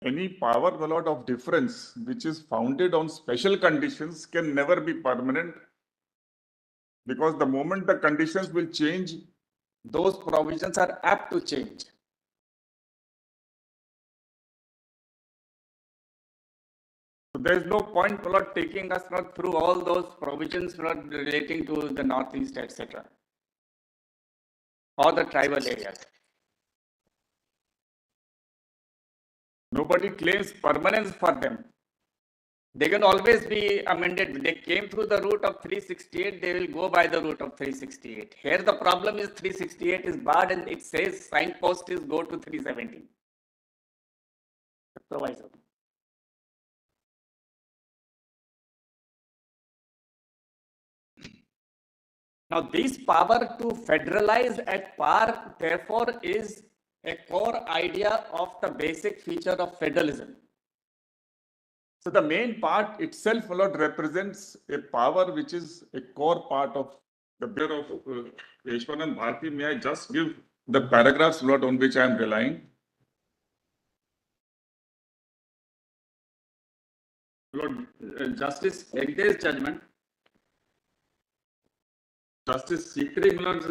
any power allowed of difference which is founded on special conditions can never be permanent, because the moment the conditions will change, those provisions are apt to change. So there is no point Lord taking us not through all those provisions not relating to the Northeast, etc., or the tribal areas. Nobody claims permanence for them. They can always be amended. They came through the route of 368, they will go by the route of 368. Here the problem is 368 is barred and it says signpost is go to 370. Proviso. Now, this power to federalize at par, therefore, is a core idea of the basic feature of federalism. So, the main part itself, Lord, represents a power which is a core part of the bill of Yeshwanand Bharti. May I just give the paragraphs, Lord, on which I am relying? Lord, Justice Hegde's judgment. Justice Sikri, Lord,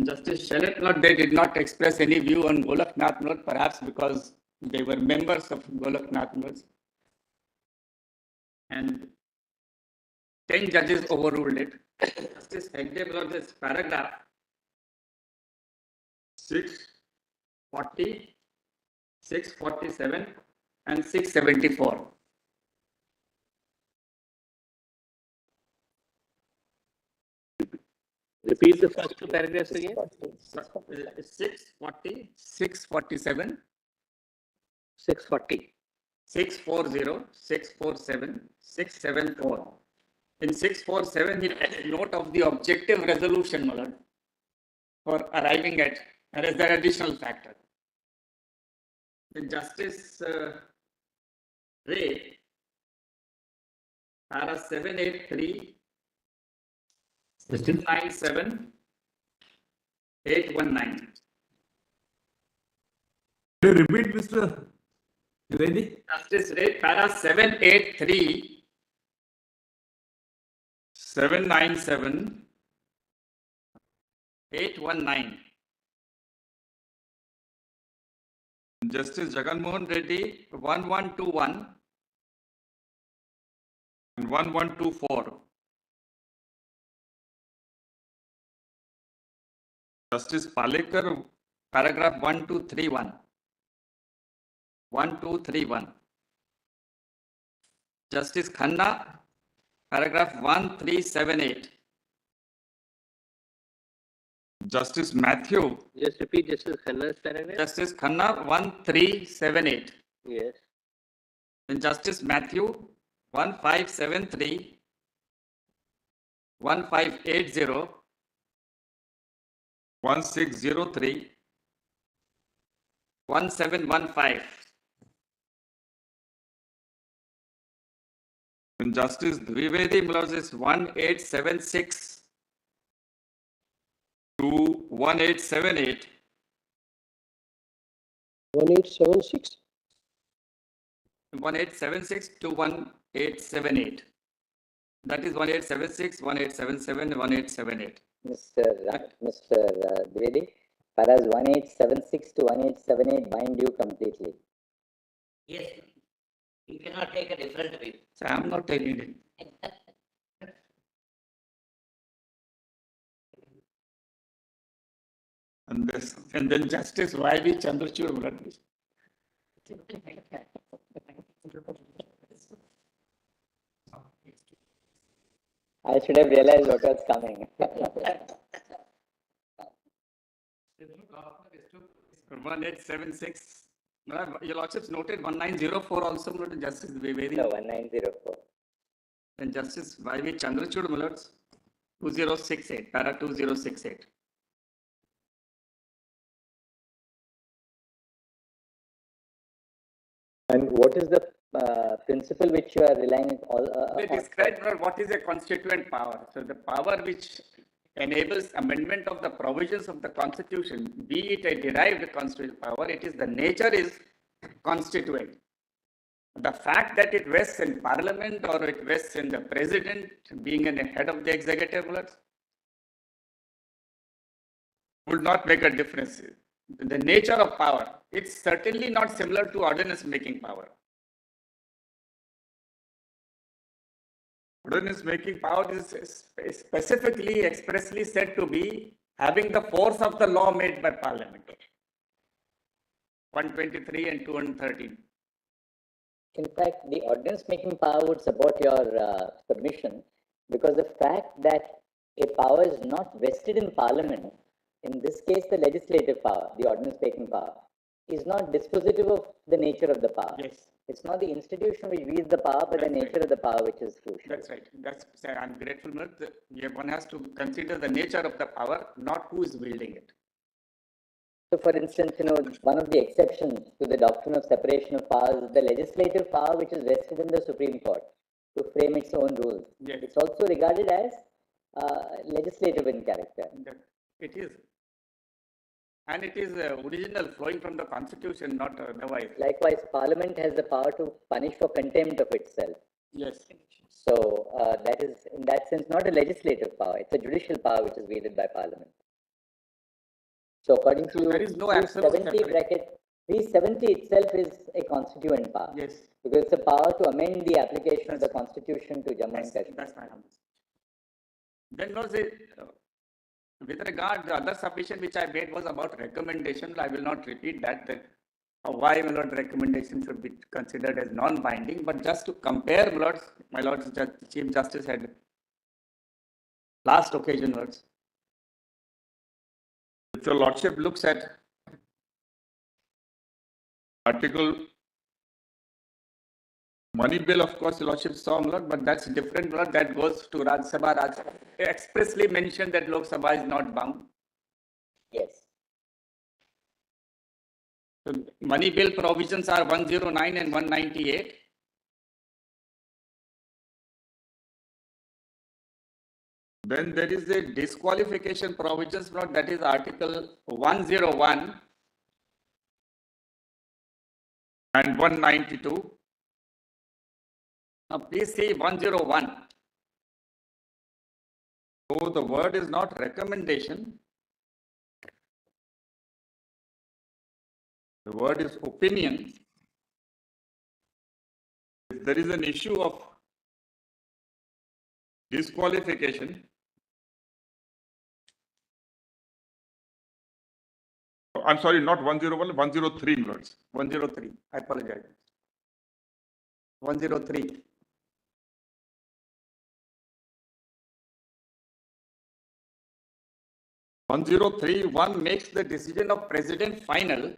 Justice Shellett, Lord, they did not express any view on Golaknath, Lord, perhaps because they were members of Golaknath, Lord. And 10 judges overruled it. Justice Hegde, Lord, this paragraph 640, 647, and 674. Repeat the first two paragraphs again. 640, 647, 640. 640, 647, 674. In 647, he takes note of the objective resolution, Lord, for arriving at, and as the additional factor. In Justice Ray, para 783, 697, 819. Can you repeat, Mr. Reddy? Justice Ray, para 783, 797, 819. Justice Jagan Mohan Reddy, 1121 and 1124. Justice Palekar, paragraph 1231. 1231. Justice Khanna, paragraph 1378. Justice Matthew. Just repeat Justice Khanna's paragraph. Justice Khanna, 1378. Yes. Then Justice Matthew, 1573, 1580, 1603, 1715. And Justice Dwivedi Moses, 1876 to 1878. 1876. 1876 to 1878. That is 1876, 1877, 1878. Mr. Dwivedi, paras 1876 to 1878 bind you completely. Yes, you cannot take a different view. So I am not taking it. And then Justice Y.V. Chandrachud. I should have realized what was coming. 1876. Your Lordship's noted 1904 also, noted Justice Dwivedi. No, 1904. And Justice Y.V. Chandrachud, my lords, 2068, para 2068. And what is the principle which you are relying on? They describe what is a constituent power. So the power which enables amendment of the provisions of the Constitution, be it a derived constitutional power, it is the nature is constituent. The fact that it vests in Parliament or it vests in the President being in the head of the executive would not make a difference. The nature of power, it's certainly not similar to ordinance making power. Ordinance making power is specifically, expressly said to be having the force of the law made by Parliament. 123 and 213. In fact, the ordinance making power would support your submission, because the fact that a power is not vested in Parliament, in this case the legislative power, the ordinance making power, is not dispositive of the nature of the power. Yes. It's not the institution which wields the power, but the nature of the power which is crucial. That's right. I'm grateful. One has to consider the nature of the power, not who is wielding it. So, for instance, one of the exceptions to the doctrine of separation of powers is the legislative power which is vested in the Supreme Court to frame its own rules. Yes. It's also regarded as legislative in character. It is. And it is original, flowing from the Constitution, not otherwise. Likewise, Parliament has the power to punish for contempt of itself. Yes. So, that is, in that sense, not a legislative power. It's a judicial power which is wielded by Parliament. So, according to you, there is no absolute 370 bracket, 370 itself is a constituent power. Yes. Because it's a power to amend the application of the Constitution to Jammu and Kashmir. That's my answer. Then was it, with regard, the other submission which I made was about recommendation. I will not repeat that why my lord recommendation should be considered as non-binding, but just to compare, my lords, Chief Justice had last occasion words. If your lordship looks at article money bill, of course, your lordship saw, my lord, but that's different, lord, that goes to Rajya Sabha. Expressly mentioned that Lok Sabha is not bound. Yes. So money bill provisions are 109 and 198. Then there is a disqualification provisions, that is article 101 and 192. Now please see 101. So the word is not recommendation. The word is opinion. If there is an issue of disqualification, I'm sorry, not 101, 103 words. 103. I apologize. 103. One makes the decision of president final,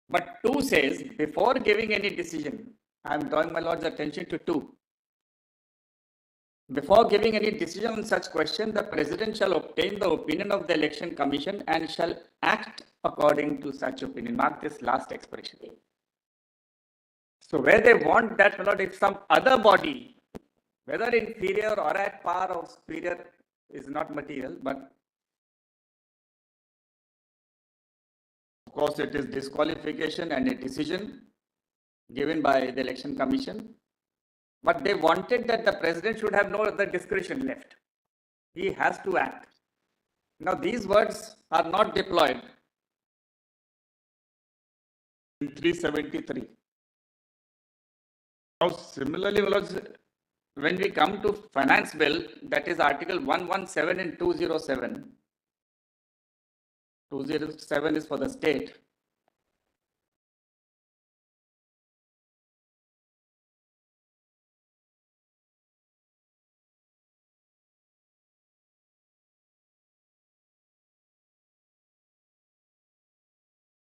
but 2 says before giving any decision, I am drawing my lord's attention to 2. Before giving any decision on such question, the president shall obtain the opinion of the election commission and shall act according to such opinion. Mark this last expression. So where they want that, my lord, if some other body, whether inferior or at par or superior, is not material, but of course it is disqualification and a decision given by the election commission. But they wanted that the president should have no other discretion left. He has to act. Now these words are not deployed in 373. Now similarly, when we come to finance bill, that is article 117 and 207. 207 is for the state.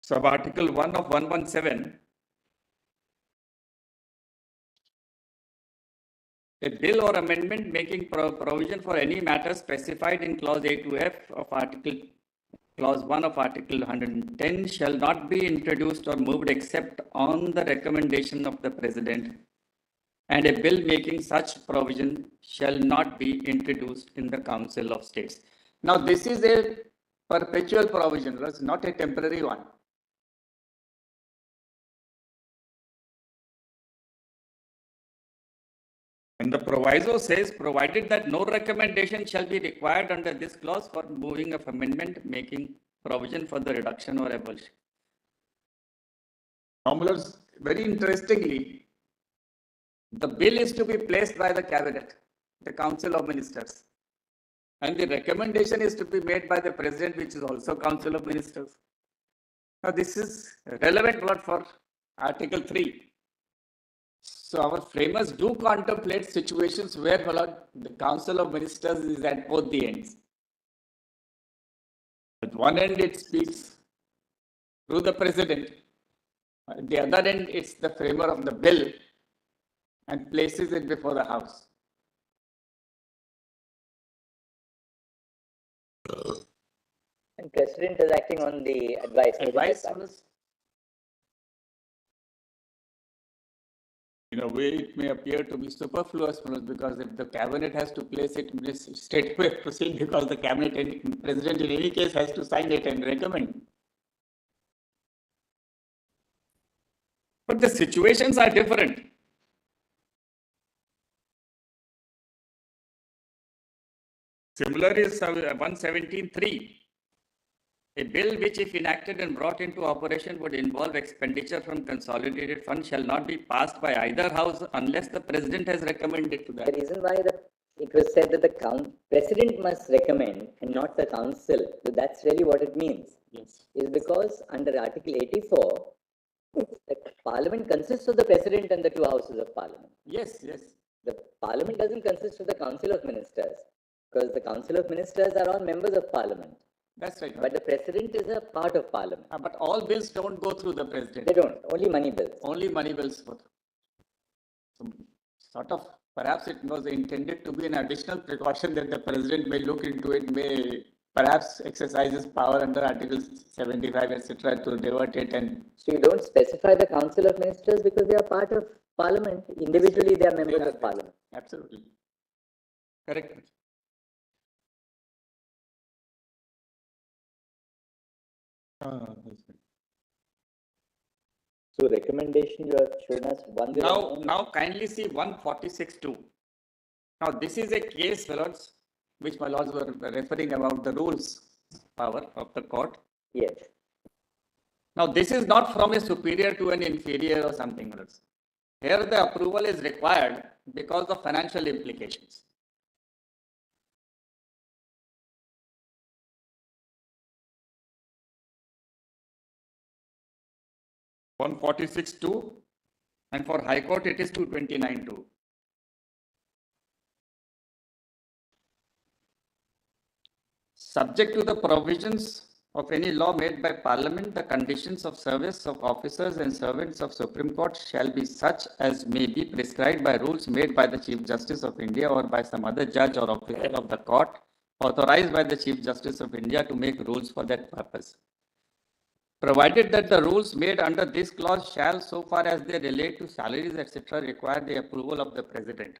Sub article 1 of 117, a bill or amendment making provision for any matter specified in clause A to F of clause 1 of article 110 shall not be introduced or moved except on the recommendation of the president, and a bill making such provision shall not be introduced in the Council of States. Now this is a perpetual provision, it's not a temporary one. And the proviso says, provided that no recommendation shall be required under this clause for moving of amendment making provision for the reduction or abolition. Now, very interestingly, the bill is to be placed by the cabinet, the council of ministers. And the recommendation is to be made by the president, which is also council of ministers. Now, this is relevant word for Article 3. So, our framers do contemplate situations where the council of ministers is at both the ends. At one end, it speaks through the president. At the other end, it's the framer of the bill and places it before the house. And president is acting on the advice. In a way, it may appear to be superfluous because if the cabinet has to place it, straightaway proceed because the cabinet and president in any case has to sign it and recommend. But the situations are different. Similar is 117.3. A bill which, if enacted and brought into operation, would involve expenditure from consolidated funds shall not be passed by either house unless the president has recommended to that. The reason why it was said that the president must recommend and not the council, so that's really what it means. Yes. Is because under Article 84, the parliament consists of the president and the two houses of parliament. Yes, yes. The parliament doesn't consist of the council of ministers because the council of ministers are all members of parliament. That's right. But the president is a part of parliament. But all bills don't go through the president. They don't. Only money bills. Only money bills. So, sort of, perhaps it was intended to be an additional precaution that the president may look into it, may perhaps exercise his power under Article 75, etc. to divert it. And so you don't specify the council of ministers because they are part of parliament. Individually, they are members of parliament. Absolutely. Correct. So recommendation you have shown us one. Now kindly see 146.2. Now this is a case, my lords, which my lords were referring about the rules power of the court. Yes. Now this is not from a superior to an inferior or something else. Here the approval is required because of financial implications. (146.2) and for High Court it is 229.2. Subject to the provisions of any law made by Parliament, the conditions of service of officers and servants of Supreme Court shall be such as may be prescribed by rules made by the Chief Justice of India or by some other judge or officer of the court authorized by the Chief Justice of India to make rules for that purpose. Provided that the rules made under this clause shall, so far as they relate to salaries, etc., require the approval of the President.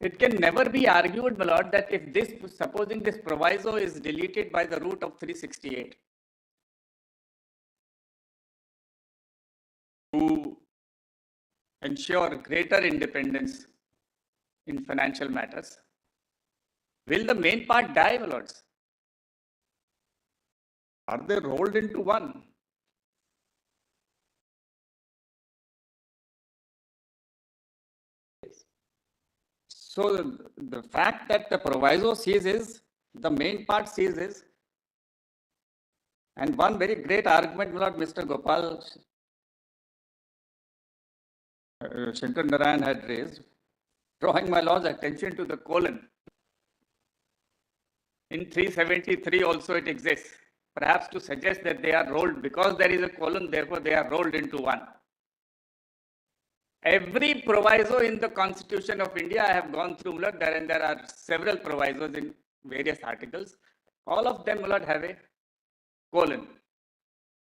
It can never be argued, my lord, that if this, supposing this proviso is deleted by the root of 368, to ensure greater independence in financial matters, will the main part die, my lords? Are they rolled into one? So the fact that the proviso ceases, the main part ceases, and one very great argument, Lord Mr. Gopal Shankar Narayan had raised, drawing my lord's attention to the colon. In 373 also it exists. Perhaps to suggest that they are rolled, because there is a colon, therefore they are rolled into one. Every proviso in the Constitution of India, I have gone through, Lord, and there are several provisos in various articles. All of them, Lord, have a colon.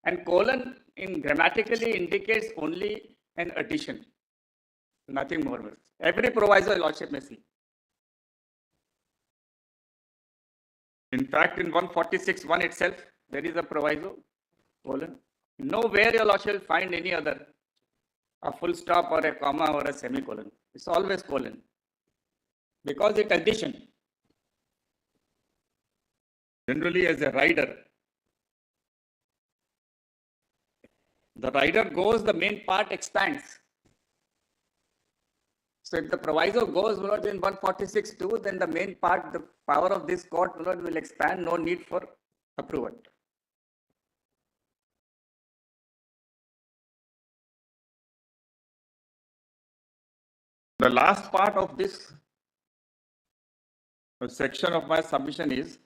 And colon in grammatically indicates only an addition, nothing more. Every proviso, Lordship may see. In fact, in 146.1 itself, there is a proviso, colon. Nowhere your lordship will find any other, a full stop or a comma or a semicolon. It's always colon. Because it addition. Generally as a rider. The rider goes, the main part expands. So if the proviso goes in 146.2, then the main part, the power of this court will expand, no need for approval. The last part of this section of my submission is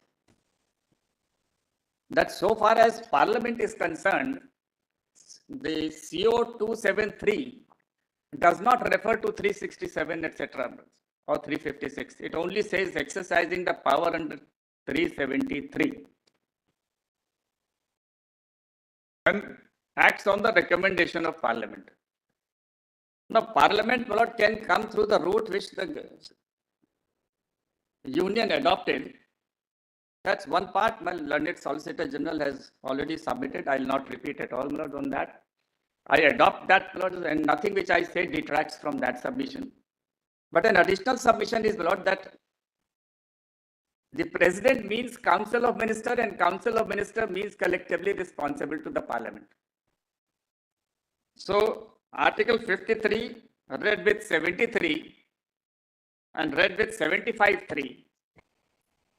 that so far as Parliament is concerned, the CO 273 does not refer to 367, etc. or 356. It only says exercising the power under 373 and acts on the recommendation of Parliament. Now, Parliament can come through the route which the Union adopted. That's one part. My learned Solicitor General has already submitted. I will not repeat at all on that. I adopt that and nothing which I say detracts from that submission. But an additional submission is that the President means Council of Ministers and Council of Ministers means collectively responsible to the Parliament. So Article 53 read with 73 and read with 75.3.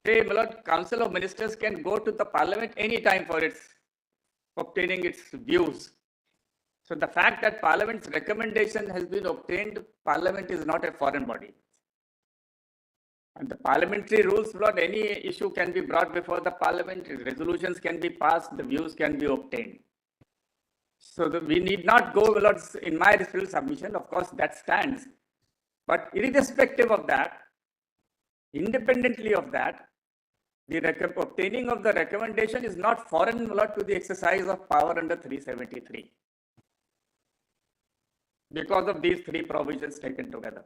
Say, Council of Ministers can go to the Parliament anytime for obtaining its views. So the fact that Parliament's recommendation has been obtained, Parliament is not a foreign body. And the parliamentary rules, any issue can be brought before the Parliament, resolutions can be passed, the views can be obtained. So we need not go, in my submission, of course, that stands. But irrespective of that, independently of that, the obtaining of the recommendation is not foreign to the exercise of power under 373. Because of these three provisions taken together.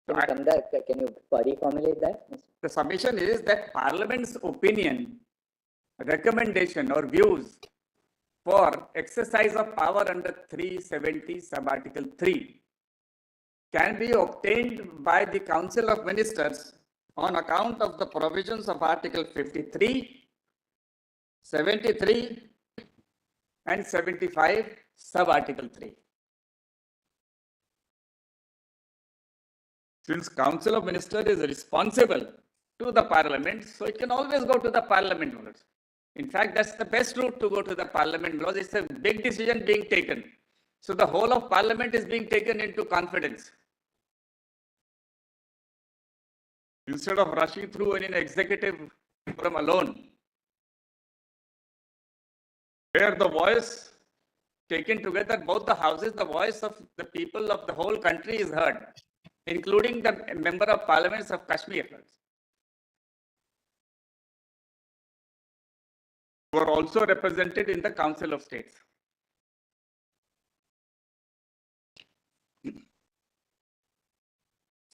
Can you come back? Can you reformulate that? The submission is that Parliament's opinion, recommendation or views for exercise of power under 370 sub-article 3 can be obtained by the Council of Ministers on account of the provisions of Article 53, 73 and 75 sub-article 3. Since Council of Ministers is responsible to the Parliament, so it can always go to the Parliament. In fact, that's the best route to go to the Parliament because it's a big decision being taken. So the whole of Parliament is being taken into confidence. Instead of rushing through an executive forum alone, where the voice taken together, both the houses, the voice of the people of the whole country is heard, including the member of parliaments of Kashmir, who are also represented in the Council of States.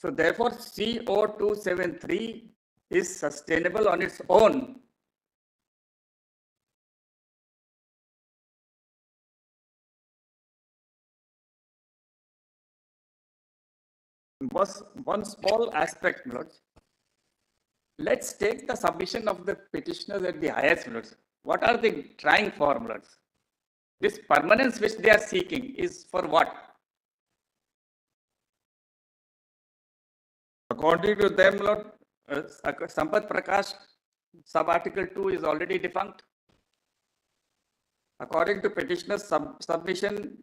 So therefore, CO 273 is sustainable on its own. Was one small aspect, Lords. Let's take the submission of the petitioners at the highest, Lords. What are they trying for, Lords? This permanence which they are seeking is for what? According to them, Lord, Sampath Prakash sub-article 2 is already defunct. According to petitioner's submission,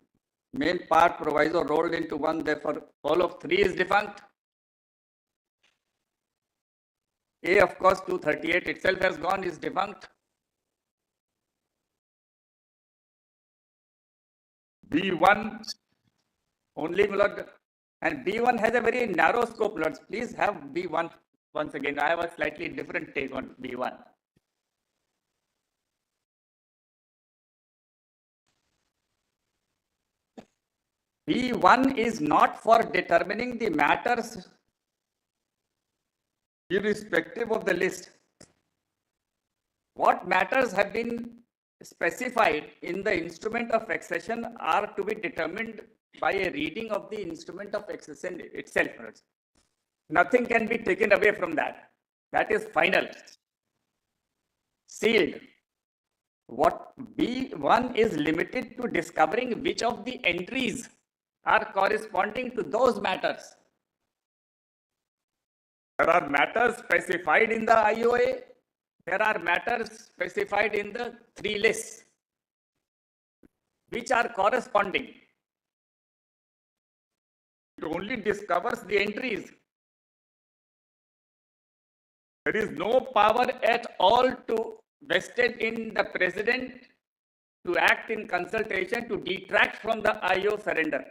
main part proviso rolled into one, therefore all of 3 is defunct. A, of course, 238 itself has gone, is defunct. B1 only, Lord, and B1 has a very narrow scope, Lords. Please have B1 once again. I have a slightly different take on B1. B1 is not for determining the matters irrespective of the list. What matters have been specified in the instrument of accession are to be determined by a reading of the instrument of accession itself. Nothing can be taken away from that. That is final, sealed. What B1 is limited to discovering which of the entries are corresponding to those matters. There are matters specified in the IOA. There are matters specified in the 3 lists, which are corresponding. It only discovers the entries. There is no power at all to vested in the president to act in consultation to detract from the IO surrender.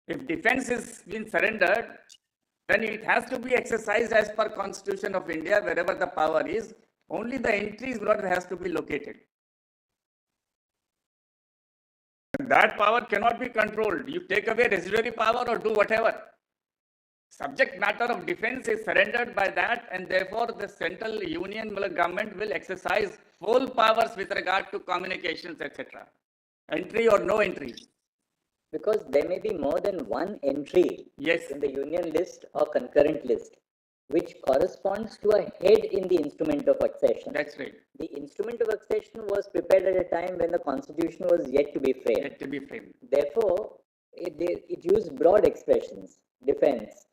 If defense is been surrendered, then it has to be exercised as per Constitution of India, wherever the power is. Only the entries has to be located. And that power cannot be controlled. You take away residuary power or do whatever. Subject matter of defense is surrendered by that, and therefore the central union government will exercise full powers with regard to communications, etc. Entry or no entry. Because there may be more than one entry Yes. in the union list or concurrent list, which corresponds to a head in the instrument of accession. That's right. The instrument of accession was prepared at a time when the constitution was yet to be framed. Yet to be framed. Therefore, it used broad expressions: defense,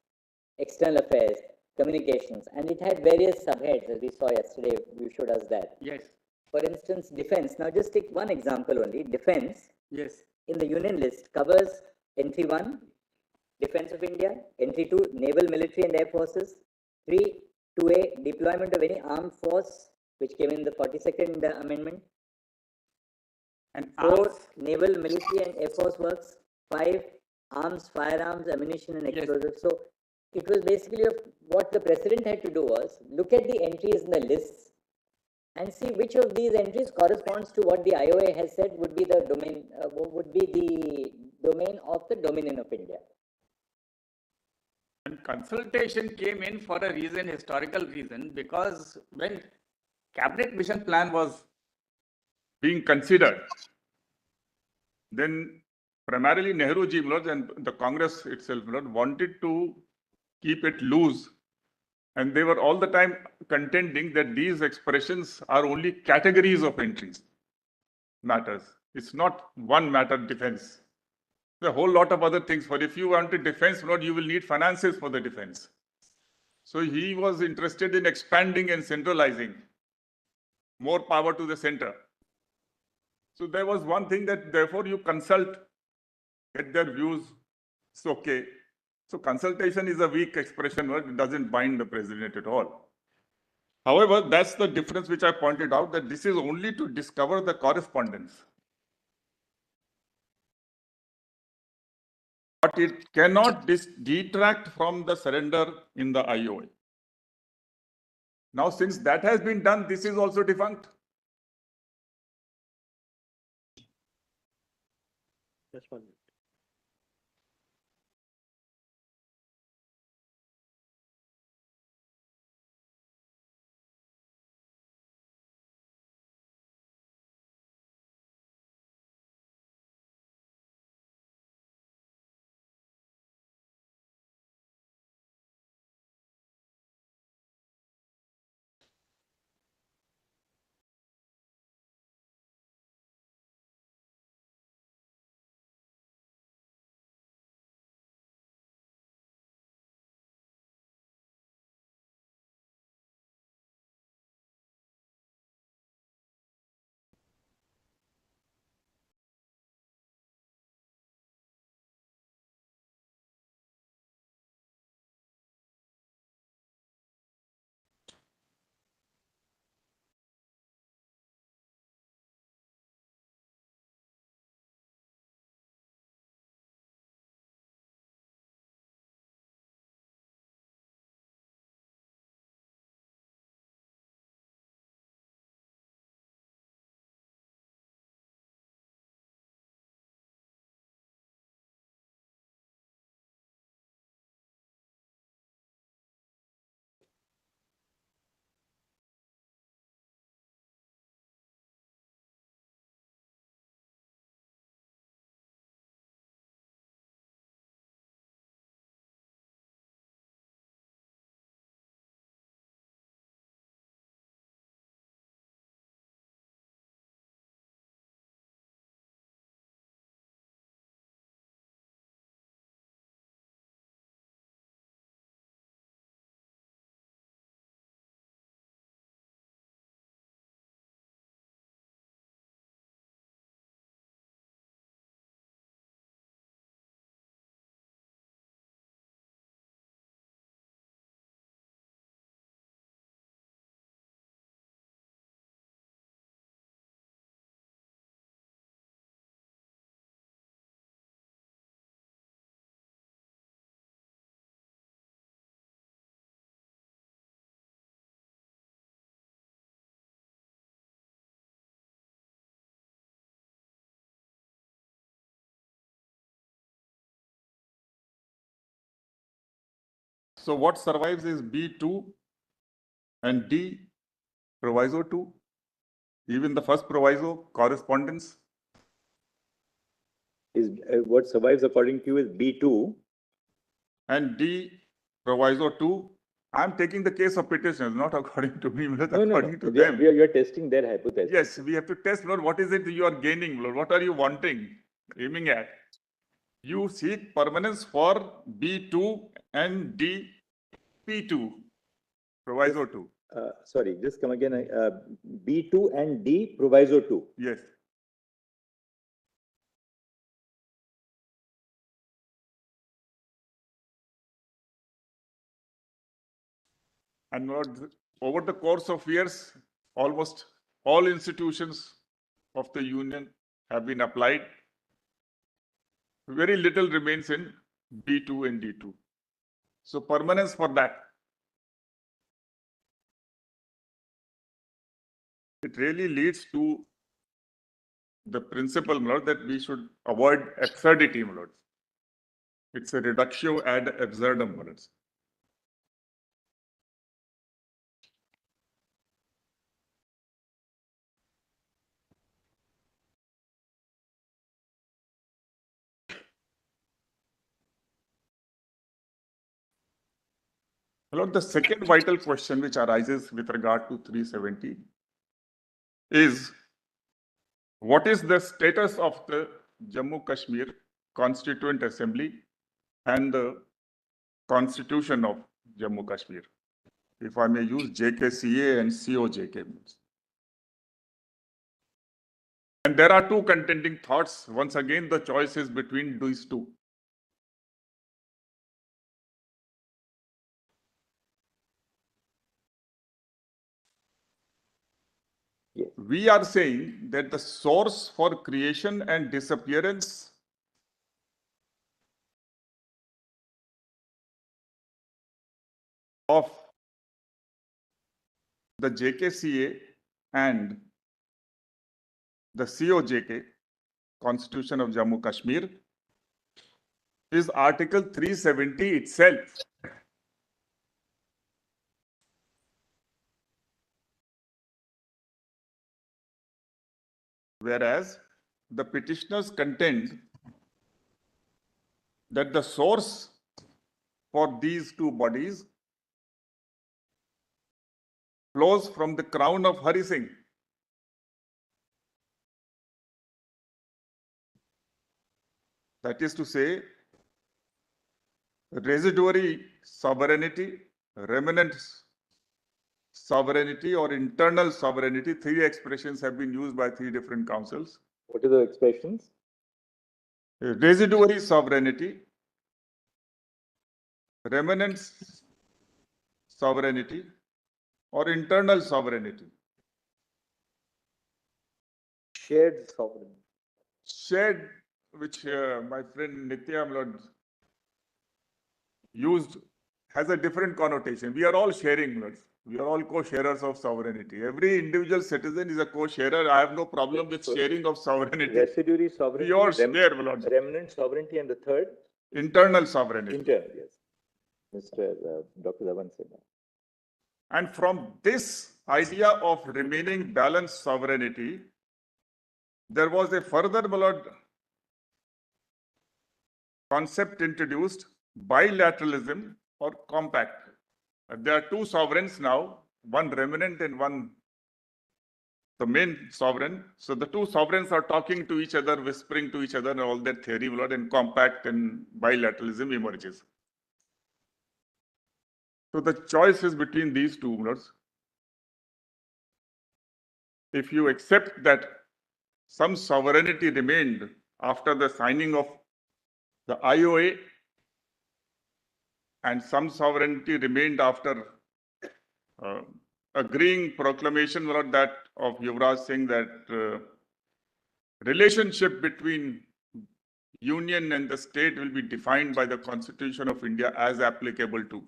external affairs, communications, and it had various subheads, as we saw yesterday. You showed us that. Yes. For instance, defense. Now, just take one example only. Defense. Yes. In the union list covers entry 1, defense of India; entry 2, naval, military and air forces; 3, 2A, deployment of any armed force, which came in the 42nd amendment; And 4, naval, military and air force works; 5, arms, firearms, ammunition and explosives. So it was basically what the president had to do was look at the entries in the lists and see which of these entries corresponds to what the IOA has said would be the domain, of the Dominion of India. And consultation came in for a reason, historical reason, because when cabinet mission plan was being considered, then primarily Nehru ji and the Congress itself wanted to keep it loose. And they were all the time contending that these expressions are only categories of entries, matters. It's not one matter, defense. There are a whole lot of other things. For if you want a defense, you will need finances for the defense. So he was interested in expanding and centralizing, more power to the center. So there was one thing that therefore you consult, get their views, it's okay. So consultation is a weak expression, it doesn't bind the president at all. However, that's the difference which I pointed out, that this is only to discover the correspondence. But it cannot detract from the surrender in the IOA. Now, since that has been done, this is also defunct. Just 1 minute. So what survives is B2 and D, proviso 2. Even the first proviso, correspondence. Is what survives according to you is B2. And D, proviso 2. I'm taking the case of petitioners, not according to me, but according to them. You're testing their hypothesis. Yes, we have to test, Lord, what is it you are gaining, Lord? What are you wanting, aiming at? You seek permanence for B2 and D, P2, proviso 2. Sorry, just come again. B2 and D, proviso 2. Yes. And Lord, over the course of years, almost all institutions of the union have been applied. Very little remains in B2 and D2. So permanence for that. It really leads to the principle, Lord, that we should avoid absurdity, Lord. It's a reductio ad absurdum, Lord. Lord, the second vital question which arises with regard to 370 is, what is the status of the Jammu Kashmir Constituent Assembly and the Constitution of Jammu Kashmir? If I may use JKCA and COJK. And there are two contending thoughts. Once again, the choice is between these two. Yes. We are saying that the source for creation and disappearance of the JKCA and the COJK, Constitution of Jammu Kashmir, is Article 370 itself. Whereas the petitioners contend that the source for these two bodies flows from the crown of Hari Singh. That is to say, residuary sovereignty, remnant sovereignty, or internal sovereignty. Three expressions have been used by three different councils. What are the expressions? Residuary sovereignty, remnant sovereignty, or internal sovereignty. Shared sovereignty. Shared, which my friend Nitya used, has a different connotation. We are all sharing, Lord. We are all co-sharers of sovereignty. Every individual citizen is a co-sharer. I have no problem with sharing of sovereignty. Residuary sovereignty, We all share, Lord. remnant sovereignty, and the third? Internal sovereignty. Internal, yes. Mr. Dr. Dhawan said that. And from this idea of remaining balanced sovereignty, there was a further concept introduced, bilateralism or compact. There are two sovereigns now, one remnant and one the main sovereign. So the two sovereigns are talking to each other, whispering to each other, and all that theory, and compact and bilateralism emerges. So the choice is between these two, Lords. If you accept that some sovereignty remained after the signing of the IOA, and some sovereignty remained after agreeing proclamation that of Yuvraj Singh that relationship between union and the state will be defined by the Constitution of India as applicable to.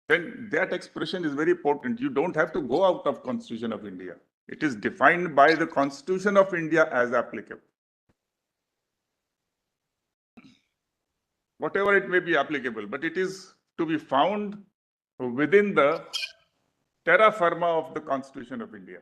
Then that expression is very important. You don't have to go out of Constitution of India. It is defined by the Constitution of India as applicable. Whatever it may be applicable, but it is to be found within the terra firma of the Constitution of India.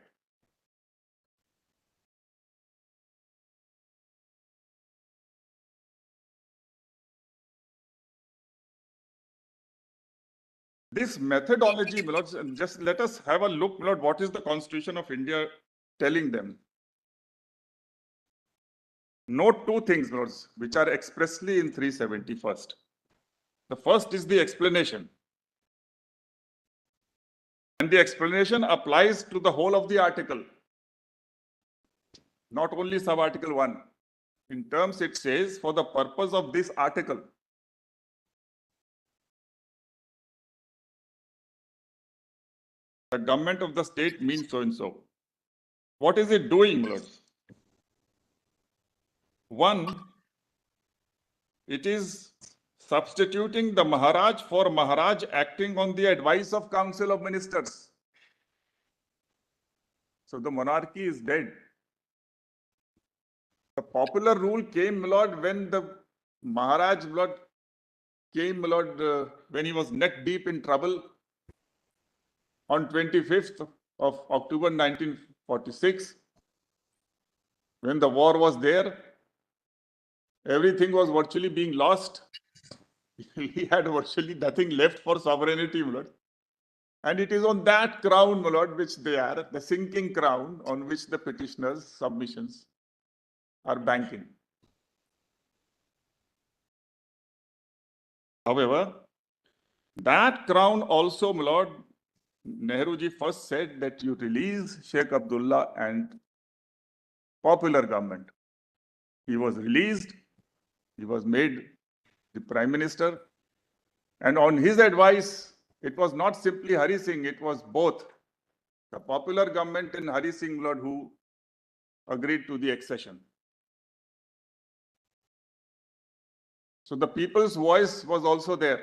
This methodology, my lords, just let us have a look, my lord, what is the Constitution of India telling them? Note two things, my lords, which are expressly in 370 first. The first is the explanation. And the explanation applies to the whole of the article, not only sub-article 1. In terms, it says, for the purpose of this article, the government of the state means so and so. What is it doing, my lords? One, it is substituting the Maharaj for Maharaj acting on the advice of Council of Ministers. So the monarchy is dead. The popular rule came, my lord, when the Maharaj, my lord, came, my lord, when he was neck deep in trouble on 25th of October 1946, when the war was there, everything was virtually being lost. He had virtually nothing left for sovereignty, my lord. And it is on that crown, my lord, which they are, the sinking crown on which the petitioners' submissions are banking. However, that crown also, my lord, Nehruji first said that you release Sheikh Abdullah and popular government. He was released, he was made the Prime Minister, and on his advice, it was not simply Hari Singh, it was both the popular government and Hari Singh, my lord, who agreed to the accession. So the people's voice was also there.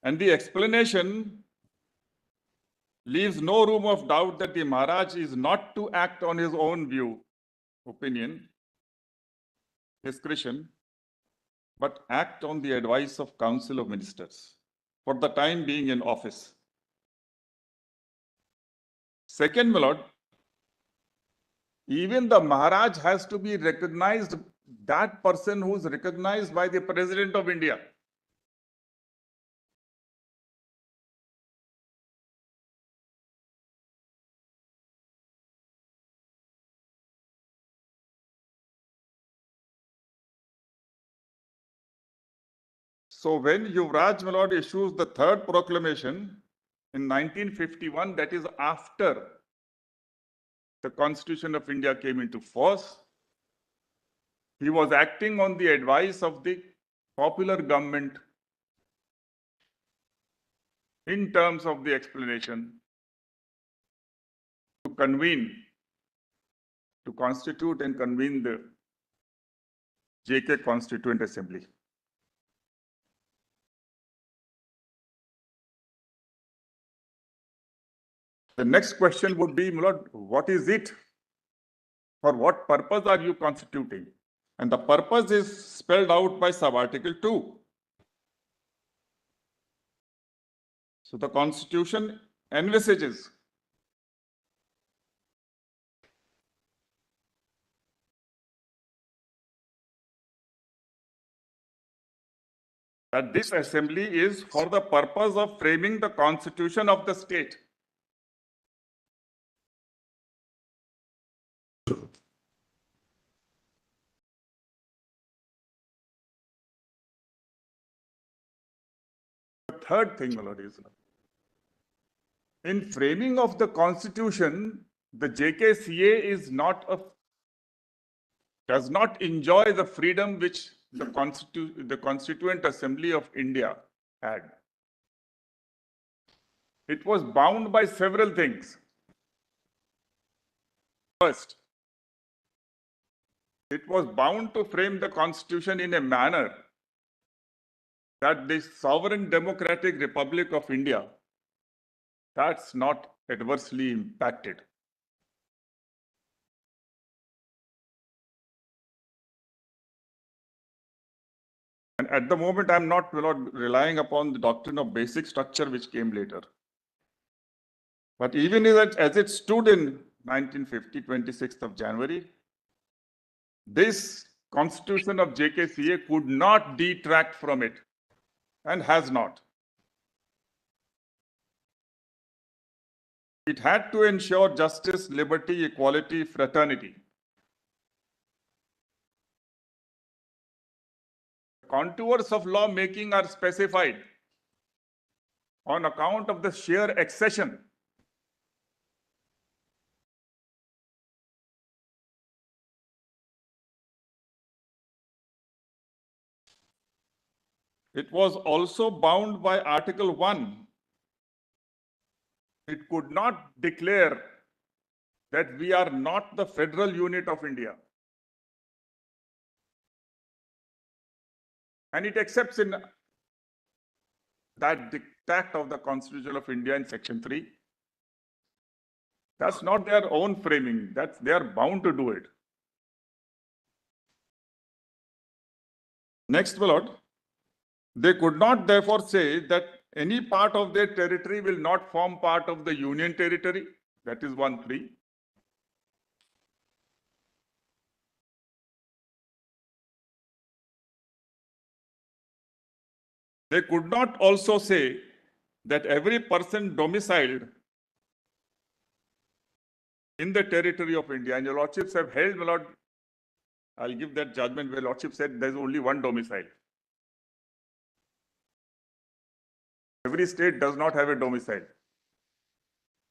And the explanation leaves no room of doubt that the Maharaj is not to act on his own view, opinion, discretion, but act on the advice of Council of Ministers for the time being in office. Second, my lord, even the Maharaj has to be recognized, that person who is recognized by the President of India. So when Yuvraj, my lord, issues the third proclamation in 1951, that is after the Constitution of India came into force, he was acting on the advice of the popular government in terms of the explanation to convene, to constitute and convene the JK Constituent Assembly. The next question would be, my lord, what is it? For what purpose are you constituting? And the purpose is spelled out by sub-article 2. So the Constitution envisages that this assembly is for the purpose of framing the constitution of the state. The third thing, my lord, is in framing of the constitution, the JKCA is does not enjoy the freedom which the Constituent Assembly of India had. It was bound by several things. First, it was bound to frame the constitution in a manner that the sovereign democratic Republic of India, that's not adversely impacted. And at the moment, I'm not relying upon the doctrine of basic structure which came later. But even as it stood in 1950, 26th of January, this constitution of JKCA could not detract from it and has not. It had to ensure justice, liberty, equality, fraternity. Contours of law making are specified on account of the sheer accession. It was also bound by Article 1. It could not declare that we are not the federal unit of India. And it accepts in that dictat of the Constitution of India in Section 3. That's not their own framing. They are bound to do it. Next, my lord. They could not therefore say that any part of their territory will not form part of the union territory. That is 1.3. They could not also say that every person domiciled in the territory of India, and your lordships have held, my lord, I'll give that judgment where lordship said there's only one domicile. Every state does not have a domicile.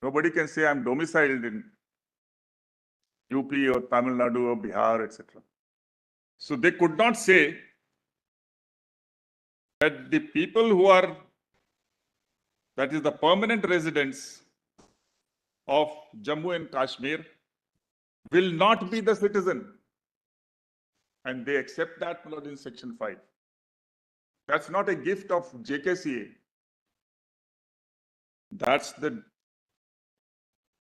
Nobody can say I'm domiciled in UP or Tamil Nadu or Bihar, etc. So they could not say that the people who are, that is the permanent residents of Jammu and Kashmir, will not be the citizen. And they accept that, my lord, in Section 5. That's not a gift of JKCA. That's the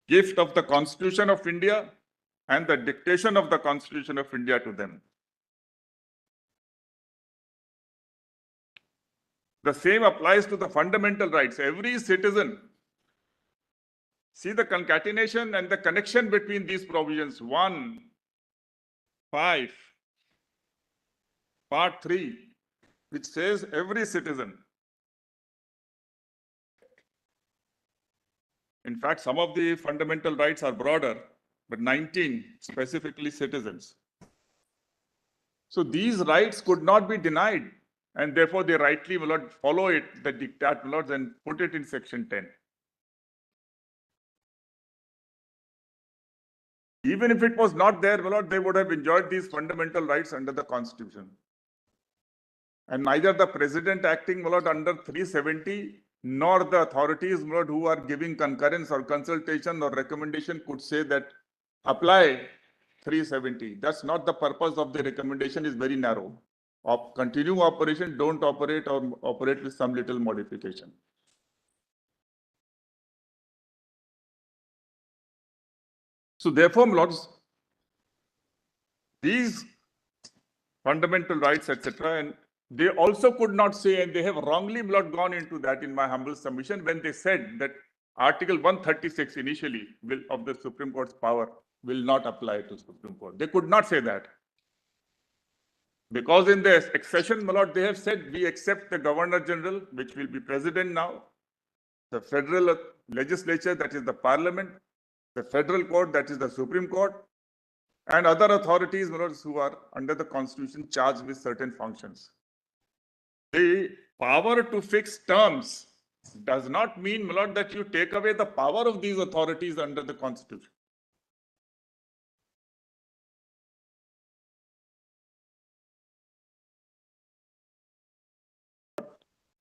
gift of the Constitution of India and the dictation of the Constitution of India to them. The same applies to the fundamental rights. Every citizen, see the concatenation and the connection between these provisions. 1, 5, Part 3, which says every citizen. In fact, some of the fundamental rights are broader, but 19 specifically citizens. So these rights could not be denied, and therefore they rightly will not follow it, the diktat will not, and put it in Section 10. Even if it was not there, my lord, they would have enjoyed these fundamental rights under the Constitution. And neither the president acting, my lord, under 370, nor the authorities, my lord, who are giving concurrence or consultation or recommendation could say that apply 370. That's not the purpose of the recommendation, is very narrow. Continue operation, don't operate, or operate with some little modification. So therefore, my lords, these fundamental rights, etc., and they also could not say, and they have wrongly not gone into that in my humble submission, when they said that Article 136 initially of the Supreme Court's power will not apply to Supreme Court. They could not say that. Because in the accession, my lord, they have said, we accept the Governor General, which will be President now, the federal legislature, that is the Parliament, the federal court, that is the Supreme Court, and other authorities, my lords, who are under the Constitution charged with certain functions. The power to fix terms does not mean, my lord, that you take away the power of these authorities under the Constitution.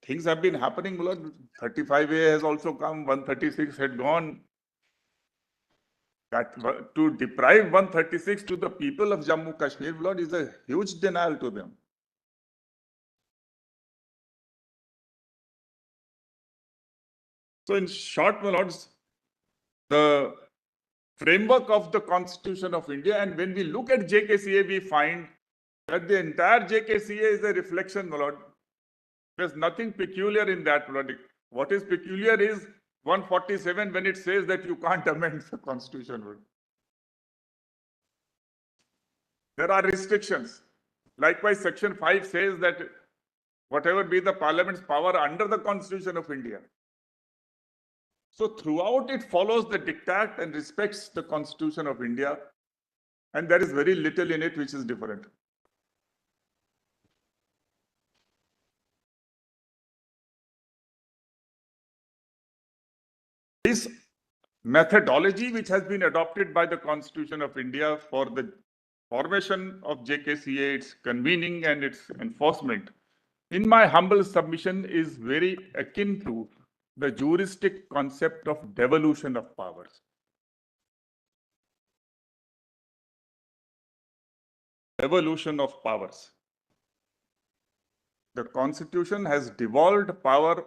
Things have been happening, my lord. 35A has also come, 136 had gone. That to deprive 136 to the people of Jammu Kashmir, my lord, is a huge denial to them. So in short, my lords, the framework of the Constitution of India, and when we look at JKCA, we find That the entire JKCA is a reflection, my lord. There's nothing peculiar in that, my lord. What is peculiar is 147 when it says that you can't amend the constitution. My lord. There are restrictions. Likewise, section 5 says that whatever be the parliament's power under the Constitution of India. So throughout it follows the diktat and respects the Constitution of India, and there is very little in it which is different. This methodology which has been adopted by the Constitution of India for the formation of JKCA, its convening and its enforcement, in my humble submission, is very akin to the juristic concept of devolution of powers. Devolution of powers. The Constitution has devolved power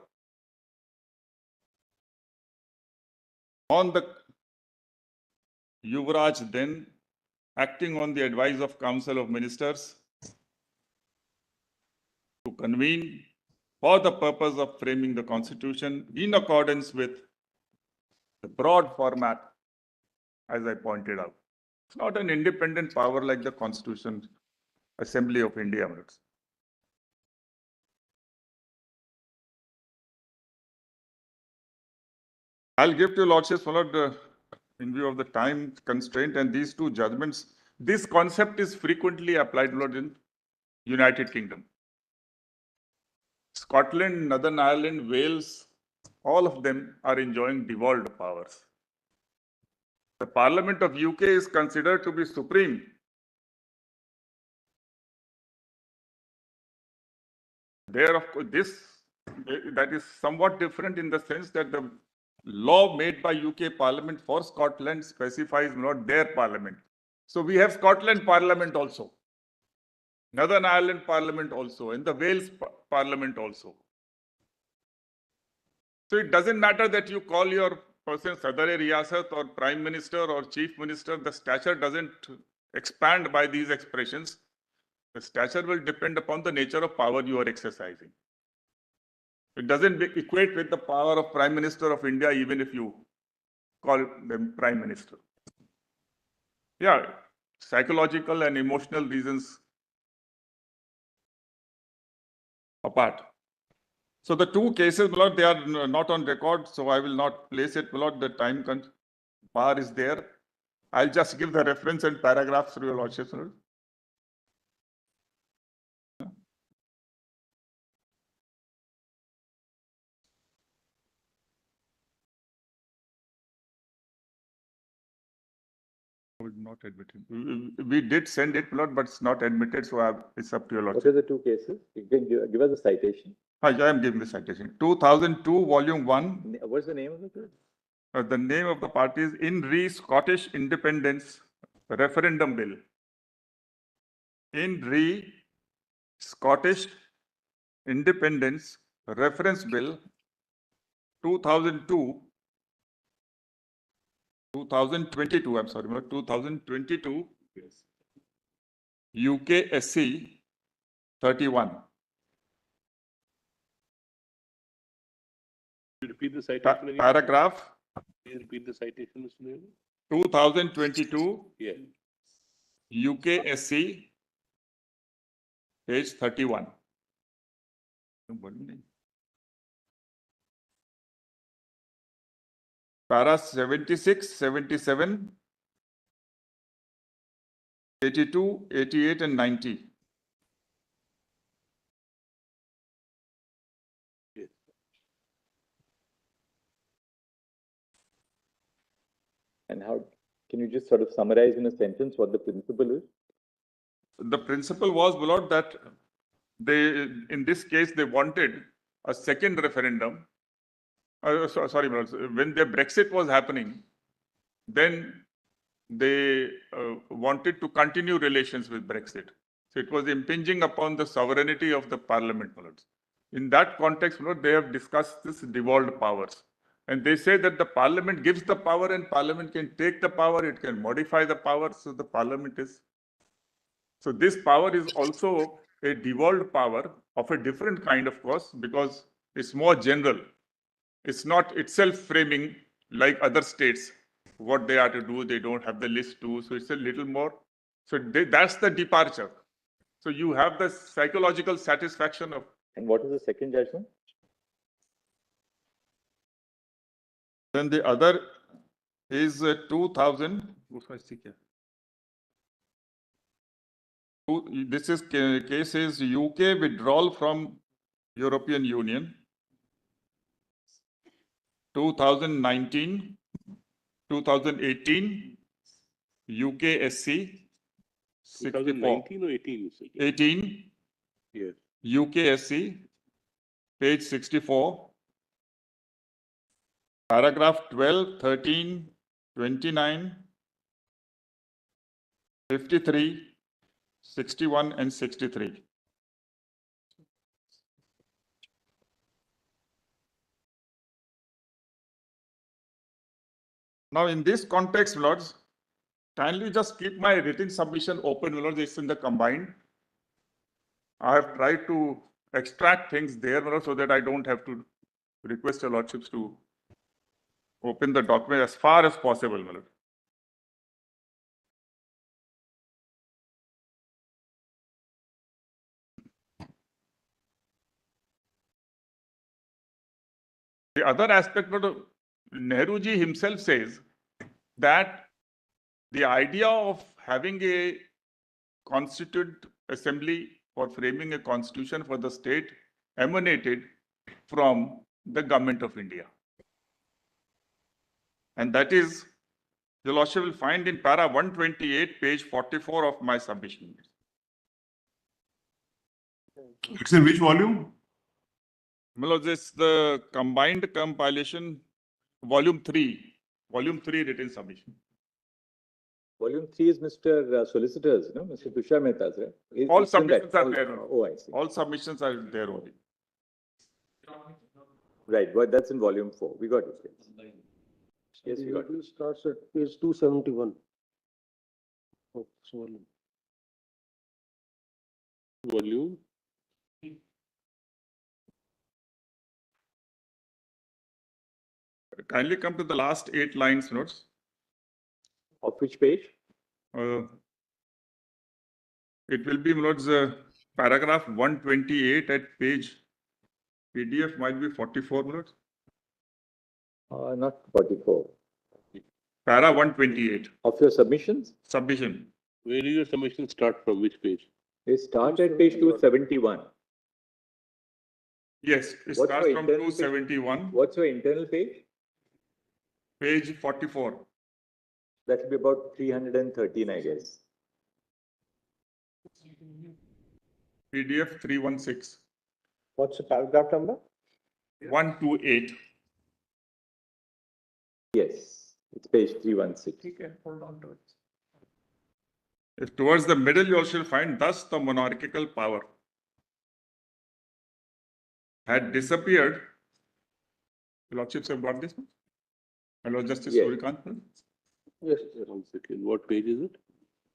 on the Yuvraj, then acting on the advice of Council of Ministers, to convene for the purpose of framing the Constitution in accordance with the broad format, as I pointed out. It's not an independent power like the Constitution Assembly of India. I'll give to your lordships, in view of the time constraint and these two judgments, this concept is frequently applied, Lord, in United Kingdom. Scotland, Northern Ireland, Wales, all of them are enjoying devolved powers. The Parliament of UK is considered to be supreme. There, of course, that is somewhat different in the sense that the law made by UK Parliament for Scotland specifies not their Parliament. So we have Scotland Parliament also, Northern Ireland Parliament also, and the Wales Parliament also. So it doesn't matter that you call your person Sadar-e Riyasat or Prime Minister or Chief Minister, the stature doesn't expand by these expressions. The stature will depend upon the nature of power you are exercising. It doesn't equate with the power of Prime Minister of India, even if you call them Prime Minister. Yeah, psychological and emotional reasons apart. So the two cases, my lord, they are not on record, so I will not place it, my lord. The time bar is there. I'll just give the reference and paragraphs through your lordship, my lord. Not admitted. We did send it, Lord, but it's not admitted, so it's up to your lordship. What are the two cases? You can give us a citation. I am giving the citation. 2002, Volume 1. What's the name of it? The name of the party is In Re Scottish Independence Referendum Bill. In Re Scottish Independence Reference Bill 2022, I'm sorry, 2022, UK SC 31. Repeat the citation again. Paragraph Can you repeat the citation, Mr. Nehru? 2022 Yeah. UK SC page 31. Para 76, 77, 82, 88 and 90. And how can you just sort of summarize in a sentence what the principle is? The principle was, my lord, that in this case, they wanted a second referendum. Sorry, my lord, when the Brexit was happening, then they wanted to continue relations with Brexit. So it was impinging upon the sovereignty of the parliament, my lords. In that context, my lord, they have discussed this devolved powers. And they say that the parliament gives the power and parliament can take the power, it can modify the power. So the parliament is So this power is also a devolved power of a different kind, of course, because it's more general. It's not itself framing like other states what they are to do. They don't have the list too. So it's a little more. So that's the departure. So you have the psychological satisfaction of. And what is the second judgment? Then the other is 2000. This is case is UK withdrawal from European Union. 2019, 2018, UK SC. 2019 or 18, you said? 18, Yes. UK SC, page 64. Paragraph 12, 13, 29, 53, 61 and 63. Now in this context, Lords, kindly just keep my written submission open, Lords. It's in the combined. I have tried to extract things there, Lords, so that I don't have to request your Lordships to open the document as far as possible, Lord. The other aspect of Nehruji himself says that the idea of having a constituent assembly for framing a constitution for the state emanated from the government of India. And that is, the Lordship will find in para 128, page 44 of my submission. It's in which volume? Well, this the combined compilation, volume 3 written submission. Volume 3 is Mr. Solicitor's, no? Mr. Tushar Mehta's, right? All It's in that. submissions are there. Oh, I see. All submissions are there only. Right, but that's in volume 4. We got it. Yes, yes we got it. It starts at page 271. Oh, sorry. Volume. Kindly come to the last 8 lines, notes. Of which page? It will be, notes, paragraph 128 at page, PDF might be 44 minutes. Not 44. Para 128, Of your submissions? submission. Where do your submission start from? Which page? They start at page 271. Yes, it What's starts your from internal page? 271, What's your internal page? page 44. That will be about 313, I guess. PDF 316, What's the paragraph number? 128. Yes, it's page 316. Okay, hold on to it. If towards the middle, you shall find, thus the monarchical power had disappeared. The Lordships have got this one? Hello, Justice Yes. Surikant. Yes, One second. What page is it?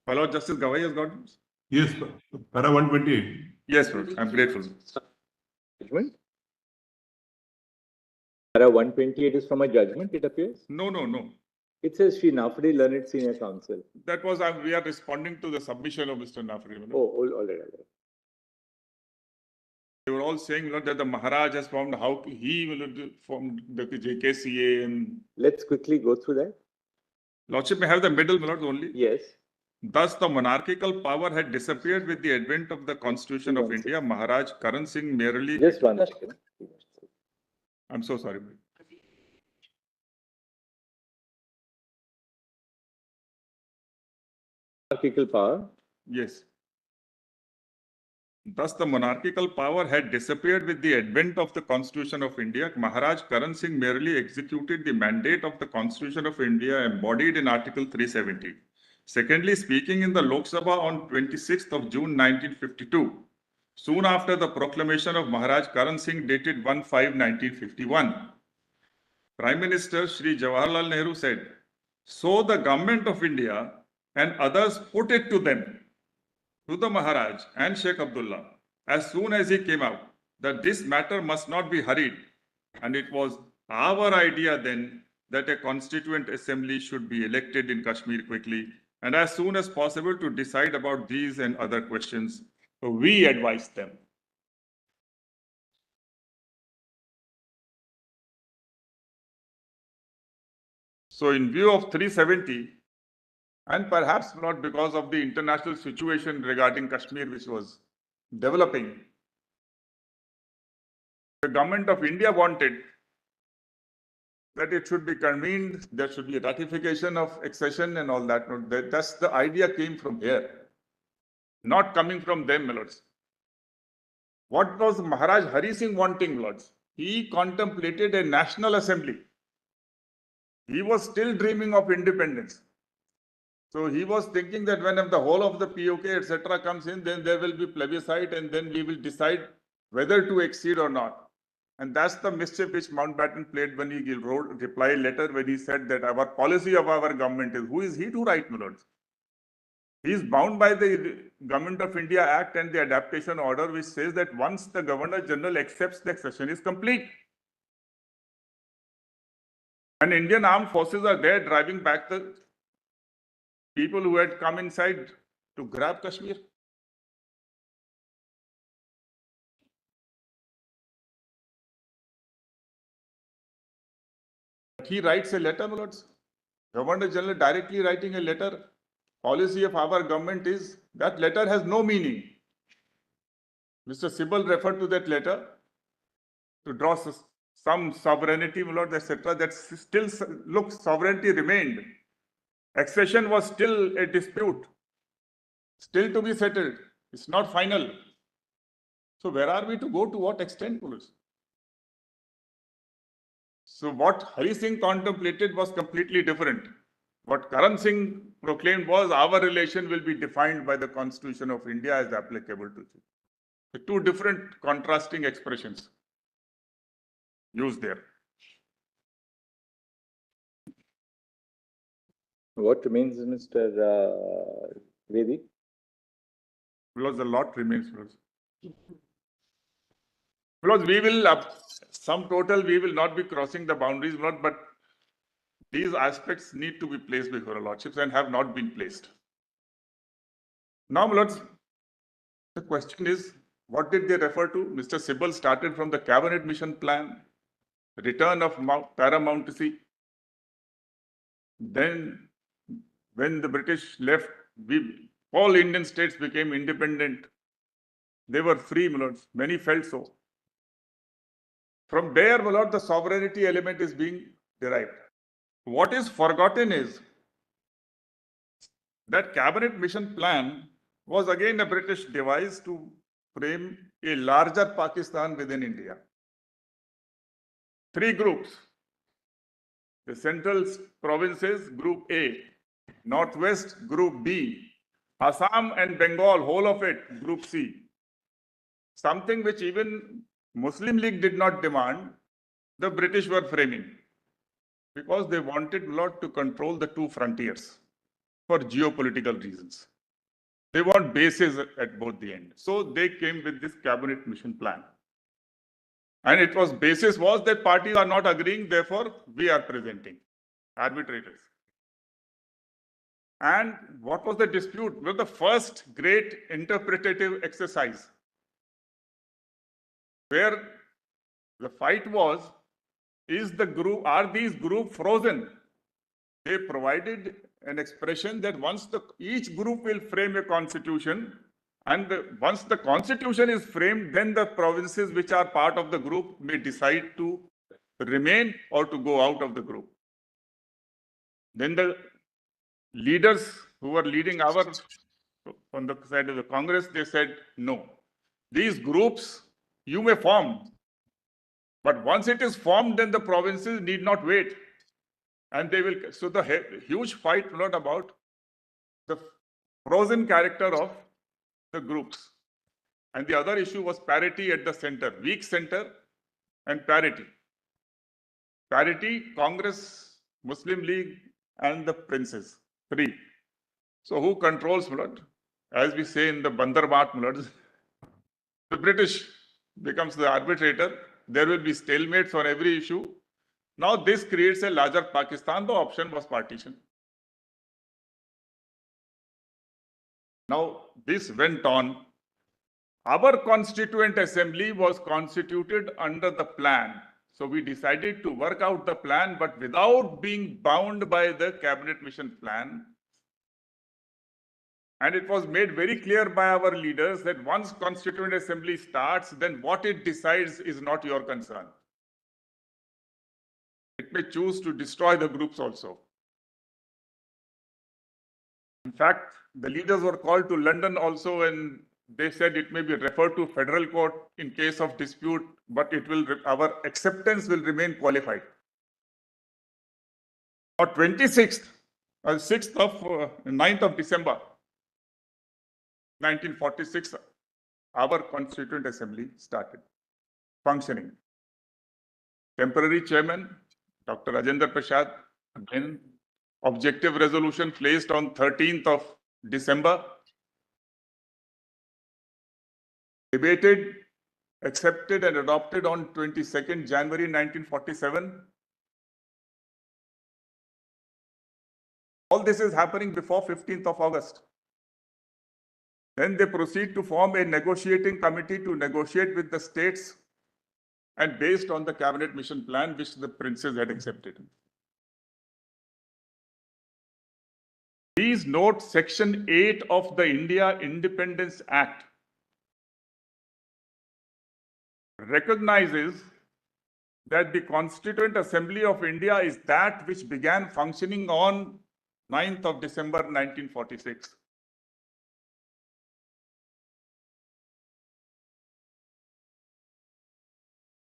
Hello, Justice Gawai has got this? Yes, para 128. Yes, Lord. I'm grateful. Judgment? Para 128 is from a judgment, it appears. No. It says Sri Nafri Learned Senior Counsel. That was, we are responding to the submission of Mr. Nafri. Oh, all right. They were all saying, Lord, that the Maharaj has found how he will form the JKCA and Let's quickly go through that. Lordship may have the middle, Lord, only. Yes. Thus, the monarchical power had disappeared with the advent of the Constitution of India. Maharaj Karan Singh merely. Just one second. I'm so sorry. Monarchical power. Yes. Thus, the monarchical power had disappeared with the advent of the Constitution of India. Maharaj Karan Singh merely executed the mandate of the Constitution of India embodied in Article 370. Secondly, speaking in the Lok Sabha on 26th of June 1952, soon after the proclamation of Maharaj Karan Singh dated 1/5/1951, Prime Minister Shri Jawaharlal Nehru said, "So the government of India and others put it to them to the Maharaj and Sheikh Abdullah as soon as he came out that this matter must not be hurried, and it was our idea then that a constituent assembly should be elected in Kashmir quickly and as soon as possible to decide about these and other questions. We advised them. So in view of 370, and perhaps not because of the international situation regarding Kashmir which was developing, the government of India wanted that it should be convened, there should be a ratification of accession and all that. That's the idea came from here, not coming from them, my lords. What was Maharaj Hari Singh wanting, lords? He contemplated a national assembly. He was still dreaming of independence. So he was thinking that when the whole of the POK, etc. comes in, then there will be plebiscite and then we will decide whether to accede or not. And that's the mischief which Mountbatten played when he wrote a reply letter when he said that our policy of our government is, who is he to write, my lords? He is bound by the Government of India Act and the adaptation order which says that once the Governor General accepts the accession is complete. And Indian armed forces are there driving back the people who had come inside to grab Kashmir. He writes a letter, my lords. Governor General directly writing a letter. Policy of our government is that letter has no meaning. Mr. Sibal referred to that letter to draw some sovereignty, my lord, etc. That still looks sovereignty remained. Accession was still a dispute, still to be settled. It's not final. So where are we to go? To what extent, police? So what Hari Singh contemplated was completely different. What Karan Singh proclaimed was our relation will be defined by the Constitution of India as applicable to you. The two different contrasting expressions used there. What remains, Mr. Vedi? Because a lot remains. Because we will, sum total, we will not be crossing the boundaries, but these aspects need to be placed before our lordships and have not been placed. Now, my lords, the question is, what did they refer to? Mr. Sibal started from the cabinet mission plan, return of paramountcy. Then, when the British left, all Indian states became independent. They were free, my lords. Many felt so. From there, my lord, the sovereignty element is being derived. What is forgotten is that cabinet mission plan was again a British device to frame a larger Pakistan within India. Three groups. The central provinces, Group A. Northwest, Group B. Assam and Bengal, whole of it, Group C. Something which even Muslim League did not demand, the British were framing. Because they wanted a lot to control the two frontiers for geopolitical reasons. They want bases at both the ends. So they came with this cabinet mission plan. And it was basis was that parties are not agreeing, therefore we are presenting arbitrators. And what was the dispute? Well, the first great interpretative exercise where the fight was, are these group frozen? They provided an expression that once each group will frame a constitution, and once the constitution is framed, then the provinces which are part of the group may decide to remain or to go out of the group. Then the leaders who were leading on the side of the Congress, they said, no, these groups you may form, but once it is formed, then the provinces need not wait. And they will, so the huge fight not about the frozen character of the groups. And the other issue was parity at the center, weak center and parity. Parity, Congress, Muslim League, and the princes, three. So who controls blood? as we say in the Bandarbat Mullards, the British becomes the arbitrator. There will be stalemates on every issue. Now this creates a larger Pakistan. The option was partition. Now this went on. Our Constituent Assembly was constituted under the plan. So we decided to work out the plan, but without being bound by the cabinet mission plan. And it was made very clear by our leaders that once Constituent Assembly starts, then what it decides is not your concern. It may choose to destroy the groups also. In fact, the leaders were called to London also, and they said it may be referred to federal court in case of dispute, but it will, our acceptance will remain qualified. On 26th, 9th of December, 1946, our Constituent Assembly started functioning. Temporary chairman, Dr. Rajendra Prasad, again, objective resolution placed on 13th of December, debated, accepted and adopted on 22nd January 1947. All this is happening before 15th of August. Then they proceed to form a negotiating committee to negotiate with the states and based on the cabinet mission plan which the princes had accepted. Please note section 8 of the India Independence Act recognizes that the Constituent Assembly of India is that which began functioning on 9th of December 1946.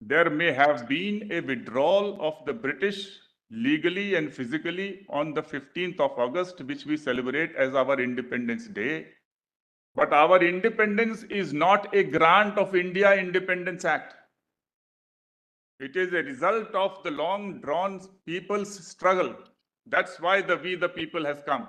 There may have been a withdrawal of the British legally and physically on the 15th of August, which we celebrate as our Independence Day. But our independence is not a grant of India Independence Act. It is a result of the long drawn people's struggle. That's why the We the People has come.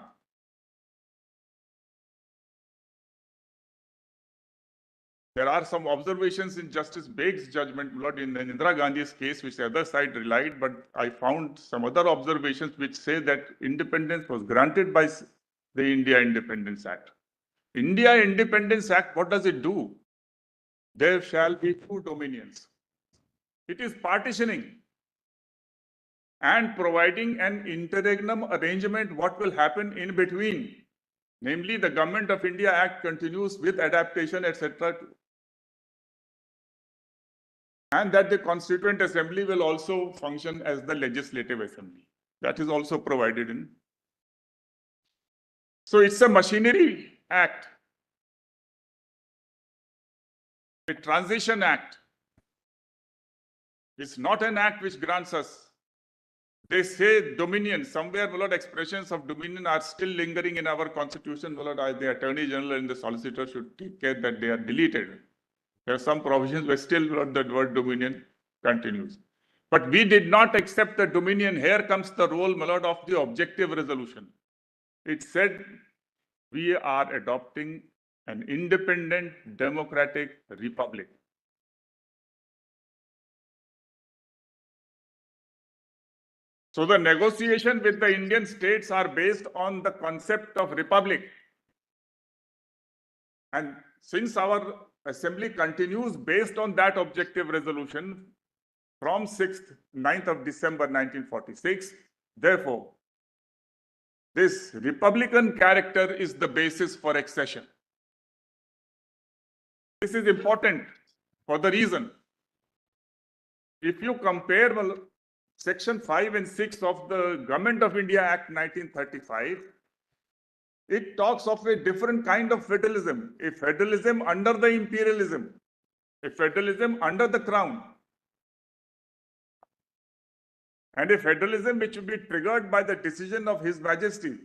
There are some observations in Justice Beg's judgment, Lord, in Indira Gandhi's case, which the other side relied, but I found some other observations which say that independence was granted by the India Independence Act. India Independence Act, what does it do? There shall be two dominions. It is partitioning and providing an interregnum arrangement what will happen in between. Namely, the Government of India Act continues with adaptation, etc. And that the Constituent Assembly will also function as the Legislative Assembly. That is also provided in. So it's a machinery act, a transition act. It's not an act which grants us. They say dominion. Somewhere, my lord, expressions of dominion are still lingering in our constitution. My lord, the Attorney General and the Solicitor should take care that they are deleted. There are some provisions where still, my lord, the word dominion continues. But we did not accept the dominion. Here comes the role, my lord, of the objective resolution. It said we are adopting an independent democratic republic. So the negotiation with the Indian states are based on the concept of republic. And since our assembly continues based on that objective resolution from 9th of December 1946, therefore, this republican character is the basis for accession. This is important for the reason, if you compare Section 5 and 6 of the Government of India Act 1935, it talks of a different kind of federalism, a federalism under the imperialism, a federalism under the crown, and a federalism which will be triggered by the decision of His Majesty.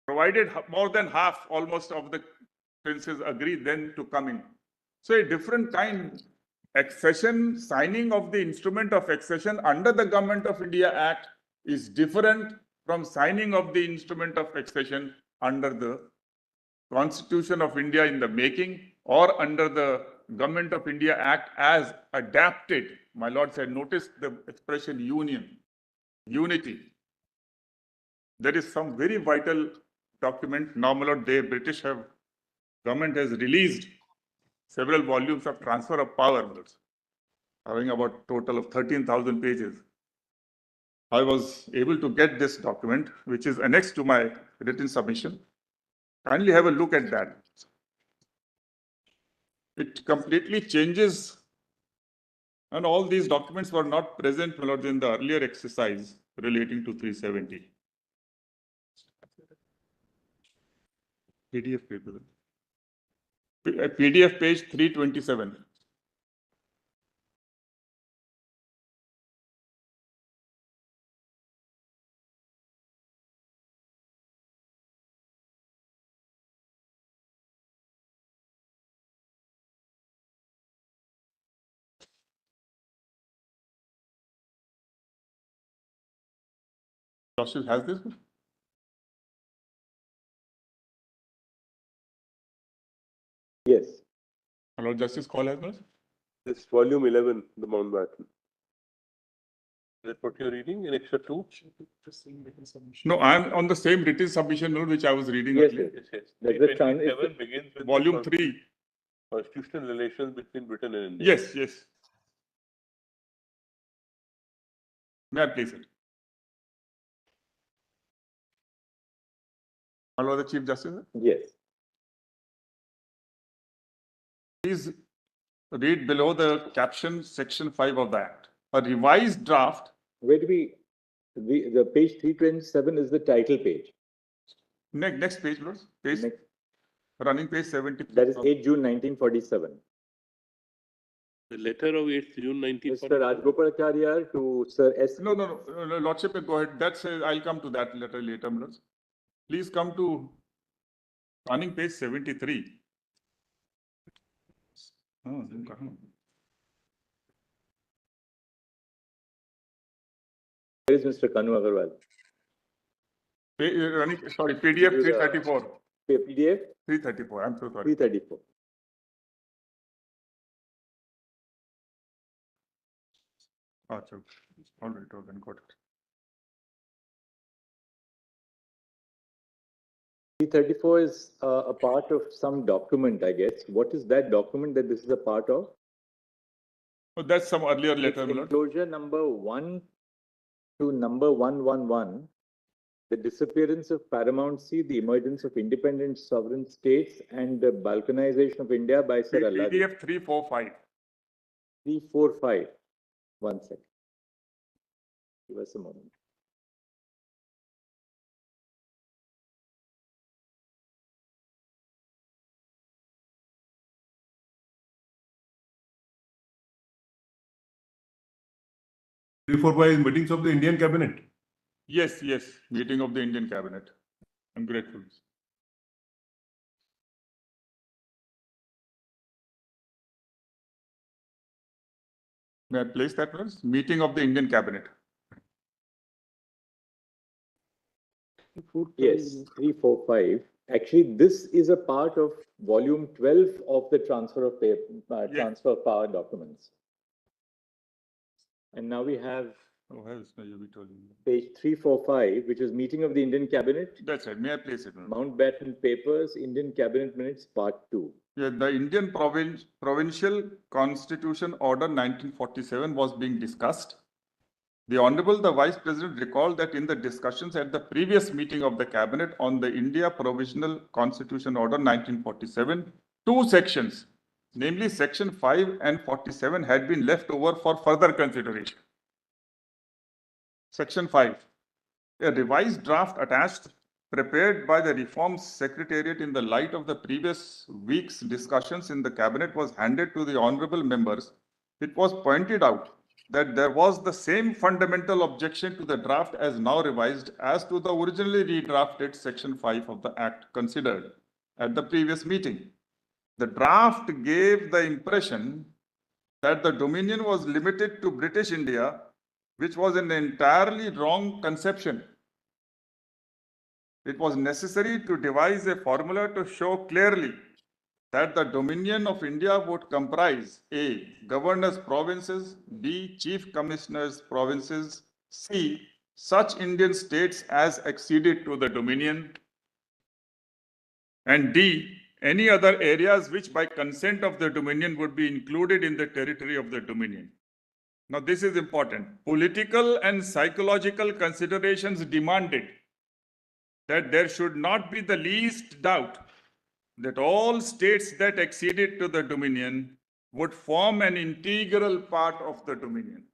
Provided more than half almost of the princes agree then to come in. So a different kind, accession, signing of the instrument of accession under the Government of India Act is different from signing of the instrument of accession under the Constitution of India in the making or under the Government of India Act as adapted. My lord said, notice the expression union, unity. There is some very vital document. Now, my lord, government has released several volumes of transfer of power, having about total of 13,000 pages. I was able to get this document, which is annexed to my written submission. Kindly have a look at that. It completely changes, and all these documents were not present, my lord, in the earlier exercise relating to 370. PDF paper. PDF page 327. Justice has this? Yes. My lord Justice Call has this? This volume 11, the Mountbatten. Is that what you're reading? An extra 2? No, I'm on the same written submission, my lord, which I was reading Yes, earlier. Yes, yes. That's the 327 begins with Volume the 3. constitutional relations between Britain and India. Yes, yes. May I please it? My lord the Chief Justice, Yes. please read below the caption section 5 of the Act. A revised draft. Where do we, the page 327 is the title page. Next page, Lord. Page, Next, running page 70. that is 8 June 1947. The letter of 8th June Mr. 1940. Rajgopalacharya to Sir S. No, Lordship, go ahead. That's I'll come to that letter later, my lords. Please come to running page 73. Oh, Where is Mr. Kanu Agarwal? sorry, PDF 334. PDF 334. I'm so sorry. 334. Achha. All right, then got it. 334 is a part of some document, I guess. What is that document that this is a part of? Oh, that's some earlier It's letter, my lord. enclosure number 1 to number 111. The disappearance of paramountcy, the emergence of independent sovereign states, and the balkanization of India by Sir Alladi. PDF 345. 345. 1 second. Give us a moment. Three, 4, 5 meetings of the Indian cabinet. Yes, yes. Meeting of the Indian cabinet. I'm grateful. May I place that, please? Meeting of the Indian cabinet. Yes, 345. Actually, this is a part of volume 12 of the transfer of transfer of power documents. And now we have Oh, has no, you told me. page 345, which is meeting of the Indian cabinet, That's right. May I place it? Mountbatten papers, Indian cabinet minutes, part 2. Yeah, the Indian Provincial Constitution Order 1947 was being discussed. The Honorable the Vice President recalled that in the discussions at the previous meeting of the Cabinet on the India Provisional Constitution Order 1947, two sections, namely Section 5 and 47, had been left over for further consideration. Section 5. A revised draft attached, prepared by the Reforms Secretariat in the light of the previous week's discussions in the Cabinet, was handed to the honorable members. It was pointed out that there was the same fundamental objection to the draft as now revised as to the originally redrafted Section 5 of the Act considered at the previous meeting. The draft gave the impression that the dominion was limited to British India, which was an entirely wrong conception. it was necessary to devise a formula to show clearly that the dominion of India would comprise A. Governors' provinces, B. Chief Commissioners' provinces, C. Such Indian states as acceded to the dominion, and D. Any other areas which by consent of the dominion would be included in the territory of the dominion. Now this is important. Political and psychological considerations demanded that there should not be the least doubt that all states that acceded to the dominion would form an integral part of the dominion.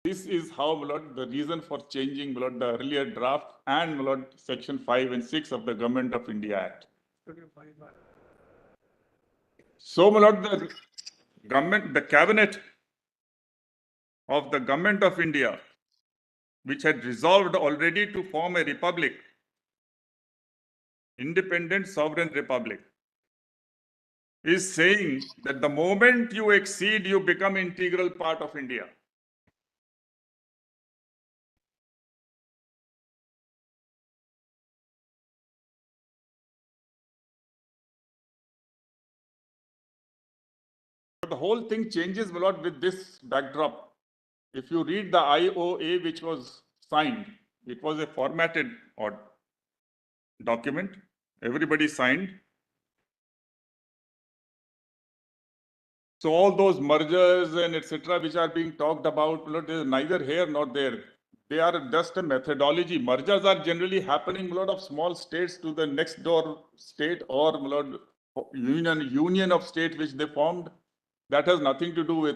This is how, my lord, the reason for changing, my lord, the earlier draft and, my lord, section 5 and 6 of the Government of India Act. So, my lord, the cabinet of the Government of India, which had resolved already to form a republic, independent sovereign republic, is saying that the moment you accede, you become integral part of India. The whole thing changes a lot with this backdrop. If you read the IOA which was signed, it was a formatted document. Everybody signed. So all those mergers and etc. which are being talked about, there is neither here nor there. They are just a methodology. Mergers are generally happening a lot of small states to the next door state or union of states which they formed. That has nothing to do with.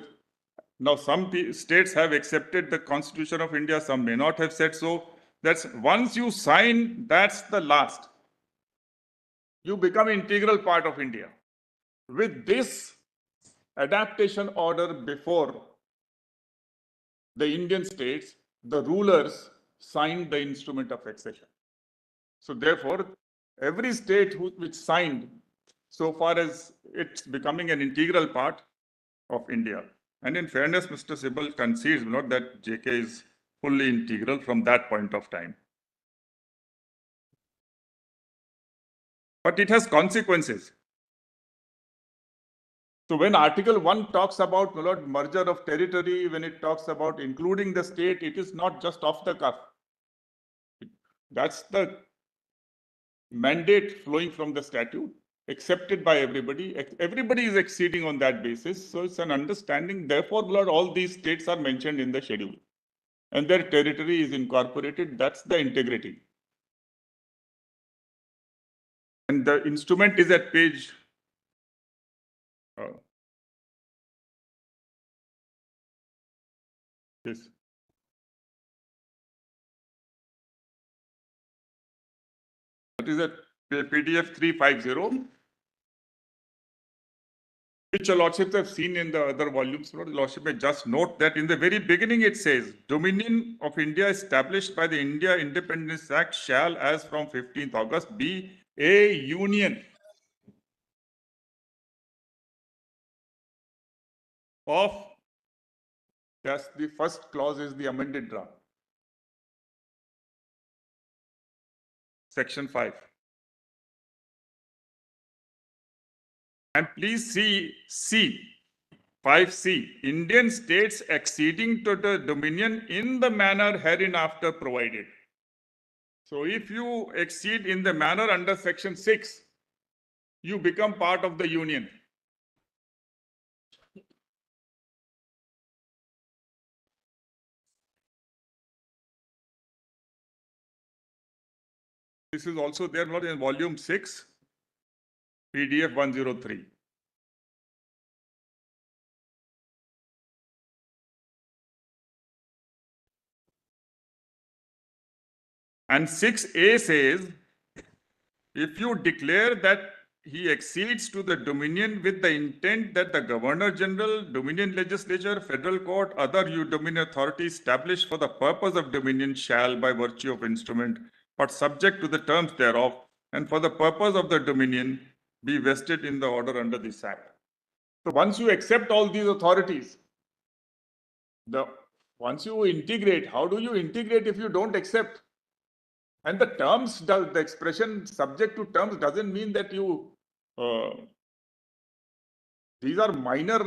Now, some states have accepted the Constitution of India, some may not have said so. That's once you sign, that's the last. You become integral part of India. With this adaptation order before the Indian states, the rulers signed the instrument of accession. So therefore, every state which signed, so far as it's becoming an integral part of India. And in fairness, Mr. Sibal concedes not that JK is fully integral from that point of time. But it has consequences. So when Article 1 talks about merger of territory, when it talks about including the state, it is not just off the cuff. That's the mandate flowing from the statute, accepted by everybody. Everybody is acceding on that basis. So it's an understanding. Therefore, all these states are mentioned in the schedule. And their territory is incorporated. That's the integrity. And the instrument is at page yes. That is at PDF 350, which your lordships have seen in the other volumes. Lordship may just note that in the very beginning it says, Dominion of India established by the India Independence Act shall, as from 15th August, be a union of, that's the first clause is the amended draft. Section 5. And please see C, 5C, Indian states acceding to the dominion in the manner hereinafter provided. So if you accede in the manner under Section 6, you become part of the union. This is also there in volume 6, PDF 103. And 6A says, if you declare that he accedes to the dominion with the intent that the Governor General, Dominion Legislature, Federal Court, other dominion authorities established for the purpose of dominion shall, by virtue of instrument, but subject to the terms thereof, and for the purpose of the dominion, be vested in the order under this act. So once you accept all these authorities, once you integrate, how do you integrate if you don't accept? And the terms, the expression subject to terms doesn't mean that you, these are minor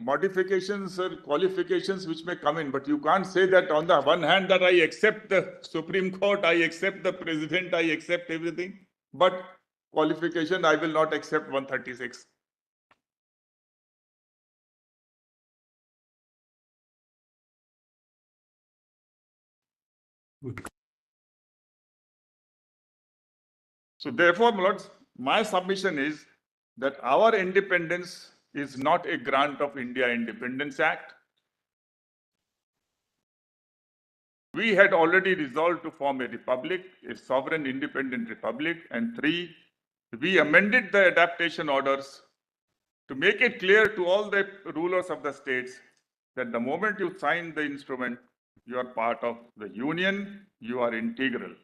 modifications or qualifications which may come in, but you can't say that on the one hand that I accept the Supreme Court, I accept the President, I accept everything, but qualification, I will not accept 136. So therefore, my lords, my submission is that our independence is not a grant of India Independence Act. We had already resolved to form a republic, a sovereign independent republic, and 3, we amended the adaptation orders to make it clear to all the rulers of the states that the moment you sign the instrument, you are part of the union, you are integral.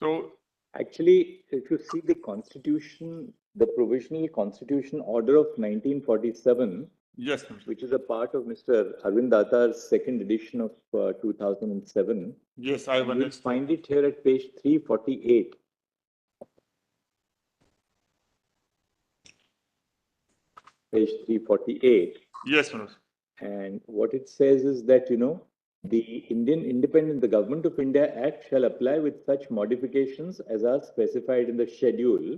So, Actually, if you see the constitution, the provisional constitution order of 1947, yes, which is a part of Mr. Arvind Datar's second edition of 2007, yes, I you'll will find it here at page 348. Page 348. Yes, Manoj. And what it says is that, the Government of India Act shall apply with such modifications as are specified in the schedule.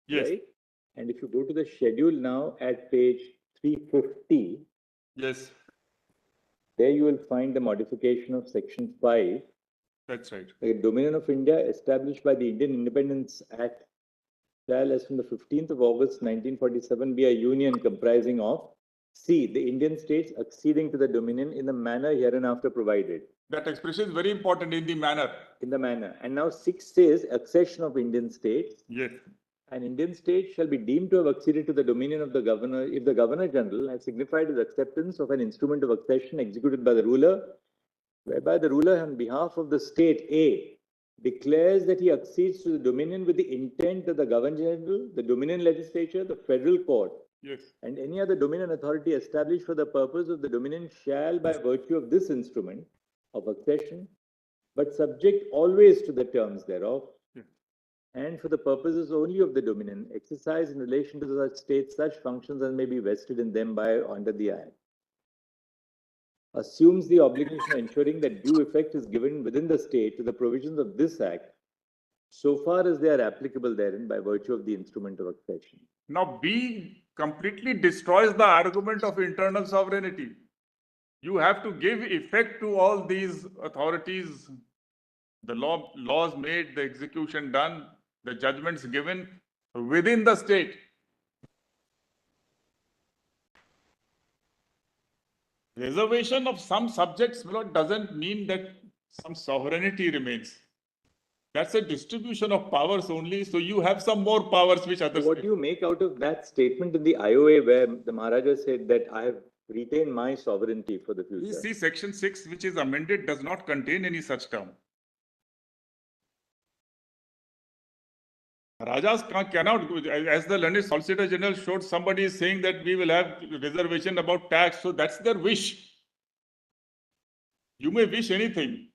Yes. Right? And if you go to the schedule now at page 350, Yes, there you will find the modification of section 5. that's right. The Dominion of India established by the Indian Independence Act shall, as from the 15th of August 1947, be a union comprising of C, the Indian states acceding to the Dominion in the manner hereinafter provided. That expression is very important, in the manner. In the manner. And now 6 says accession of Indian states. Yes. An Indian state shall be deemed to have acceded to the dominion of the governor if the Governor General has signified his acceptance of an instrument of accession executed by the ruler, whereby the ruler on behalf of the state A declares that he accedes to the dominion with the intent that the Governor General, the Dominion Legislature, the Federal Court, Yes. and any other Dominion authority established for the purpose of the Dominion shall, by virtue of this instrument of accession, but subject always to the terms thereof, and for the purposes only of the Dominion, exercise in relation to such states such functions as may be vested in them by or under the Act. Assumes the obligation of ensuring that due effect is given within the state to the provisions of this Act, so far as they are applicable therein by virtue of the instrument of accession. Now, B completely destroys the argument of internal sovereignty. You have to give effect to all these authorities, the laws made, the execution done, the judgments given within the state. Reservation of some subjects doesn't mean that some sovereignty remains. That's a distribution of powers only. So you have some more powers which others. What do you make out of that statement in the IOA where the Maharaja said that I have retained my sovereignty for the future? You see, section 6, which is amended, does not contain any such term. Rajas cannot, as the learned Solicitor General showed, somebody is saying that we will have reservation about tax. So that's their wish. You may wish anything.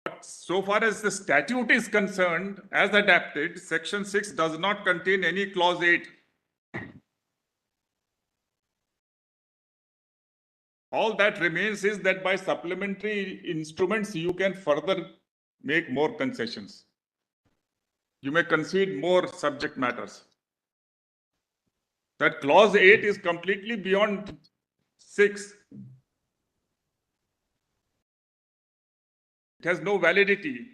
But so far as the statute is concerned, as adapted, section 6 does not contain any clause 8. All that remains is that by supplementary instruments, you can further make more concessions. You may concede more subject matters. That clause 8 is completely beyond 6. It has no validity.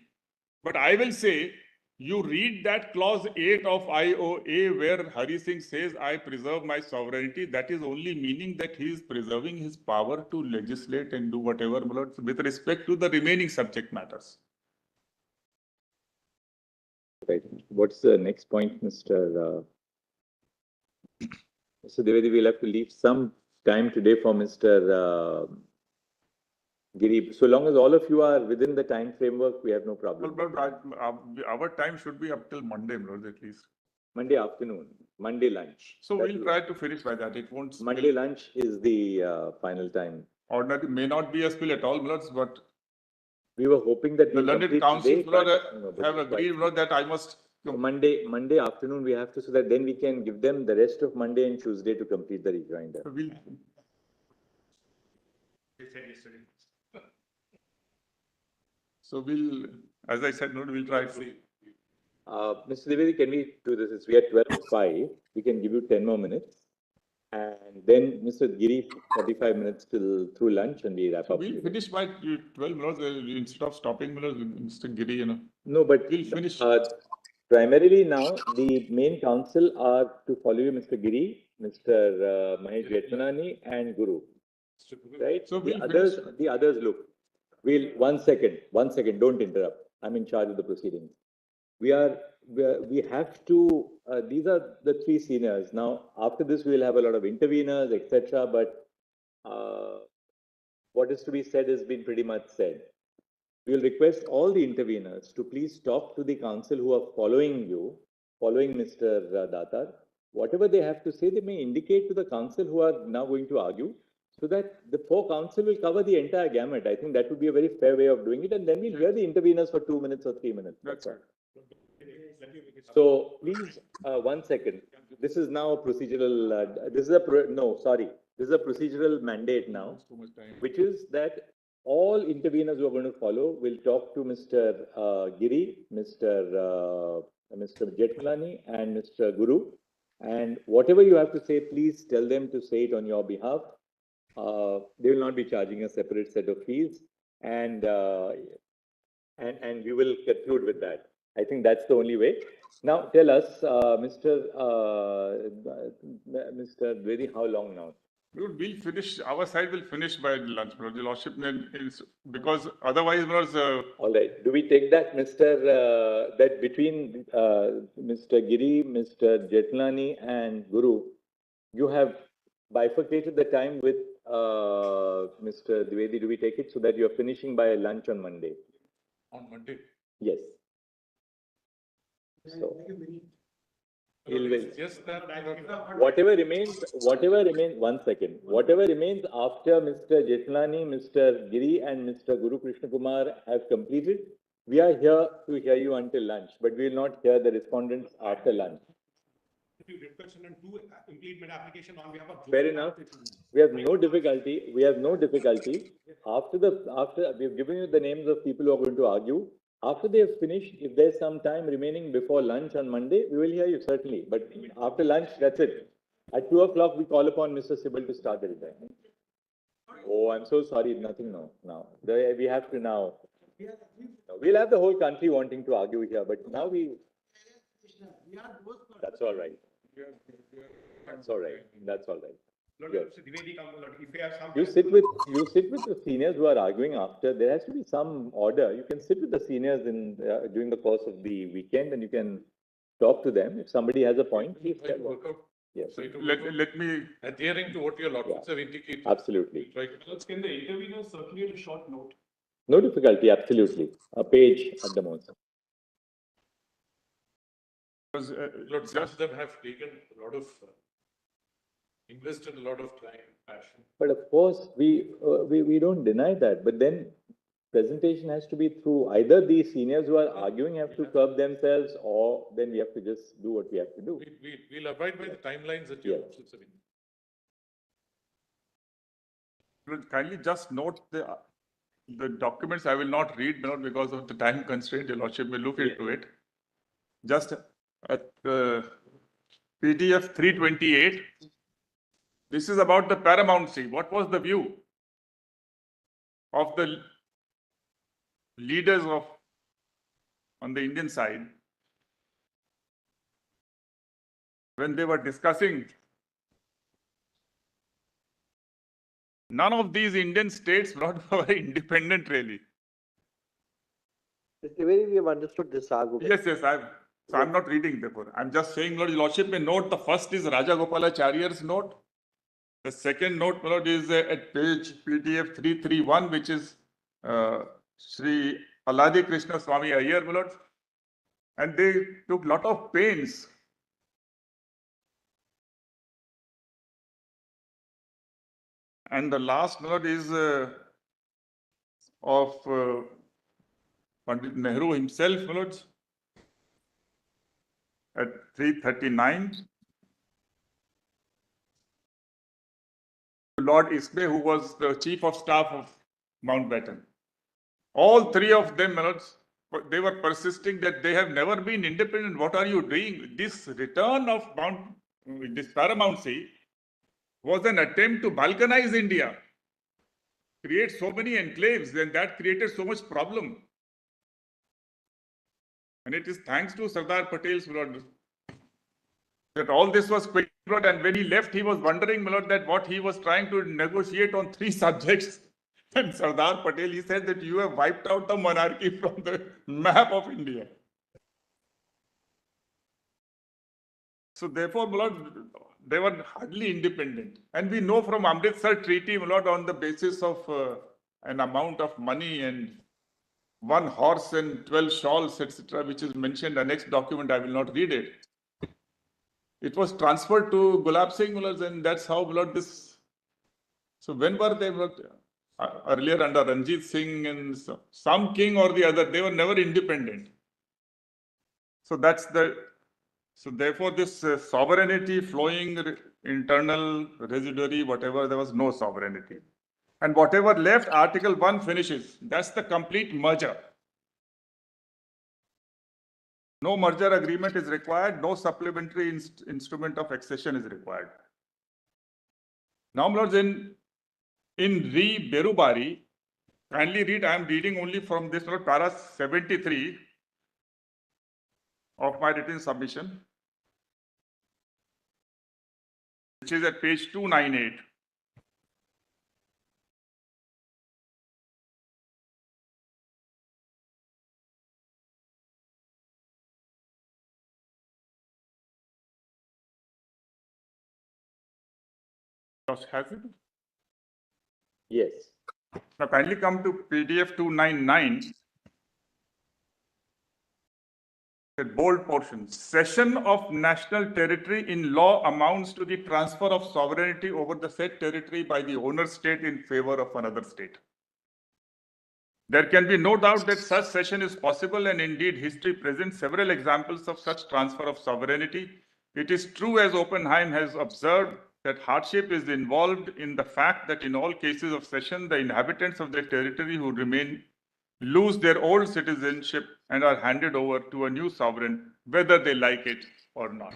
But I will say, you read that clause 8 of IOA where Hari Singh says, I preserve my sovereignty. That is only meaning that he is preserving his power to legislate and do whatever with respect to the remaining subject matters. Right. What's the next point, Mr. Dwivedi? We'll have to leave some time today for Mr. Giri. So long as all of you are within the time framework, we have no problem. But our time should be up till Monday, at least. Monday afternoon, Monday lunch. So That we'll is- try to finish by that. It won't. Monday lunch is the final time. Ordinary may not be a spill at all, Milords, but We were hoping that the we learned complete council today, but, but have it's agreed, quite- Milord, that I must. So Monday afternoon we have to, so that then we can give them the rest of Monday and Tuesday to complete the rejoinder. We'll. So we'll, as I said, no, we'll try to. Mr. Dwivedi, can we do this? We are 12:05. We can give you 10 more minutes. And then Mr. Giri, 45 minutes till through lunch and we wrap So up. we'll finish by 12, Milords, instead of stopping, Milords, Mr. Giri, you know. No, but We'll finish. Primarily now, the main council are to follow you, Mr. Giri, Mr. Mahesh Jetmanani and Guru. Right? So we'll The others look. One second, don't interrupt. I'm in charge of the proceedings. We have to, these are the three seniors. Now, after this, we will have a lot of interveners, etc. But what is to be said has been pretty much said. We will request all the interveners to please talk to the council who are following Mr. Datar. Whatever they have to say, they may indicate to the council who are now going to argue, so that the four council will cover the entire gamut. I think that would be a very fair way of doing it, and then we'll hear the interveners for 2 minutes or 3 minutes. That's right. So please, 1 second. This is now a procedural. This is a procedural mandate now, which is that all interveners who are going to follow will talk to Mr. Giri, Mr. Jetmalani, and Mr. Guru. And whatever you have to say, please tell them to say it on your behalf. They will not be charging a separate set of fees, and we will conclude with that. I think that's the only way. Now, tell us, Mr. Dwivedi, how long now? We'll finish, our side will finish by lunch, Milord. The Lordship, because otherwise, Milord, All right. Do we take that, that between Mr. Giri, Mr. Jetmalani, and Guru, you have bifurcated the time with Mr. Dwivedi? Do we take it so that you are finishing by lunch on Monday? on Monday. Yes. So, Yes, whatever remains, 1 second, whatever remains after Mr. Jetmalani, Mr. Giri, and Mr. Guru Krishna Kumar have completed, we are here to hear you until lunch, but we will not hear the respondents after lunch. Fair enough. We have no difficulty. After we've given you the names of people who are going to argue. After they have finished, if there's some time remaining before lunch on Monday, we will hear you certainly. But after lunch, that's it. At 2 o'clock, we call upon Mr. Sibyl to start the retirement. Oh, I'm so sorry. Nothing now. We have to now. We'll have the whole country wanting to argue here, but now that's all right. That's all right. Good. You sit with the seniors who are arguing after. There has to be some order. You can sit with the seniors during the course of the weekend, and you can talk to them. If somebody has a point, please tell them. Yes. let me. Adhering to what your lordships have indicated. Absolutely. Right. Can the interveners circulate a short note? No difficulty. Absolutely. A page at the most. Because, Lord, some of them have taken a lot of, invested a lot of time, passion. But of course, we don't deny that. But then presentation has to be through either the seniors who are arguing have to curb themselves, or then we have to just do what we have to do. We'll abide by the timelines that your Yeah. lordships have indicated. kindly just note the documents. I will not read, Milord, because of the time constraint. Your Lordship may look into it. Just at PDF 328. This is about the paramountcy. What was the view of the leaders on the Indian side when they were discussing? None of these Indian states were independent, really. Mr. Dwivedi, we have understood this argument. Yes, so I'm not reading therefore. I'm just saying, Lord, Your Lordship may note the first is Raja Gopalacharya's note. The second note, Lord, is at page PDF 331, which is Sri Alladi Krishna Swami Iyer, Lord. And they took lot of pains And the last note is of Pandit Nehru himself, my lords, at 339. Lord Ismay, who was the chief of staff of Mountbatten. All three of them, my lords, they were persisting that they have never been independent. What are you doing? This return of this paramountcy was an attempt to balkanize India, create so many enclaves, and that created so much problem. And it is thanks to Sardar Patel's, my lord, that all this was quick, and when he left, he was wondering, my lord, that what he was trying to negotiate on 3 subjects. And Sardar Patel, he said that you have wiped out the monarchy from the map of India. So therefore, my lord, they were hardly independent. And we know from Amritsar Treaty, my lord, on the basis of an amount of money and 1 horse and 12 shawls, etc., which is mentioned in the next document, I will not read it. It was transferred to Gulab Singh, and that's how this. So when were they? Earlier under Ranjit Singh and some king or the other, they were never independent. So that's the. So therefore, this sovereignty flowing, internal, residuary, whatever, there was no sovereignty. And whatever left, Article 1 finishes. That's the complete merger. No merger agreement is required. No supplementary instrument of accession is required. Now, lords, in Re Berubari, kindly read, I am reading only from this para 73 of my written submission, which is at page 298. Has it? Yes. Now kindly come to PDF 299. The bold portion. Cession of national territory in law amounts to the transfer of sovereignty over the said territory by the owner state in favor of another state. There can be no doubt that such cession is possible, and indeed history presents several examples of such transfer of sovereignty. It is true, as Oppenheim has observed, that hardship is involved in the fact that in all cases of cession, the inhabitants of the territory who remain lose their old citizenship and are handed over to a new sovereign, whether they like it or not.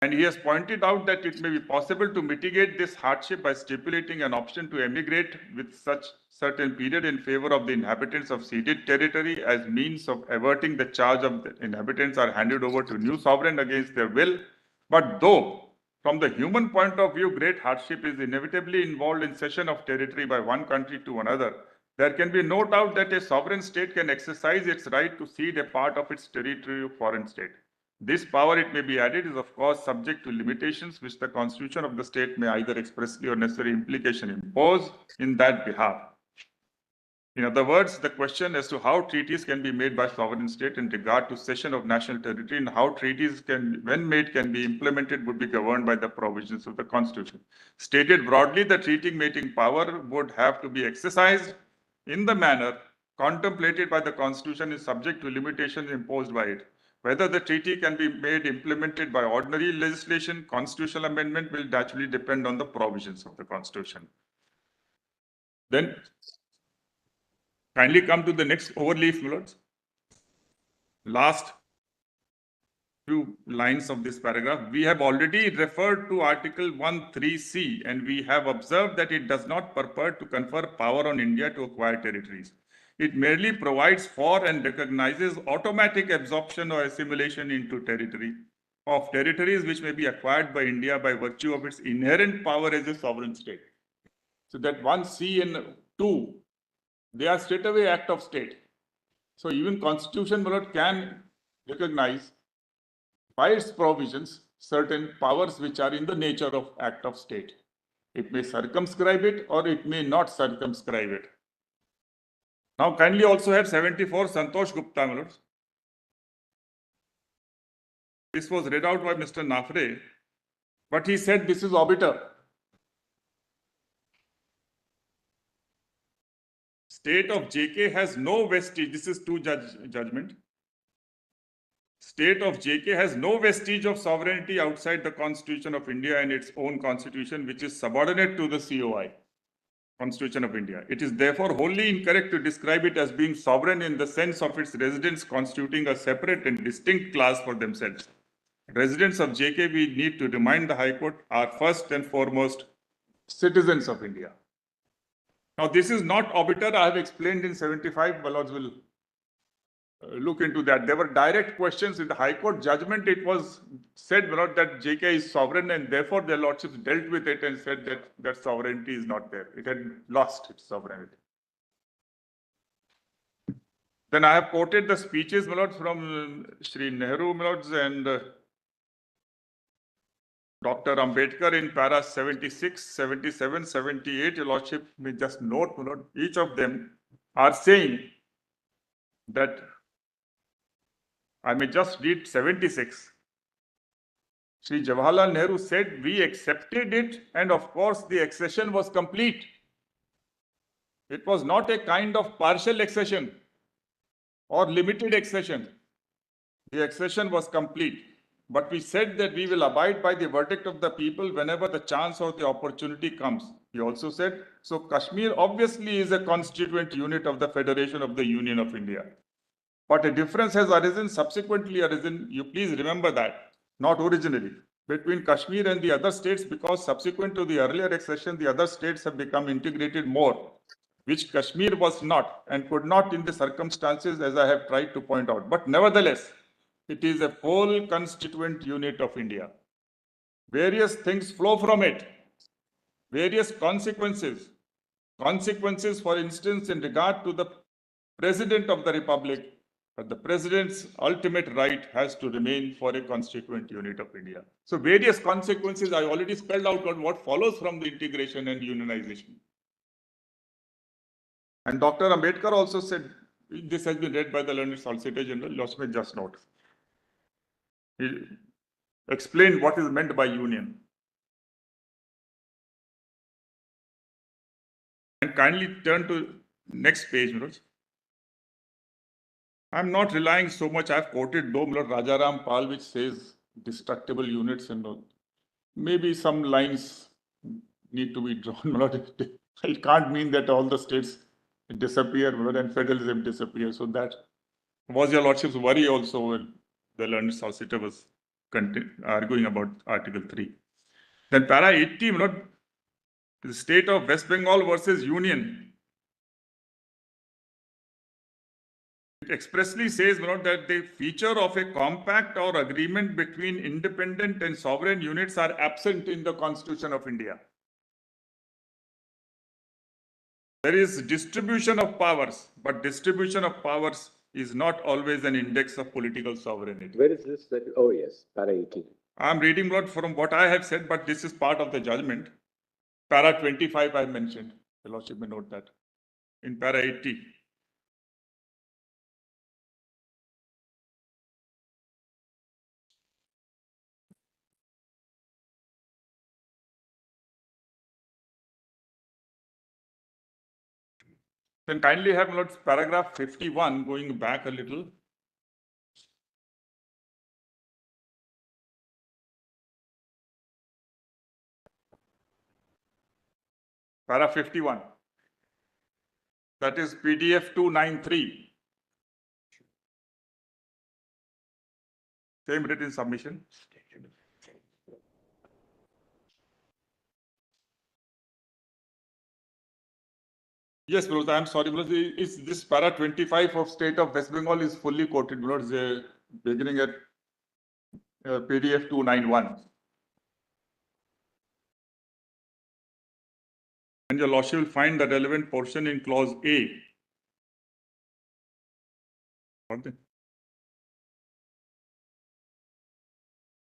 And he has pointed out that it may be possible to mitigate this hardship by stipulating an option to emigrate with such certain period in favor of the inhabitants of ceded territory as means of averting the charge of the inhabitants are handed over to new sovereign against their will. But though, from the human point of view, great hardship is inevitably involved in cession of territory by one country to another, there can be no doubt that a sovereign state can exercise its right to cede a part of its territory to a foreign state. This power, it may be added, is of course subject to limitations which the constitution of the state may either expressly or necessary implication impose in that behalf. In other words, the question as to how treaties can be made by sovereign state in regard to cession of national territory and how treaties can, when made, can be implemented would be governed by the provisions of the constitution. Stated broadly, the treaty making power would have to be exercised in the manner contemplated by the constitution is subject to limitations imposed by it. Whether the treaty can be made implemented by ordinary legislation, constitutional amendment will naturally depend on the provisions of the constitution. Then kindly come to the next overleaf, my lords. Last few lines of this paragraph. We have already referred to Article 1(3)(c), and we have observed that it does not purport to confer power on India to acquire territories. It merely provides for and recognizes automatic absorption or assimilation into territory of territories which may be acquired by India by virtue of its inherent power as a sovereign state. So that 1(c) and 2, they are straightaway act of state. So even constitution can recognize by its provisions certain powers which are in the nature of act of state. It may circumscribe it or it may not circumscribe it. Now kindly also have 74 Santosh Gupta, my lords. This was read out by Mr. Nafre, But he said this is obiter. State of JK has no vestige. This is two judgment. State of JK has no vestige of sovereignty outside the Constitution of India and its own constitution, which is subordinate to the COI, Constitution of India. It is therefore wholly incorrect to describe it as being sovereign in the sense of its residents constituting a separate and distinct class for themselves. Residents of JK, we need to remind the High Court, are first and foremost citizens of India. Now, this is not obiter. I have explained in 75. My lords will look into that. There were direct questions in the High Court judgment. It was said, my lord, that JK is sovereign, and therefore their lordships dealt with it and said that that sovereignty is not there. It had lost its sovereignty. Then I have quoted the speeches, my lords, from Shri Nehru, my lords, and Dr. Ambedkar in para 76, 77, 78. Your lordship may just note, my lord, each of them are saying that, I may just read 76. Shri Jawaharlal Nehru said, we accepted it, and of course the accession was complete. It was not a kind of partial accession or limited accession. The accession was complete. But we said that we will abide by the verdict of the people whenever the chance or the opportunity comes. He also said, so Kashmir obviously is a constituent unit of the Federation of the Union of India. But a difference has subsequently arisen, you please remember that, not originally, between Kashmir and the other states, because subsequent to the earlier accession, the other states have become integrated more, which Kashmir was not and could not in the circumstances, as I have tried to point out. But nevertheless, it is a whole constituent unit of India. Various things flow from it, various consequences. Consequences, for instance, in regard to the President of the Republic, but the President's ultimate right has to remain for a constituent unit of India. So various consequences, I already spelled out on what follows from the integration and unionization. And Dr. Ambedkar also said, this has been read by the learned Solicitor General, Lordship just note. He explained what is meant by union. And kindly turn to next page, Manoj. I'm not relying so much. I've quoted Lord Rajaram Pal, which says destructible units and all. Maybe some lines need to be drawn. It can't mean that all the states disappear and federalism disappears. So that was your lordship's worry also when the learned solicitor was arguing about Article 3. Then para 80, the state of West Bengal versus Union. It expressly says that the feature of a compact or agreement between independent and sovereign units are absent in the Constitution of India. There is distribution of powers, but distribution of powers is not always an index of political sovereignty. Where is this? Oh, yes, para 80. I'm reading from what I have said, but this is part of the judgment. Para 25 I mentioned. The lordship may note that. In para 80. Then kindly have paragraph 51 going back a little. Para 51. That is PDF 293. Same written submission. Yes, Vinod, I am sorry, Vinod. This para 25 of State of West Bengal is fully quoted, Vinod, beginning at PDF 291. And your lordship will find the relevant portion in clause A.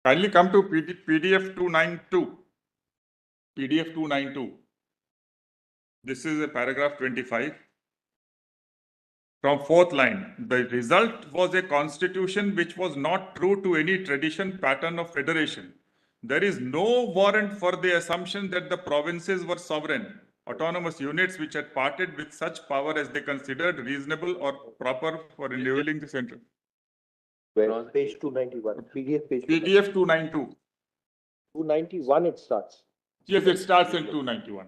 Kindly come to PDF 292. PDF 292. This is a paragraph 25. From fourth line, the result was a constitution which was not true to any tradition pattern of federation. there is no warrant for the assumption that the provinces were sovereign, autonomous units which had parted with such power as they considered reasonable or proper for enabling the central. Where? Page 291, PDF page PDF 292. 291 it starts. Yes, it starts in 291.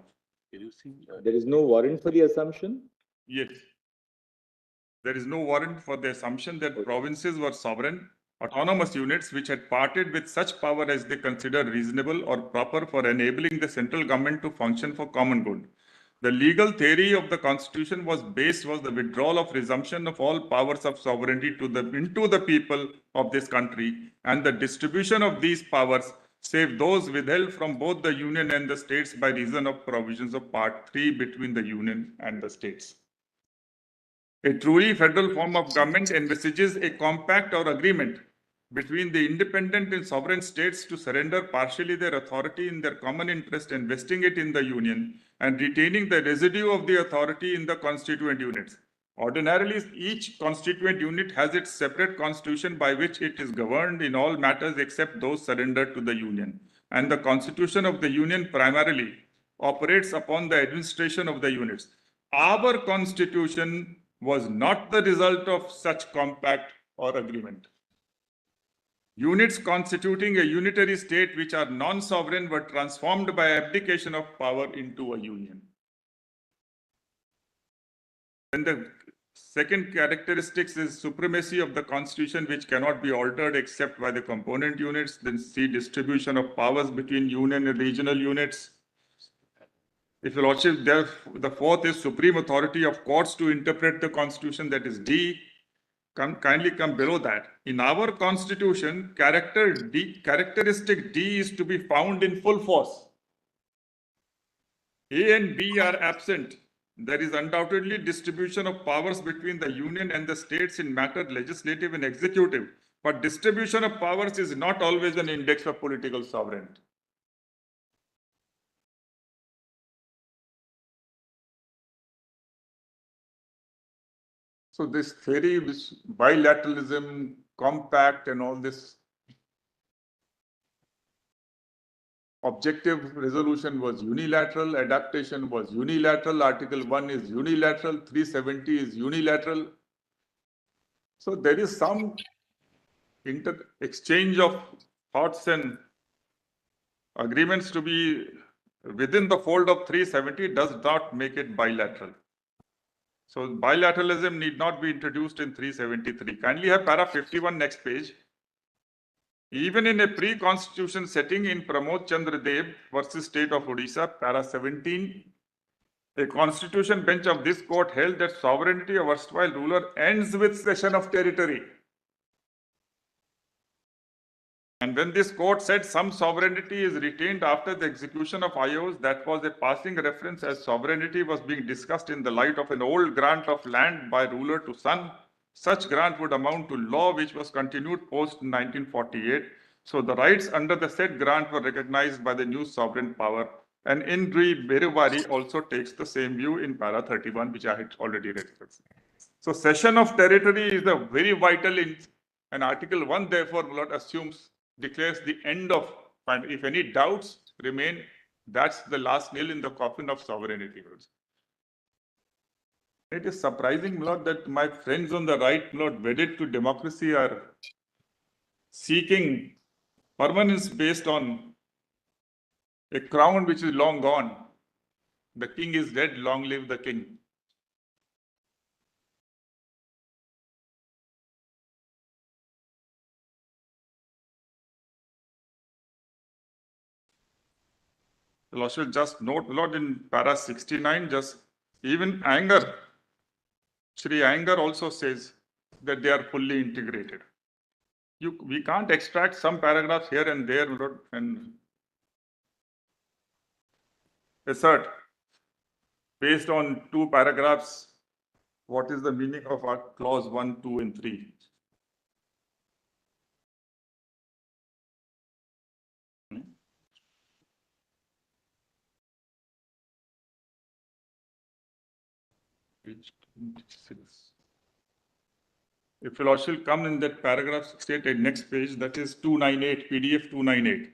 There is no warrant for the assumption? Yes. There is no warrant for the assumption that provinces were sovereign, autonomous units which had parted with such power as they considered reasonable or proper for enabling the central government to function for common good. The legal theory of the constitution was the withdrawal of resumption of all powers of sovereignty into the people of this country and the distribution of these powers, save those withheld from both the union and the states by reason of provisions of Part 3 between the union and the states. A truly federal form of government envisages a compact or agreement between the independent and sovereign states to surrender partially their authority in their common interest and vesting it in the union and retaining the residue of the authority in the constituent units. Ordinarily, each constituent unit has its separate constitution by which it is governed in all matters except those surrendered to the union. And the constitution of the union primarily operates upon the administration of the units. Our constitution was not the result of such compact or agreement. Units constituting a unitary state which are non-sovereign were transformed by abdication of power into a union. Then the second characteristics is supremacy of the constitution which cannot be altered except by the component units. Then see distribution of powers between union and regional units. If your lordship, the fourth is supreme authority of courts to interpret the constitution, that is D. Kindly come below that. In our constitution, characteristic D is to be found in full force. A and B are absent. There is undoubtedly distribution of powers between the union and the states in matter legislative and executive, but distribution of powers is not always an index of political sovereignty. So this theory, this bilateralism, compact and all this objective resolution was unilateral, adaptation was unilateral, Article 1 is unilateral, 370 is unilateral. So there is some exchange of thoughts and agreements to be within the fold of 370 does not make it bilateral. So bilateralism need not be introduced in 373. Kindly have para 51 next page. Even in a pre-constitution setting in Pramod Chandra Dev versus State of Odisha, para 17, a constitution bench of this court held that sovereignty of erstwhile ruler ends with cession of territory. And when this court said some sovereignty is retained after the execution of IOs, that was a passing reference as sovereignty was being discussed in the light of an old grant of land by ruler to son. Such grant would amount to law which was continued post 1948. So the rights under the said grant were recognized by the new sovereign power. And Indri Beruvari also takes the same view in para 31, which I had already read. So cession of territory is a very vital and Article 1 therefore declares the end of, and if any doubts remain, that's the last nail in the coffin of sovereignty. It is surprising, Lord, that my friends on the right, Lord, wedded to democracy are seeking permanence based on a crown which is long gone. The king is dead, long live the king. Lord should just note, Lord, in para 69, just even anger. Shri Anger also says that they are fully integrated. We can't extract some paragraphs here and there, Lord, and assert based on 2 paragraphs what is the meaning of our clause 1, 2, and 3. Page 26. If you shall come in that paragraph 68 next page, that is 298, PDF 298.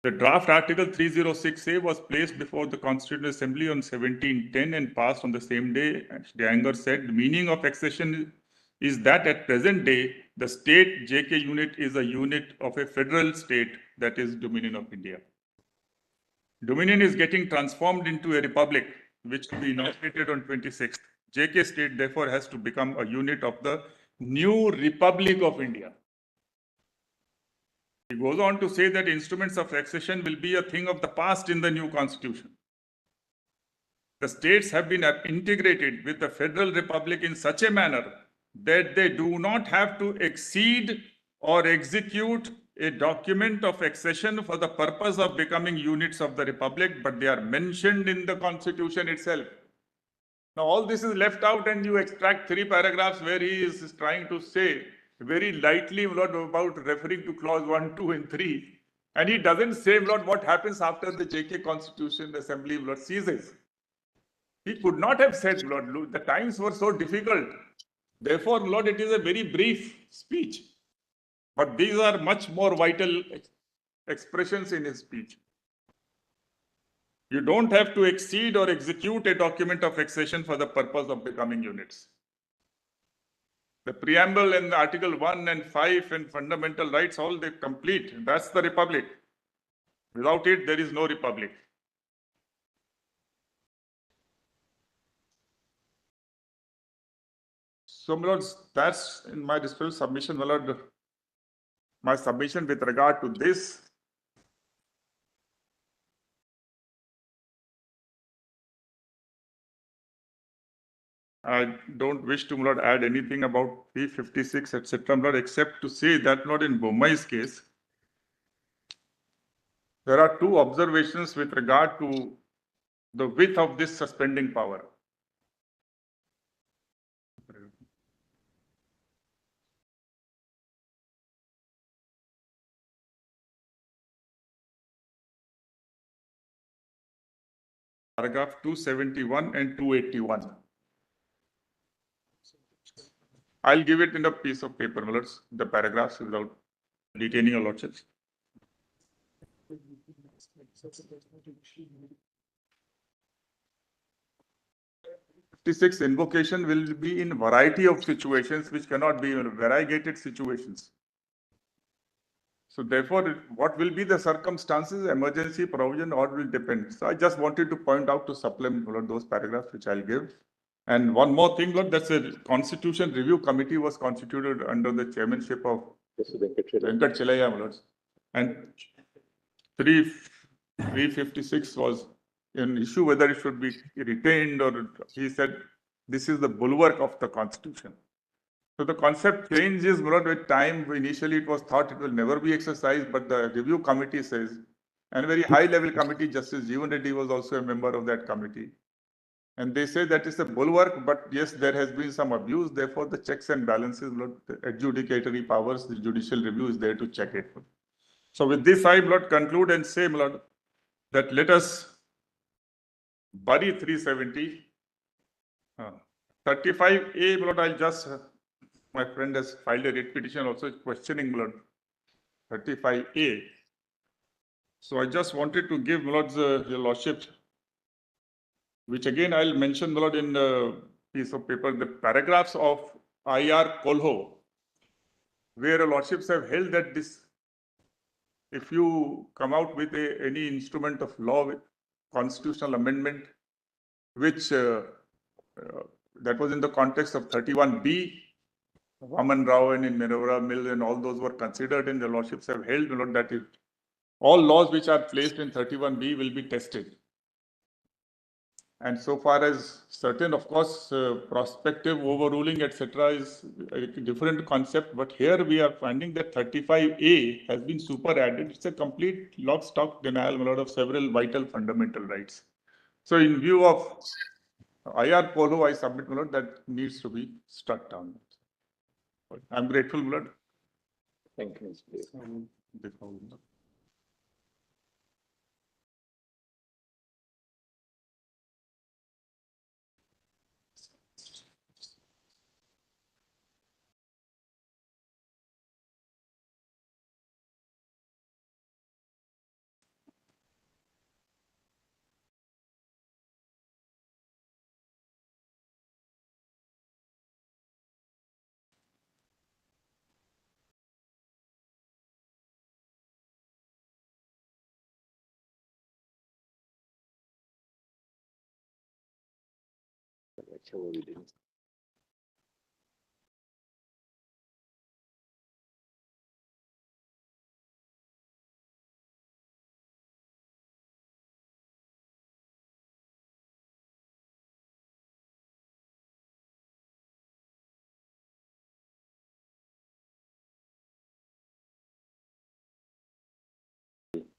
The draft Article 306A was placed before the Constituent Assembly on 1710 and passed on the same day. Dehanger said the meaning of accession is that at present day, the state JK unit is a unit of a federal state, that is Dominion of India. Dominion is getting transformed into a republic, which will be inaugurated on 26th. JK state therefore has to become a unit of the new Republic of India. He goes on to say that instruments of accession will be a thing of the past in the new constitution. The states have been integrated with the federal republic in such a manner that they do not have to exceed or execute a document of accession for the purpose of becoming units of the republic, but they are mentioned in the constitution itself. Now all this is left out and you extract 3 paragraphs where he is trying to say very lightly about referring to clause 1, 2 and 3. And he doesn't say what happens after the JK Constitution Assembly ceases. He could not have said, the times were so difficult. Therefore, it is a very brief speech. But these are much more vital expressions in his speech. You don't have to exceed or execute a document of accession for the purpose of becoming units. The preamble and the Article 1 and 5 and fundamental rights, all they complete. That's the republic. Without it, there is no republic. So, my lords, that's in my dispute submission, my lord. My submission with regard to this. I don't wish to, my lord, add anything about 356, etc., my lord, except to say that, my lord, in Bommai's case, there are 2 observations with regard to the width of this suspending power. Paragraph 271 and 281. I'll give it in a piece of paper, my lords, the paragraphs without detaining your lordships. 56 invocation will be in variety of situations which cannot be variegated situations. So therefore, what will be the circumstances, emergency, provision, or will depend. So I just wanted to point out to supplement those paragraphs which I'll give. And one more thing, Lord, that's a Constitution Review Committee was constituted under the chairmanship of Venkat Chellaiah, my lords. And 356 was an issue whether it should be retained, or he said this is the bulwark of the Constitution. So the concept changes with time. Initially, it was thought it will never be exercised, but the review committee says, and a very high-level committee, Justice Jeevan Reddy was also a member of that committee. And they say that is a bulwark, but yes, there has been some abuse. Therefore, the checks and balances, the adjudicatory powers, the judicial review is there to check it. So with this, I will conclude and say, that let us bury 370. 35A, I'll just, my friend has filed a writ petition also questioning 35A. So I just wanted to give your lordship, which again I'll mention in the piece of paper, the paragraphs of IR Kolho, where your lordships have held that this, if you come out with any instrument of law, with constitutional amendment, which that was in the context of 31B, Vaman Rao and in Minerva Mill and all those were considered, and the lordships have held that all laws which are placed in 31B will be tested. And so far as certain, of course, prospective overruling, etc., is a different concept. But here we are finding that 35A has been super added. It's a complete lock, stock denial of several vital fundamental rights. So in view of IR Polo, I submit that needs to be struck down. I'm grateful, Lord. Thank you, Mr. अच्छा वो भी देंगे.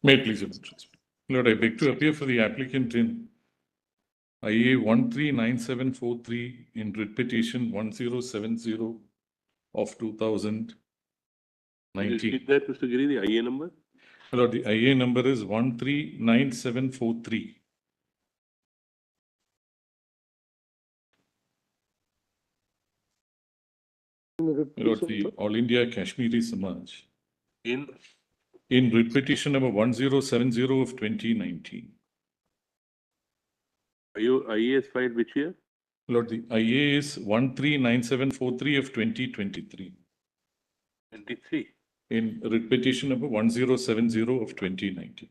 May it please your Lordship. Lord, I beg to appear for the applicant in IA 139743 in writ petition 1070 of 2019. Repeat that, Mr. Giri, the IA number? Lord, the IA number is 139743. Lord, the All India Kashmiri Samaj In writ petition number 1070 of 2019. IA is filed which year? Lord, the IA is 139743 of 2023. 23. In writ petition number 1070 of 2019.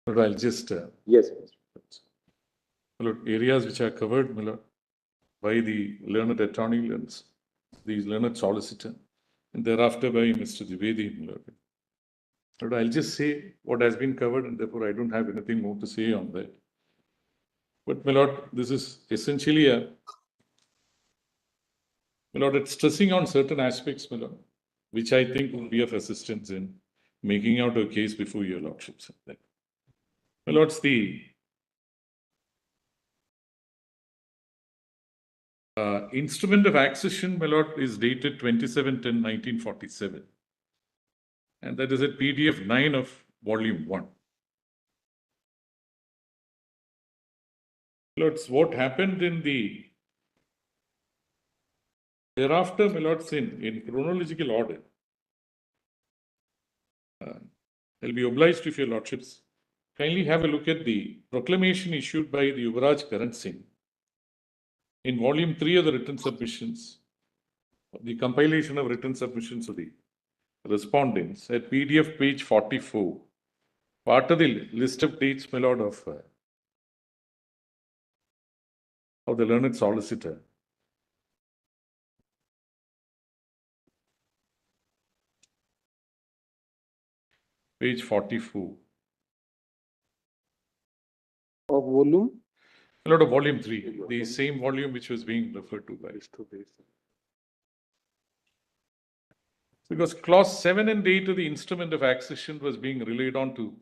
But I'll just Yes. Lord, areas which are covered, my Lord, by the learned attorney and the learned solicitor, and thereafter by Mr. Dwivedi, my Lord. Lord, I'll just say what has been covered, and therefore I don't have anything more to say on that. But my Lord, this is essentially my Lord, it's stressing on certain aspects, my Lord, which I think will be of assistance in making out a case before your Lordships. My Lords, the instrument of accession, my Lord, is dated 27/10/1947. And that is at PDF 9 of Volume 1. Lords, what happened in the thereafter, my Lords, in chronological order, I'll be obliged if your Lordships kindly have a look at the proclamation issued by the Yuvraj Karan Singh in Volume 3 of the written submissions, the compilation of written submissions of the respondents at PDF page 44, part of the list of dates, my Lord, of the learned solicitor. Page 44. Of volume? My Lord, of Volume 3, the same volume which was being referred to by. Because clause 7 and 8 of the instrument of accession was being relied on to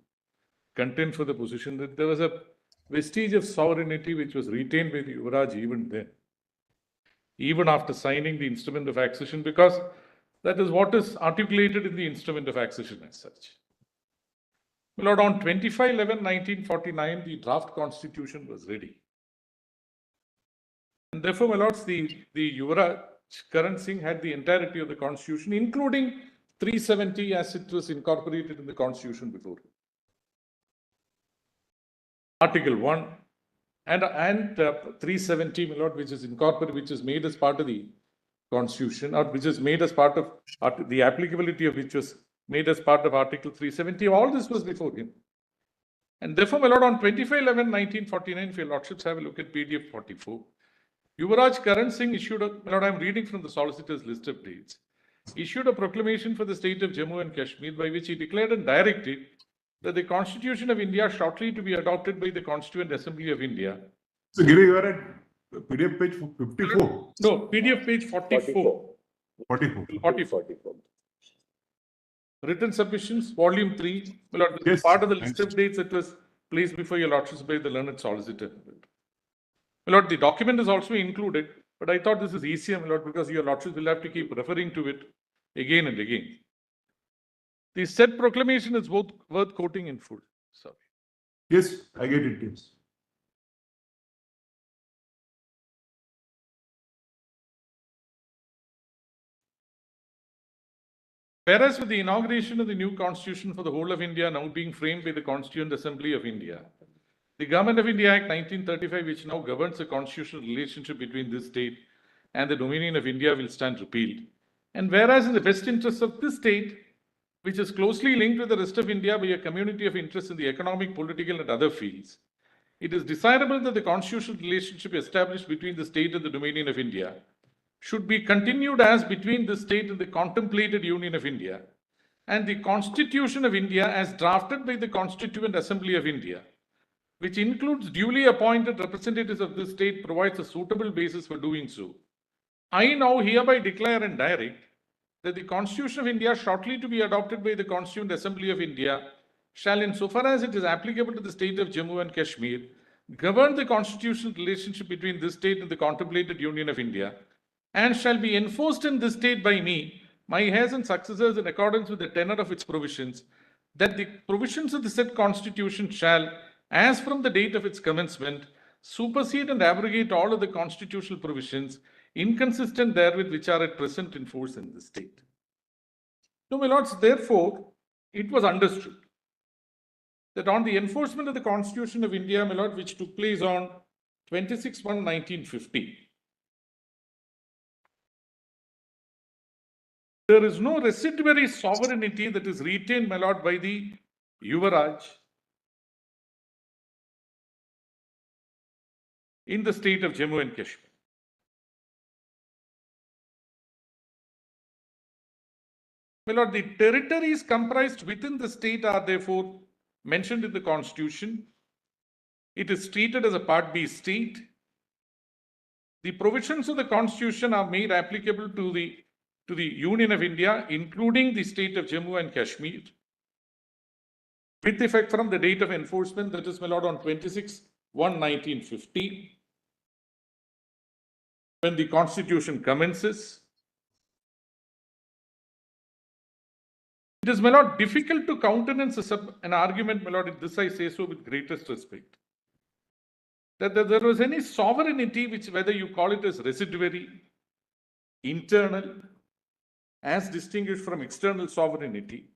contend for the position that there was a vestige of sovereignty which was retained by the Yuvraj even then, even after signing the instrument of accession, because that is what is articulated in the instrument of accession as such. My Lord, on 25/11/1949, the draft constitution was ready. And therefore, my Lords, the Yuvraj Karan Singh had the entirety of the constitution, including 370 as it was incorporated in the constitution before. Article 1 and 370, my Lord, which is incorporated, which is made as part of the constitution, or which is made as part of the applicability of which was made as part of Article 370. All this was before him. And therefore, my Lord, on 25/11/1949, if your Lordships have a look at PDF 44, Yuvraj Karan Singh issued a, my Lord, I'm reading from the solicitor's list of dates, issued a proclamation for the state of Jammu and Kashmir by which he declared and directed that the Constitution of India shortly to be adopted by the Constituent Assembly of India. So, Giri, you are at PDF page 54. No, PDF page 44. 44. 44. Written submissions, volume 3. My Lord, this is Yes, part of the list thanks. of dates that was placed before your Lordships by the learned solicitor. My Lord, the document is also included, but I thought this is easier, my Lord, because your Lordships will have to keep referring to it again and again. The said proclamation is both worth quoting in full. Sorry. Yes, I get it. Yes. Whereas with the inauguration of the new constitution for the whole of India now being framed by the Constituent Assembly of India, the Government of India Act 1935, which now governs the constitutional relationship between this state and the Dominion of India, will stand repealed. And whereas in the best interests of this state, which is closely linked with the rest of India by a community of interest in the economic, political, and other fields, it is desirable that the constitutional relationship established between the state and the Dominion of India should be continued as between the state and the contemplated Union of India, and the Constitution of India as drafted by the Constituent Assembly of India, which includes duly appointed representatives of the state, provides a suitable basis for doing so. I now hereby declare and direct that the Constitution of India, shortly to be adopted by the Constituent Assembly of India, shall, insofar as it is applicable to the state of Jammu and Kashmir, govern the constitutional relationship between this state and the contemplated Union of India, and shall be enforced in this state by me, my heirs and successors, in accordance with the tenor of its provisions, that the provisions of the said Constitution shall, as from the date of its commencement, supersede and abrogate all of the constitutional provisions inconsistent therewith which are at present in force in the state. Now, my lords, therefore, it was understood that on the enforcement of the Constitution of India, my lord, which took place on 26/1/1950, there is no residuary sovereignty that is retained, my lord, by the Yuvaraj in the state of Jammu and Kashmir. My lord, the territories comprised within the state are therefore mentioned in the Constitution. It is treated as a Part B state. The provisions of the Constitution are made applicable to the Union of India, including the state of Jammu and Kashmir, with effect from the date of enforcement, that is, my lord, on 26/1/1950, when the Constitution commences. It is, my lord, difficult to countenance an argument, my lord, this I say so with greatest respect, that there was any sovereignty which, whether you call it as residuary, internal, as distinguished from external sovereignty,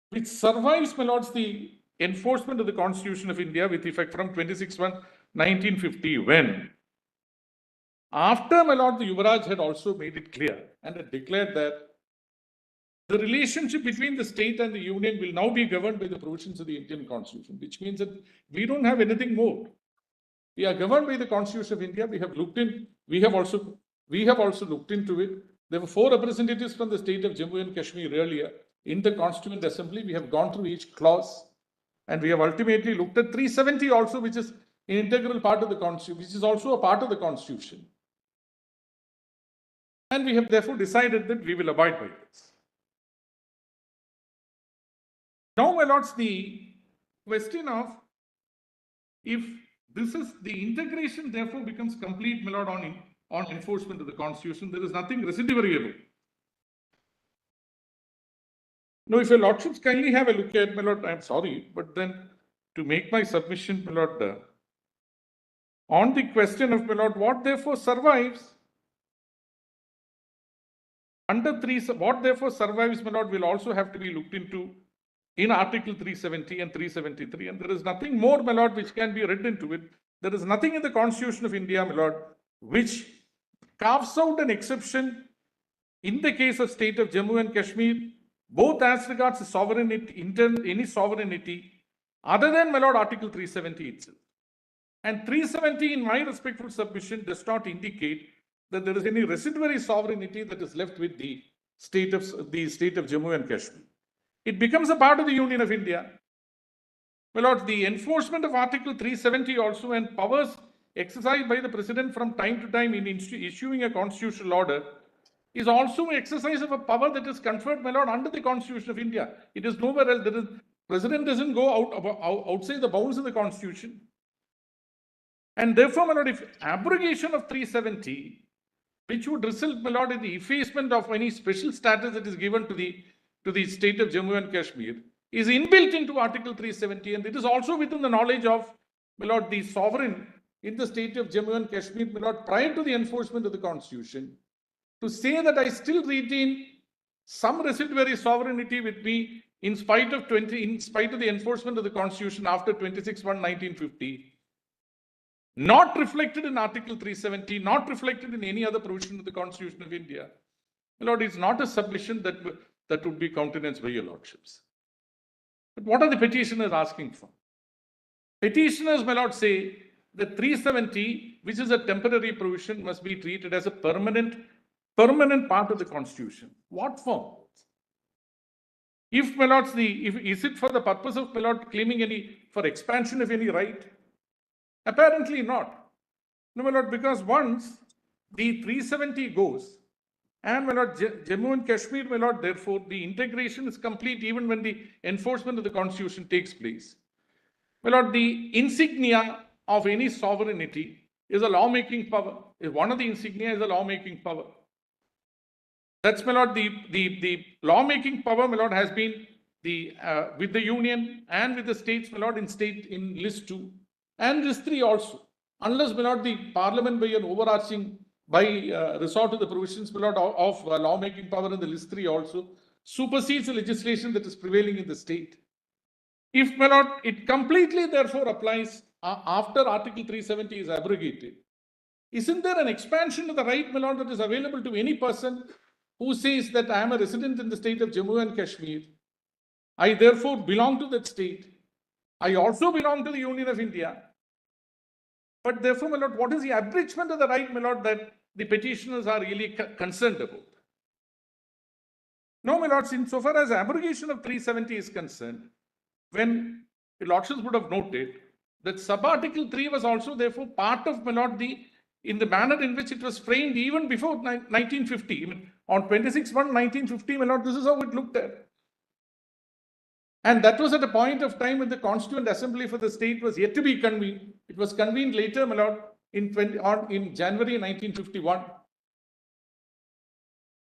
which survives, my lords, the enforcement of the Constitution of India with effect from 26/1/1950, when, after, my lord, the Yuvaraj had also made it clear and had declared that the relationship between the state and the union will now be governed by the provisions of the Indian Constitution, which means that we don't have anything more. We are governed by the Constitution of India. We have also looked into it. There were 4 representatives from the state of Jammu and Kashmir earlier in the Constituent Assembly. We have gone through each clause, and we have ultimately looked at 370 also, which is an integral part of the Constitution, which is also a part of the Constitution. And we have therefore decided that we will abide by this. Now, my lords, the question of if this is the integration, therefore becomes complete, my lord, on enforcement of the Constitution, there is nothing residuary about. Now, if your lordships kindly have a look at, my lord, I'm sorry, but then to make my submission, my lord, on the question of, my lord, what therefore survives under 3, what therefore survives, my lord, will also have to be looked into in Article 370 and 373, and there is nothing more, my lord, which can be read into it. There is nothing in the Constitution of India, my lord, which carves out an exception in the case of state of Jammu and Kashmir, both as regards the sovereignty, any sovereignty, other than, my lord, Article 370 itself. And 370, in my respectful submission, does not indicate that there is any residuary sovereignty that is left with the state of Jammu and Kashmir. It becomes a part of the Union of India. My lord, the enforcement of Article 370 also, and powers exercised by the President from time to time in issuing a constitutional order, is also an exercise of a power that is conferred, my lord, under the Constitution of India. It is nowhere else. President doesn't go outside the bounds of the Constitution. And therefore, my lord, if abrogation of 370, which would result, my lord, in the effacement of any special status that is given to the state of Jammu and Kashmir, is inbuilt into Article 370, and it is also within the knowledge of, my lord, the sovereign in the state of Jammu and Kashmir, my lord, prior to the enforcement of the Constitution, to say that I still retain some residuary sovereignty with me in spite of the enforcement of the Constitution after 26/1/1950, not reflected in Article 370, not reflected in any other provision of the Constitution of India, my lord, is not a submission that would be countenanced by your lordships. But what are the petitioners asking for? Petitioners, my lord, say that 370, which is a temporary provision, must be treated as a permanent part of the constitution. What form? If, my lords, is it for the purpose of, my lord, claiming for expansion of any right? Apparently not. No, my lord, because once the 370 goes, and, my lord, Jammu and Kashmir, my lord, therefore, the integration is complete even when the enforcement of the constitution takes place. My lord, the insignia of any sovereignty is a lawmaking power. One of the insignia is a lawmaking power. That's, my lord, the lawmaking power, my lord, has been with the union and with the states, my lord, in list 2 and list 3 also. Unless, my lord, the parliament by resort to the provisions, my lord, of lawmaking power in the list 3 also supersedes the legislation that is prevailing in the state. If, my lord, it completely therefore applies after Article 370 is abrogated, isn't there an expansion of the right, my lord, that is available to any person who says that I am a resident in the state of Jammu and Kashmir? I therefore belong to that state. I also belong to the Union of India. But therefore, my lord, what is the abridgment of the right, my lord, that the petitioners are really concerned about? No, my lords, insofar as abrogation of 370 is concerned, when the lordships would have noted that sub-article 3 was also therefore part of, my lord, in the manner in which it was framed even before 1950. Even on 26/1/1950, my lord, this is how it looked at. And that was at a point of time when the Constituent Assembly for the state was yet to be convened. It was convened later, my lord, in January 1951.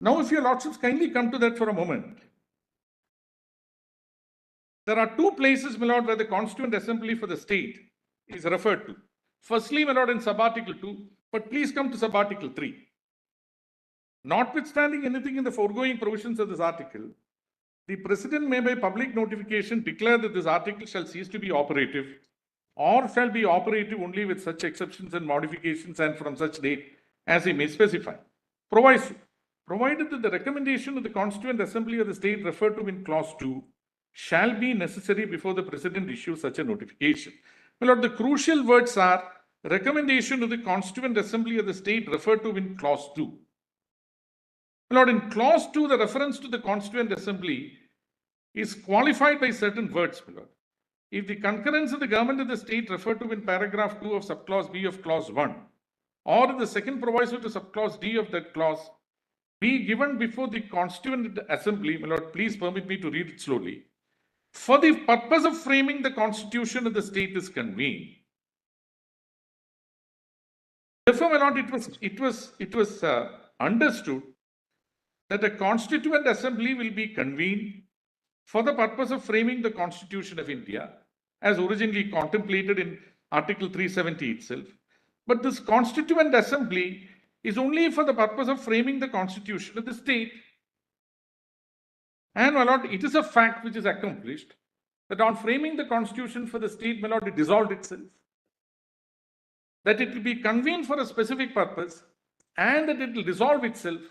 Now, if your lordships kindly come to that for a moment. There are two places, my lord, where the Constituent Assembly for the state is referred to. Firstly, my lord, in sub-article 2, but please come to sub-article 3. Notwithstanding anything in the foregoing provisions of this article, the President may by public notification declare that this article shall cease to be operative or shall be operative only with such exceptions and modifications and from such date as he may specify. Provided that the recommendation of the Constituent Assembly of the state referred to in clause 2 shall be necessary before the President issues such a notification. My lord, the crucial words are recommendation of the Constituent Assembly of the state referred to in clause 2. My lord, in clause 2, the reference to the Constituent Assembly is qualified by certain words, my lord. If the concurrence of the government of the state referred to in paragraph 2 of subclause B of clause 1 or in the second proviso to subclause D of that clause be given before the Constituent Assembly, my lord, please permit me to read it slowly, for the purpose of framing the constitution of the state is convened. Therefore, my lord, it was understood that a Constituent Assembly will be convened for the purpose of framing the Constitution of India as originally contemplated in Article 370 itself. But this Constituent Assembly is only for the purpose of framing the Constitution of the state. And, my lord, it is a fact which is accomplished that on framing the Constitution for the state, my lord, it dissolved itself. That it will be convened for a specific purpose and that it will dissolve itself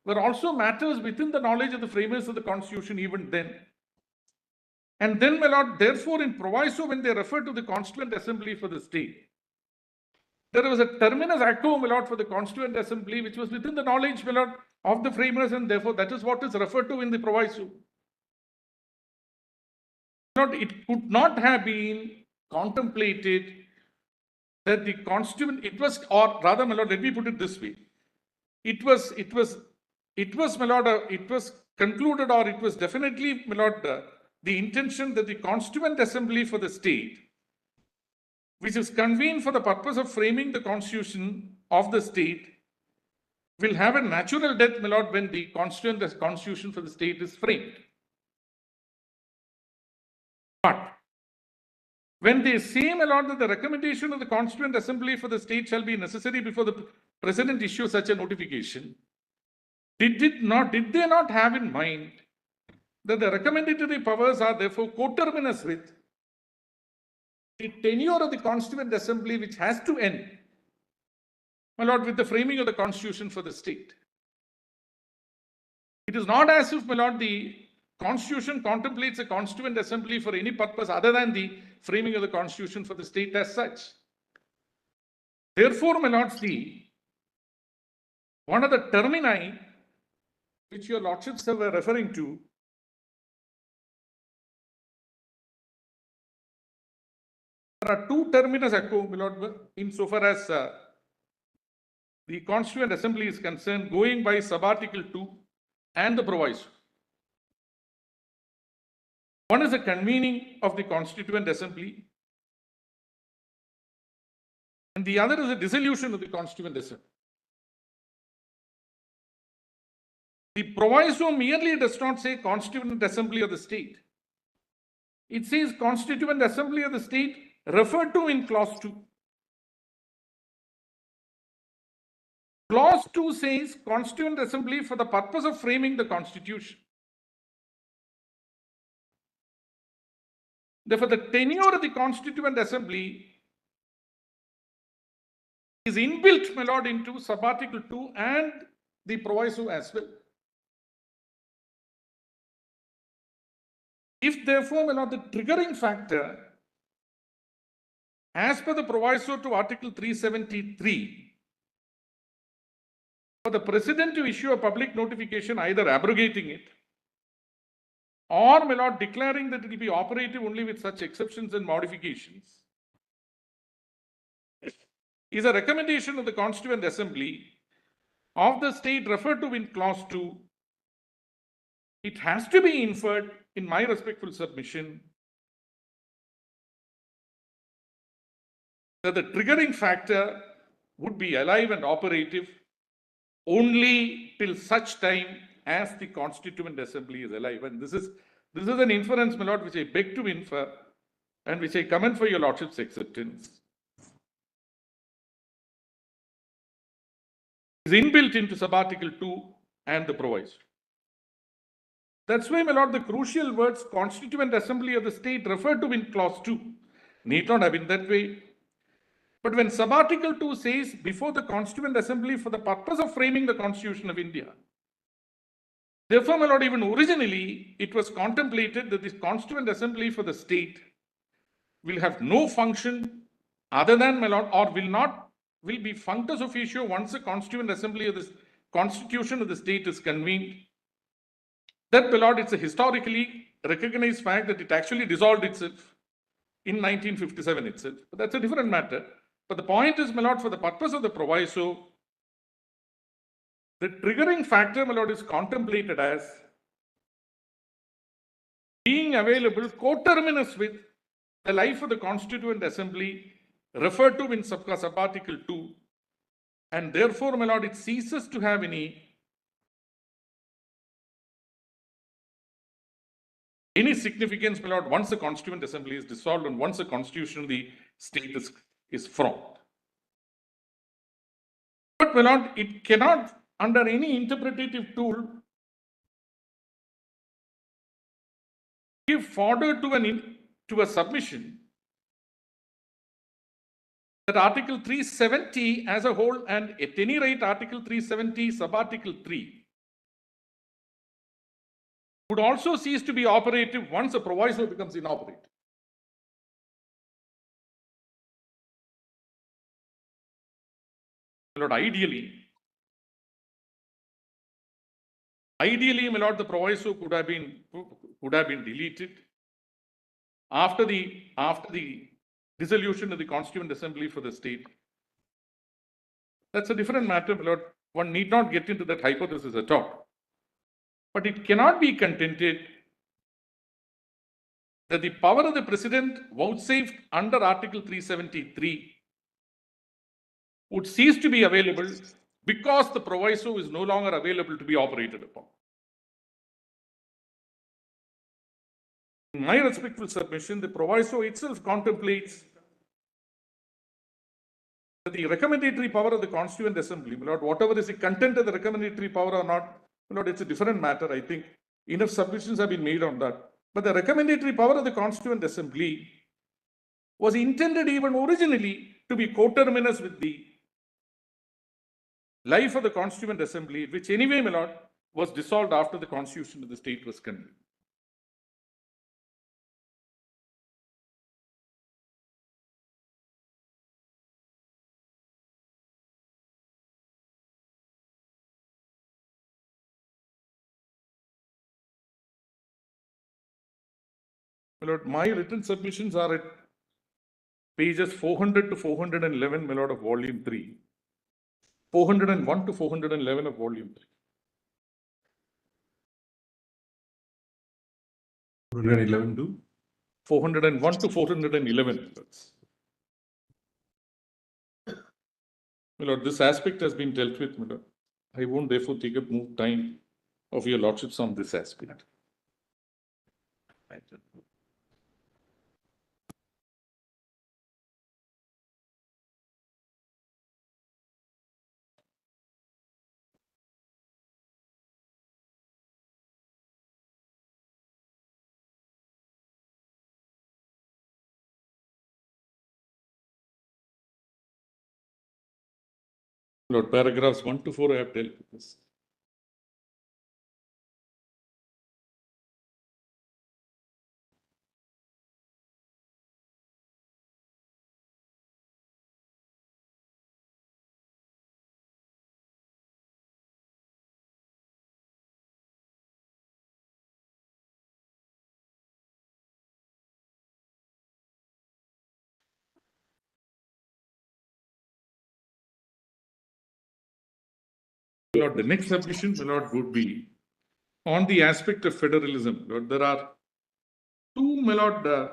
were also matters within the knowledge of the framers of the Constitution even then. And then, my lord, therefore, in proviso, when they refer to the Constituent Assembly for the state, there was a terminus acquo, my lord, for the Constituent Assembly, which was within the knowledge, my lord, of the framers, and therefore that is what is referred to in the proviso. It could not have been contemplated that the Constituent, it was, or rather, my lord, let me put it this way. It was, my lord, it was concluded, or it was definitely, my lord, the intention that the Constituent Assembly for the state, which is convened for the purpose of framing the constitution of the state, will have a natural death, my lord, when the constitution for the state is framed. But when they say, my lord, that the recommendation of the Constituent Assembly for the state shall be necessary before the President issues such a notification, did they not have in mind that the recommendatory powers are therefore coterminous with the tenure of the Constituent Assembly, which has to end, my lord, with the framing of the Constitution for the state? It is not as if, my lord, the Constitution contemplates a Constituent Assembly for any purpose other than the framing of the Constitution for the state as such. Therefore, my lords, one of the termini which your lordships were referring to, there are two terminus echo, my lord, insofar as the Constituent Assembly is concerned, going by sub-article 2 and the proviso. One is the convening of the Constituent Assembly, and the other is the dissolution of the Constituent Assembly. The proviso merely does not say Constituent Assembly of the state. It says Constituent Assembly of the state referred to in clause 2. Clause 2 says Constituent Assembly for the purpose of framing the Constitution. Therefore, the tenure of the Constituent Assembly is inbuilt, my lord, into sub-article 2 and the proviso as well. If therefore, my lord, the triggering factor, as per the proviso to Article 373, for the President to issue a public notification either abrogating it or, my lord, declaring that it will be operative only with such exceptions and modifications, is a recommendation of the Constituent Assembly of the state referred to in clause 2. It has to be inferred, in my respectful submission, that the triggering factor would be alive and operative only till such time as the Constituent Assembly is alive. And this is an inference, my lord, which I beg to infer and which I commend for your lordship's acceptance. Is inbuilt into sub-article 2 and the proviso. That's why, my lord, the crucial words Constituent Assembly of the state referred to in clause 2 need not have been that way. But when sub-article 2 says before the Constituent Assembly for the purpose of framing the Constitution of India, therefore, my lord, even originally it was contemplated that this Constituent Assembly for the state will have no function other than, my lord, or will be functus officio once the Constituent Assembly of the Constitution of the state is convened. That, my lord, it's a historically recognized fact that it actually dissolved itself in 1957 itself. But that's a different matter. But the point is, my lord, for the purpose of the proviso, the triggering factor, my lord, is contemplated as being available coterminous with the life of the Constituent Assembly referred to in sub-article 2, and therefore, my lord, it ceases to have any significance, my lord, once the Constituent Assembly is dissolved and once the Constitution of the state is formed. But, my lord, it cannot, under any interpretative tool, give fodder to a submission that Article 370 as a whole, and at any rate Article 370 sub-article 3, would also cease to be operative once a proviso becomes inoperative. My lord, ideally, my lord, the proviso could have been deleted after the dissolution of the Constituent Assembly for the state. That's a different matter, my lord. One need not get into that hypothesis at all. But it cannot be contended that the power of the President vouchsafed under Article 373 would cease to be available because the proviso is no longer available to be operated upon. In my respectful submission, the proviso itself contemplates that the recommendatory power of the Constituent Assembly, my lord, whatever is the content of the recommendatory power or not, my lord, it's a different matter. I think enough submissions have been made on that. But the recommendatory power of the Constituent Assembly was intended even originally to be coterminous with the life of the Constituent Assembly, which anyway, my lord, was dissolved after the constitution of the state was convened. My lord, my written submissions are at pages 400 to 411, my lord, of volume 3, 401 to 411 of volume 3. 411 to 401 to 411. My lord, this aspect has been dealt with, my lord. I won't therefore take up more time of your lordships on this aspect. Lord, paragraphs 1 to 4 I have dealt with this. My lord, the next submission, my lord, would be on the aspect of federalism. Lord, there are two, my lord,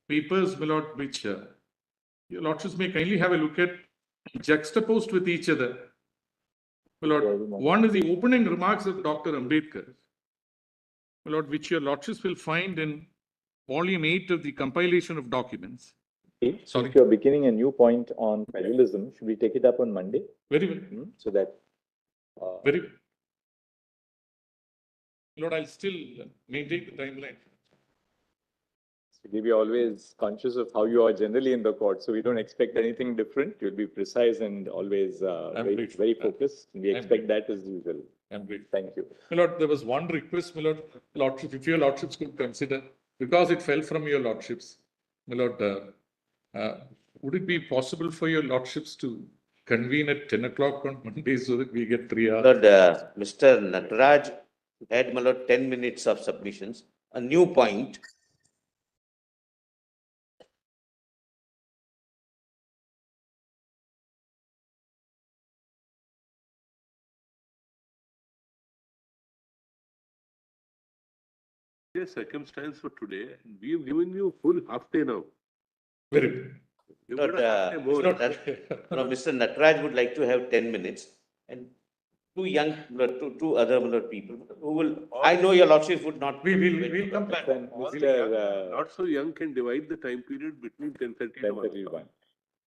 papers, my lord, which your lordships may kindly have a look at, juxtaposed with each other. My lord, one is the opening remarks of Dr. Ambedkar, my lord, which your lordships will find in volume 8 of the compilation of documents. Okay, Sorry. since you're beginning a new point on federalism, should we take it up on Monday? Very well. So that, Very well. Lord, I'll still maintain the timeline. we are always conscious of how you are generally in the court, so we don't expect anything different. You'll be precise and always very focused. We expect that as usual. I'm grateful. Thank you. My lord, there was one request, my lord, lordship, if your lordships could consider, because it fell from your lordships, my lord, would it be possible for your lordships to convene at 10 o'clock on Monday so that we get 3 hours? Lord, Mr. Nataraj had, my lord, 10 minutes of submissions. A new point. Circumstance for today, we have given you full half day now. Very good. You've Lord, got a half day more. Mr. Nataraj would like to have 10 minutes and two young, two other people who will, I know your lordship would not. We'll come back. All the young, not so young can divide the time period between 10:30 to 1. 10:31.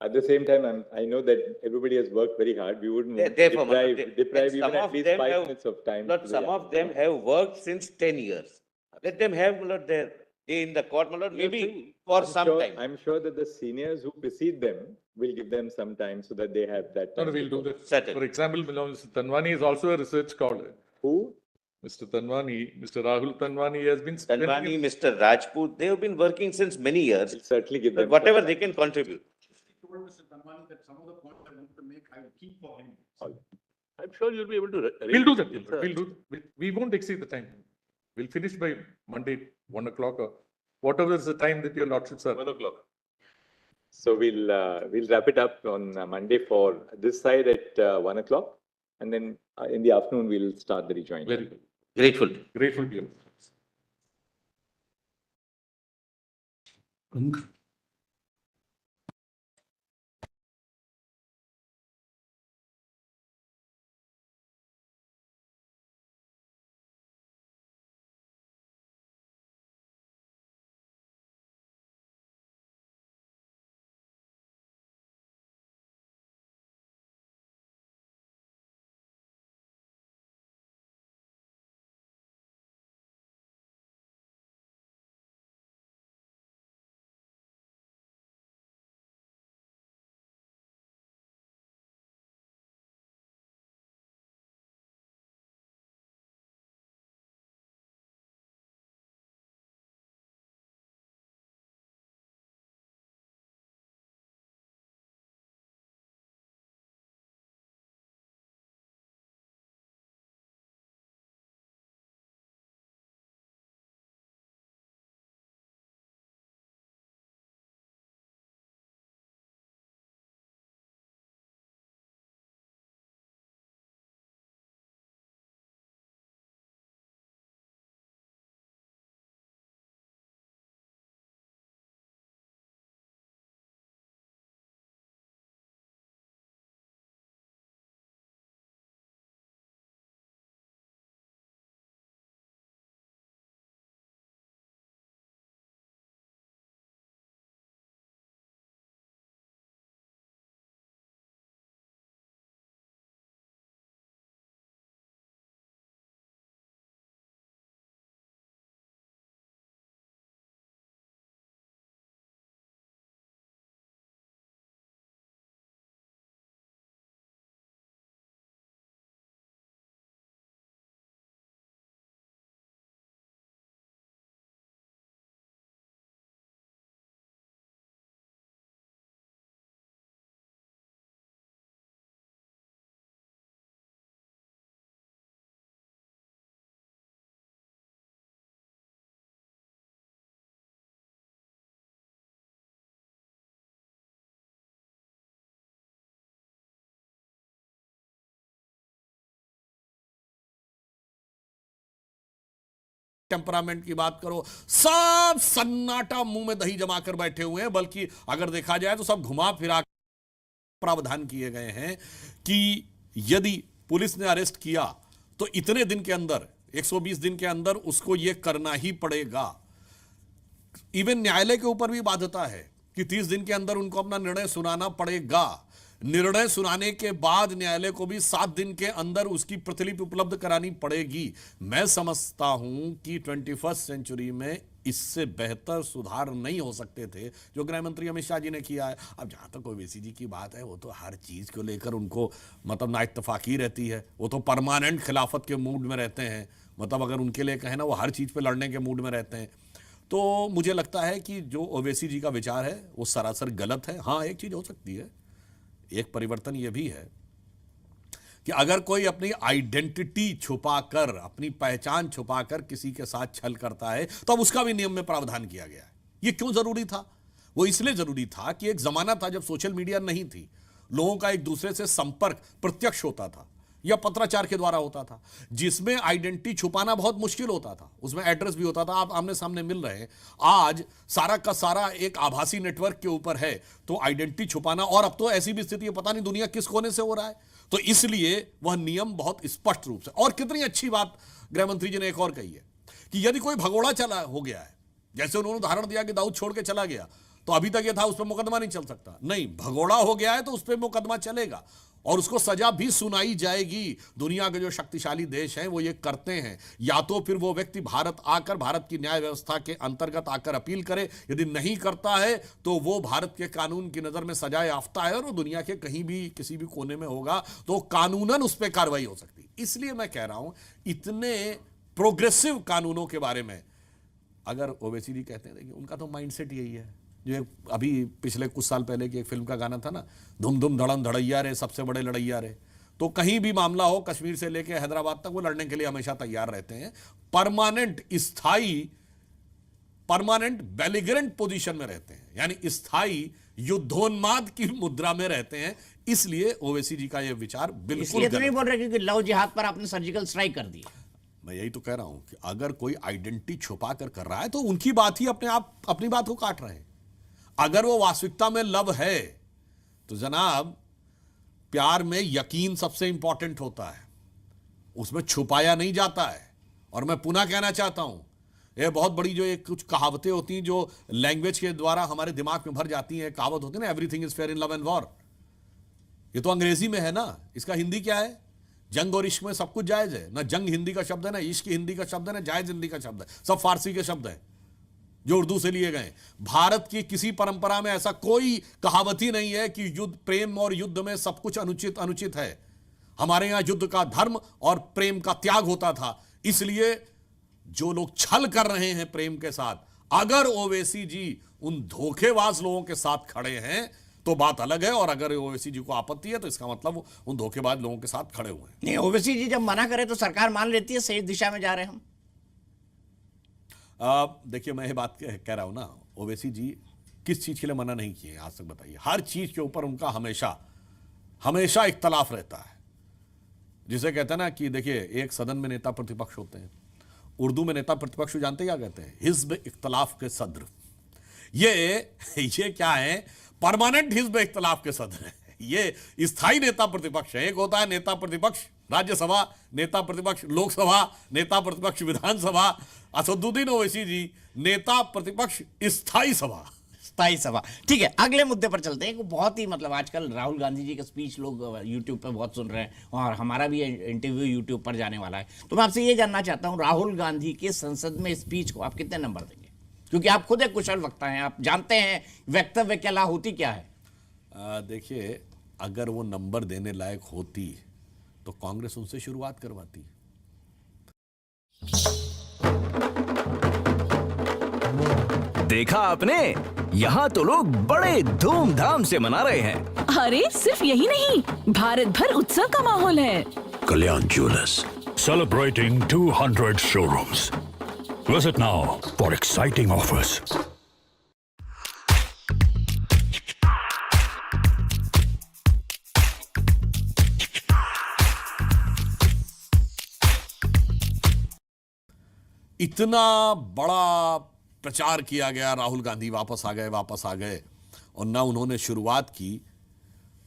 At the same time, I know that everybody has worked very hard. We wouldn't want to Therefore, deprive some even at of least them 5 have- minutes of time. Lord, to some the of them have worked since 10 years. Let them have, my lord, their day in the court, my lord, maybe for some time. I'm sure that the seniors who precede them will give them some time so that they have that No, time. we'll do that. Certainly. For example, Mr. Tanwani is also a research scholar. Who? Mr. Tanwani, Mr. Rahul Tanwani has been Tanwani, Mr. Rajput, they have been working since many years. Will certainly give But them. whatever some they time. can contribute. told Mr. Tanwani that some of the points I want to make, I will keep for him. I'm sure you'll be able to. We'll do that. We'll do. We won't exceed the time. We'll finish by Monday, 1 o'clock or whatever is the time that your lordships are. 1 o'clock. So we'll wrap it up on Monday for this side at 1 o'clock, and then in the afternoon we'll start the rejoin. Very good. Grateful. Grateful to you. Temperament की बात करो, सब सन्नाटा, मुंह में दही जमा कर बैठे हुए हैं। बल्कि अगर देखा जाए तो सब घुमा फिरा प्रावधान किए गए हैं कि यदि पुलिस ने अरेस्ट किया तो इतने दिन के अंदर, 120 दिन के अंदर उसको यह करना ही पड़ेगा। इवन न्यायालय के ऊपर भी बाध्यता है कि 30 दिन के अंदर उनको अपना निर्णय सुनाना पड़ेगा। निर्णय सुनाने के बाद न्यायालय को भी 7 दिन के अंदर उसकी प्रतिलिपि उपलब्ध करानी पड़ेगी। मैं समझता हूं कि 21st सेंचुरी में इससे बेहतर सुधार नहीं हो सकते थे जो गृह मंत्री अमित शाह जी ने किया है। अब जहां तक ओवैसी जी की बात है, वो तो हर चीज को लेकर उनको मतलब ना इत्तेफाकी रहती है, वो तो परमानेंट खिलाफत के मूड में रहते हैं। मतलब अगर उनके लिए कहें ना, वो हर चीज पे लड़ने के मूड में रहते हैं। तो मुझे लगता है कि जो ओवैसी जी का विचार है वो सरासर गलत है। हाँ, एक चीज हो सकती है, एक परिवर्तन यह भी है कि अगर कोई अपनी आइडेंटिटी छुपाकर, अपनी पहचान छुपाकर किसी के साथ छल करता है तो अब उसका भी नियम में प्रावधान किया गया है। यह क्यों जरूरी था? वो इसलिए जरूरी था कि एक जमाना था जब सोशल मीडिया नहीं थी, लोगों का एक दूसरे से संपर्क प्रत्यक्ष होता था या पत्राचार के द्वारा होता था, जिसमें आइडेंटिटी छुपाना बहुत मुश्किल होता था। उसमें एड्रेस भी होता था, आप आमने सामने मिल रहे हैं। आज सारा का सारा एक आभासी नेटवर्क के ऊपर है, तो आइडेंटिटी छुपाना, और अब तो ऐसी भी स्थिति है, पता नहीं दुनिया किस कोने से हो रहा है। तो इसलिए वह नियम बहुत स्पष्ट रूप से, और कितनी अच्छी बात गृह मंत्री जी ने एक और कही है कि यदि कोई भगोड़ा चला हो गया है, जैसे उन्होंने उदाहरण दिया कि दाऊद छोड़ के चला गया, तो अभी तक यह था उस पर मुकदमा नहीं चल सकता। नहीं, भगोड़ा हो गया है तो उस पर मुकदमा चलेगा और उसको सजा भी सुनाई जाएगी। दुनिया के जो शक्तिशाली देश हैं वो ये करते हैं। या तो फिर वो व्यक्ति भारत आकर, भारत की न्याय व्यवस्था के अंतर्गत आकर अपील करे, यदि नहीं करता है तो वो भारत के कानून की नजर में सजा याफ्ता है और वो दुनिया के कहीं भी किसी भी कोने में होगा तो कानूनन उस पर कार्रवाई हो सकती। इसलिए मैं कह रहा हूं, इतने प्रोग्रेसिव कानूनों के बारे में अगर ओवैसी जी कहते हैं, देखिए उनका तो माइंडसेट यही है। जो अभी पिछले कुछ साल पहले की एक फिल्म का गाना था ना, धुम धुम धड़म धड़ैया रे, सबसे बड़े लड़ैया रे। तो कहीं भी मामला हो, कश्मीर से लेकर हैदराबाद तक, वो लड़ने के लिए हमेशा तैयार रहते हैं। परमानेंट, स्थायी, परमानेंट बेलिगरेंट पोजीशन में रहते हैं, यानी स्थायी युद्धोन्माद की मुद्रा में रहते हैं। इसलिए ओवैसी जी का यह विचार बिल्कुल इसलिए तो नहीं बोल रहे कि लव जिहाद पर आपने सर्जिकल स्ट्राइक कर दी। मैं यही तो कह रहा हूं कि अगर कोई आइडेंटिटी छुपा कर रहा है तो उनकी बात ही अपने आप अपनी बात को काट रहे हैं। अगर वो वास्तविकता में लव है तो जनाब, प्यार में यकीन सबसे इंपॉर्टेंट होता है, उसमें छुपाया नहीं जाता है। और मैं पुनः कहना चाहता हूं, ये बहुत बड़ी जो एक कुछ कहावतें होती हैं जो लैंग्वेज के द्वारा हमारे दिमाग में भर जाती हैं। कहावत होती है ना, everything is fair in love and war. ये तो अंग्रेजी में है ना, इसका हिंदी क्या है? जंग और इश्क में सब कुछ जायज है ना। जंग हिंदी का शब्द है ना, इश्क हिंदी का शब्द है ना, जायज हिंदी का शब्द है। सब फारसी के शब्द है जो उर्दू से लिए गए। भारत की किसी परंपरा में ऐसा कोई कहावत ही नहीं है कि युद्ध, प्रेम और युद्ध में सब कुछ अनुचित है। हमारे यहां युद्ध का धर्म और प्रेम का त्याग होता था। इसलिए जो लोग छल कर रहे हैं प्रेम के साथ, अगर ओवैसी जी उन धोखेबाज लोगों के साथ खड़े हैं तो बात अलग है। और अगर ओवैसी जी को आपत्ति है तो इसका मतलब वो उन धोखेबाज लोगों के साथ खड़े हुए हैं। नहीं, ओवैसी जी जब मना करे तो सरकार मान लेती है सही दिशा में जा रहे हैं हम। देखिए, मैं ये बात कह रहा हूं ना, ओवैसी जी किस चीज के लिए मना नहीं किए आज तक बताइए? हर चीज के ऊपर उनका हमेशा इख्तलाफ रहता है। जिसे कहते हैं ना कि देखिए, एक सदन में नेता प्रतिपक्ष होते हैं, उर्दू में नेता प्रतिपक्ष जानते क्या कहते हैं? हिज्ब इख्तलाफ के सदर। ये क्या है? परमानेंट हिज्ब इख्तलाफ के सदर है। ये स्थायी नेता प्रतिपक्ष है। एक होता है नेता प्रतिपक्ष राज्यसभा, नेता प्रतिपक्ष लोकसभा, नेता प्रतिपक्ष विधानसभा। असदुद्दीन ओवैसी जी नेता प्रतिपक्ष स्थायी सभा। ठीक है, अगले मुद्दे पर चलते हैं। बहुत ही मतलब आजकल राहुल गांधी जी का स्पीच लोग यूट्यूब पे बहुत सुन रहे हैं और हमारा भी इंटरव्यू यूट्यूब पर जाने वाला है। तो मैं आपसे ये जानना चाहता हूँ, राहुल गांधी के संसद में स्पीच को आप कितने नंबर देंगे? क्योंकि आप खुद एक कुशल वक्ता हैं, आप जानते हैं वक्तव्य कला होती क्या है। देखिए, अगर वो नंबर देने लायक होती तो कांग्रेस उनसे शुरुआत करवाती। देखा आपने, यहाँ तो लोग बड़े धूमधाम से मना रहे हैं। अरे सिर्फ यही नहीं, भारत भर उत्सव का माहौल है। कल्याण jewellers celebrating 200 showrooms. Visit now for exciting offers. इतना बड़ा प्रचार किया गया, राहुल गांधी वापस आ गए, और ना उन्होंने शुरुआत की,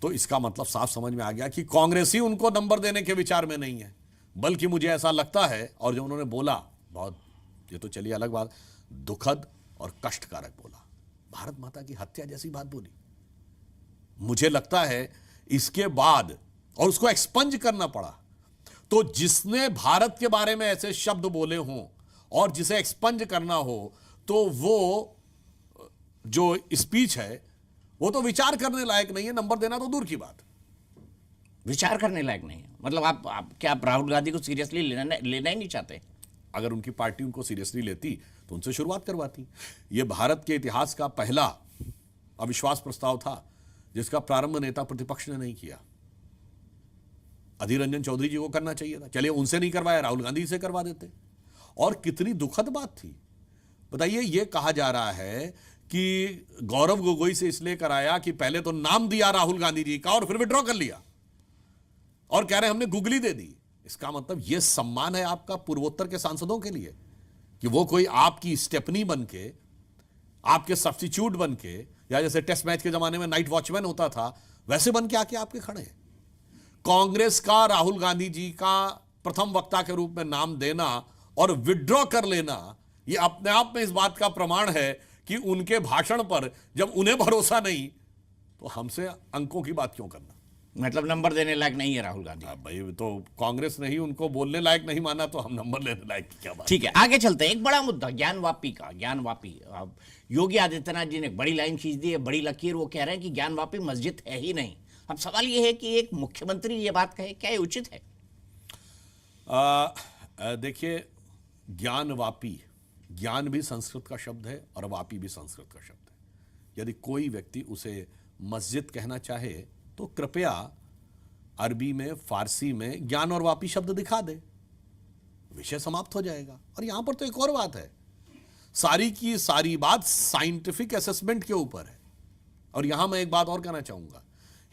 तो इसका मतलब साफ समझ में आ गया कि कांग्रेस ही उनको नंबर देने के विचार में नहीं है। बल्कि मुझे ऐसा लगता है, और जो उन्होंने बोला बहुत, ये तो चलिए अलग बात, दुखद और कष्टकारक बोला, भारत माता की हत्या जैसी बात बोली। मुझे लगता है इसके बाद, और उसको एक्सपंज करना पड़ा, तो जिसने भारत के बारे में ऐसे शब्द बोले हों और जिसे एक्सपंज करना हो, तो वो जो स्पीच है वो तो विचार करने लायक नहीं है, नंबर देना तो दूर की बात। विचार करने लायक नहीं है मतलब आप राहुल गांधी को सीरियसली लेना ही नहीं चाहते? अगर उनकी पार्टी उनको सीरियसली लेती तो उनसे शुरुआत करवाती। ये भारत के इतिहास का पहला अविश्वास प्रस्ताव था जिसका प्रारंभ नेता प्रतिपक्ष ने नहीं किया। अधीर रंजन चौधरी जी को करना चाहिए था, चलिए उनसे नहीं करवाया, राहुल गांधी से करवा देते। और कितनी दुखद बात थी बताइए। ये कहा जा रहा है कि गौरव गोगोई से इसलिए कराया कि पहले तो नाम दिया राहुल गांधी जी का और फिर विड्रॉ कर लिया, और कह रहे हमने गुगली दे दी। इसका मतलब यह सम्मान है आपका पूर्वोत्तर के सांसदों के लिए कि वो कोई आपकी स्टेपनी बन के, आपके सब्स्टिट्यूट बन के, या जैसे टेस्ट मैच के जमाने में नाइट वॉचमैन होता था वैसे बन के आके आपके खड़े हैं। कांग्रेस का राहुल गांधी जी का प्रथम वक्ता के रूप में नाम देना और विड्रॉ कर लेना, यह अपने आप में इस बात का प्रमाण है कि उनके भाषण पर जब उन्हें भरोसा नहीं तो हमसे अंकों की बात क्यों करना। मतलब नंबर देने लायक नहीं है राहुल गांधी। भाई तो कांग्रेस ने ही उनको बोलने लायक नहीं माना, तो हम नंबर लेने लायक की क्या बात। ठीक है, आगे चलते हैं। एक बड़ा मुद्दा ज्ञानवापी का। ज्ञानवापी, अब योगी आदित्यनाथ जी ने बड़ी लाइन खींच दी है, बड़ी लकीर। वो कह रहे हैं कि ज्ञानवापी मस्जिद है ही नहीं। अब सवाल ये है कि एक मुख्यमंत्री ये बात कहे, क्या ये उचित है? देखिए, ज्ञानवापी, ज्ञान भी संस्कृत का शब्द है और वापी भी संस्कृत का शब्द है। यदि कोई व्यक्ति उसे मस्जिद कहना चाहे तो कृपया अरबी में, फारसी में ज्ञान और वापी शब्द दिखा दे, विषय समाप्त हो जाएगा। और यहां पर तो एक और बात है, सारी की सारी बात साइंटिफिक असेसमेंट के ऊपर है। और यहां मैं एक बात और कहना चाहूंगा,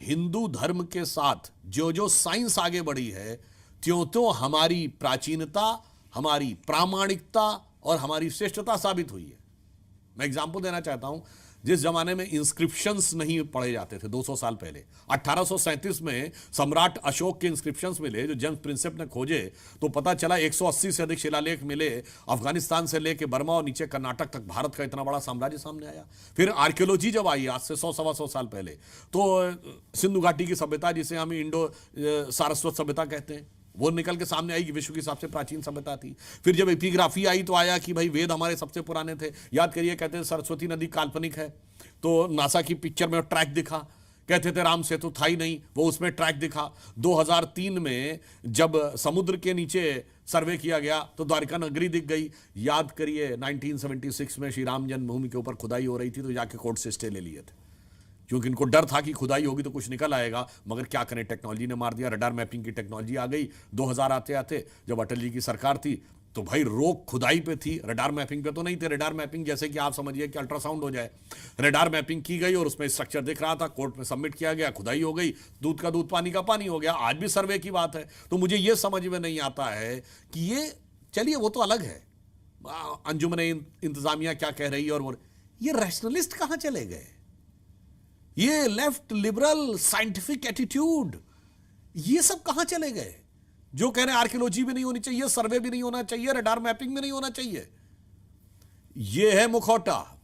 हिंदू धर्म के साथ जो जो साइंस आगे बढ़ी है, त्यों त्यों हमारी प्राचीनता, हमारी प्रामाणिकता और हमारी श्रेष्ठता साबित हुई है। मैं एग्जाम्पल देना चाहता हूं, जिस जमाने में इंस्क्रिप्शंस नहीं पढ़े जाते थे 200 साल पहले, 1837 में सम्राट अशोक के इंस्क्रिप्शंस मिले जो जेम्स प्रिंसेप ने खोजे, तो पता चला 180 से अधिक शिलालेख मिले। अफगानिस्तान से लेके बर्मा और नीचे कर्नाटक तक भारत का इतना बड़ा साम्राज्य सामने आया। फिर आर्कियोलॉजी जब आई आज से 100-125 साल पहले, तो सिंधु घाटी की सभ्यता, जिसे हम इंडो सारस्वत सभ्यता कहते हैं, वो निकल के सामने आई कि विश्व की सबसे प्राचीन सभ्यता थी। फिर जब एपिग्राफी आई तो आया कि भाई वेद हमारे सबसे पुराने थे। याद करिए, कहते थे सरस्वती नदी काल्पनिक है, तो नासा की पिक्चर में ट्रैक दिखा। कहते थे राम सेतु था ही नहीं, वो उसमें ट्रैक दिखा। 2003 में जब समुद्र के नीचे सर्वे किया गया तो द्वारिका नगरी दिख गई। याद करिए 1976 में श्री राम जन्मभूमि के ऊपर खुदाई हो रही थी, तो जाके कोर्ट से स्टे ले लिए थे, क्योंकि इनको डर था कि खुदाई होगी तो कुछ निकल आएगा। मगर क्या करें, टेक्नोलॉजी ने मार दिया। रडार मैपिंग की टेक्नोलॉजी आ गई 2000 आते आते। जब अटल जी की सरकार थी तो भाई रोक खुदाई पे थी, रडार मैपिंग पे तो नहीं थे। रडार मैपिंग जैसे कि आप समझिए कि अल्ट्रासाउंड हो जाए। रडार मैपिंग की गई और उसमें स्ट्रक्चर दिख रहा था, कोर्ट में सबमिट किया गया, खुदाई हो गई, दूध का दूध पानी का पानी हो गया। आज भी सर्वे की बात है। तो मुझे ये समझ में नहीं आता है कि ये, चलिए वो तो अलग है, अंजुमन इंतजामिया क्या कह रही है, और ये रैशनलिस्ट कहां चले गए? ये लेफ्ट लिबरल साइंटिफिक एटीट्यूड, ये सब कहां चले गए? जो कह रहे हैं आर्कियोलॉजी भी नहीं होनी चाहिए, सर्वे भी नहीं होना चाहिए, रडार मैपिंग भी नहीं होना चाहिए। ये है मुखौटा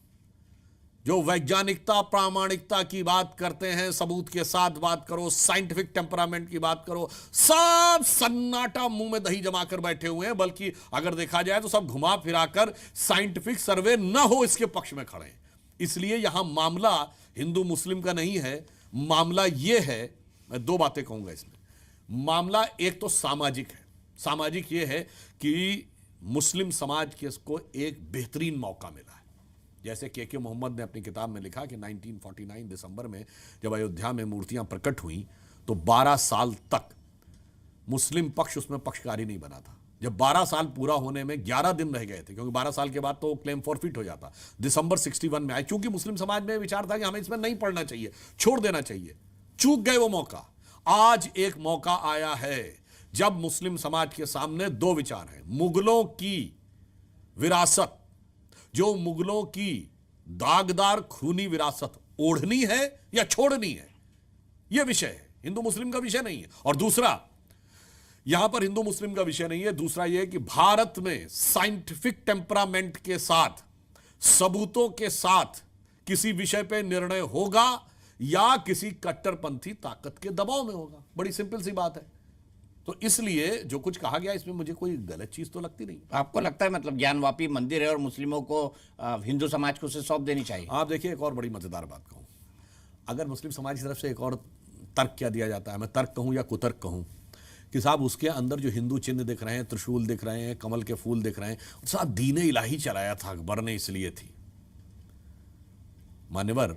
जो वैज्ञानिकता, प्रामाणिकता की बात करते हैं, सबूत के साथ बात करो, साइंटिफिक टेम्परामेंट की बात करो, सब सन्नाटा मुंह में दही जमा कर बैठे हुए हैं। बल्कि अगर देखा जाए तो सब घुमा फिराकर साइंटिफिक सर्वे न हो इसके पक्ष में खड़े हैं। इसलिए यहां मामला हिंदू मुस्लिम का नहीं है, मामला यह है, मैं दो बातें कहूंगा इसमें। मामला एक तो सामाजिक है। सामाजिक यह है कि मुस्लिम समाज के को एक बेहतरीन मौका मिला है। जैसे के मोहम्मद ने अपनी किताब में लिखा कि 1949 दिसंबर में जब अयोध्या में मूर्तियां प्रकट हुई तो 12 साल तक मुस्लिम पक्ष उसमें पक्षकारी नहीं बना था। जब 12 साल पूरा होने में 11 दिन रह गए थे, क्योंकि 12 साल के बाद तो क्लेम फॉरफिट हो जाता, दिसंबर 61 में आए। क्योंकि मुस्लिम समाज में विचार था कि हमें इसमें नहीं पढ़ना चाहिए, छोड़ देना चाहिए, चूक गए वो मौका। आज एक मौका आया है जब मुस्लिम समाज के सामने दो विचार हैं। मुगलों की विरासत, जो मुगलों की दागदार खूनी विरासत ओढ़नी है या छोड़नी है, यह विषय है, हिंदू मुस्लिम का विषय नहीं है। और दूसरा, यहां पर हिंदू मुस्लिम का विषय नहीं है, दूसरा यह कि भारत में साइंटिफिक टेम्परामेंट के साथ, सबूतों के साथ किसी विषय पे निर्णय होगा या किसी कट्टरपंथी ताकत के दबाव में होगा। बड़ी सिंपल सी बात है। तो इसलिए जो कुछ कहा गया इसमें मुझे कोई गलत चीज तो लगती नहीं। आपको लगता है मतलब ज्ञानवापी मंदिर है और मुस्लिमों को हिंदू समाज को उसे सौंप देनी चाहिए? आप देखिए, एक और बड़ी मजेदार बात कहूं, अगर मुस्लिम समाज की तरफ से एक और तर्क क्या दिया जाता है, मैं तर्क कहूं या कुतर्क कहूं, कि साहब उसके अंदर जो हिंदू चिन्ह दिख रहे हैं, त्रिशूल दिख रहे हैं, कमल के फूल दिख रहे हैं, साहब दीन इलाही चलाया था अकबर ने, इसलिए थी। मान्यवर,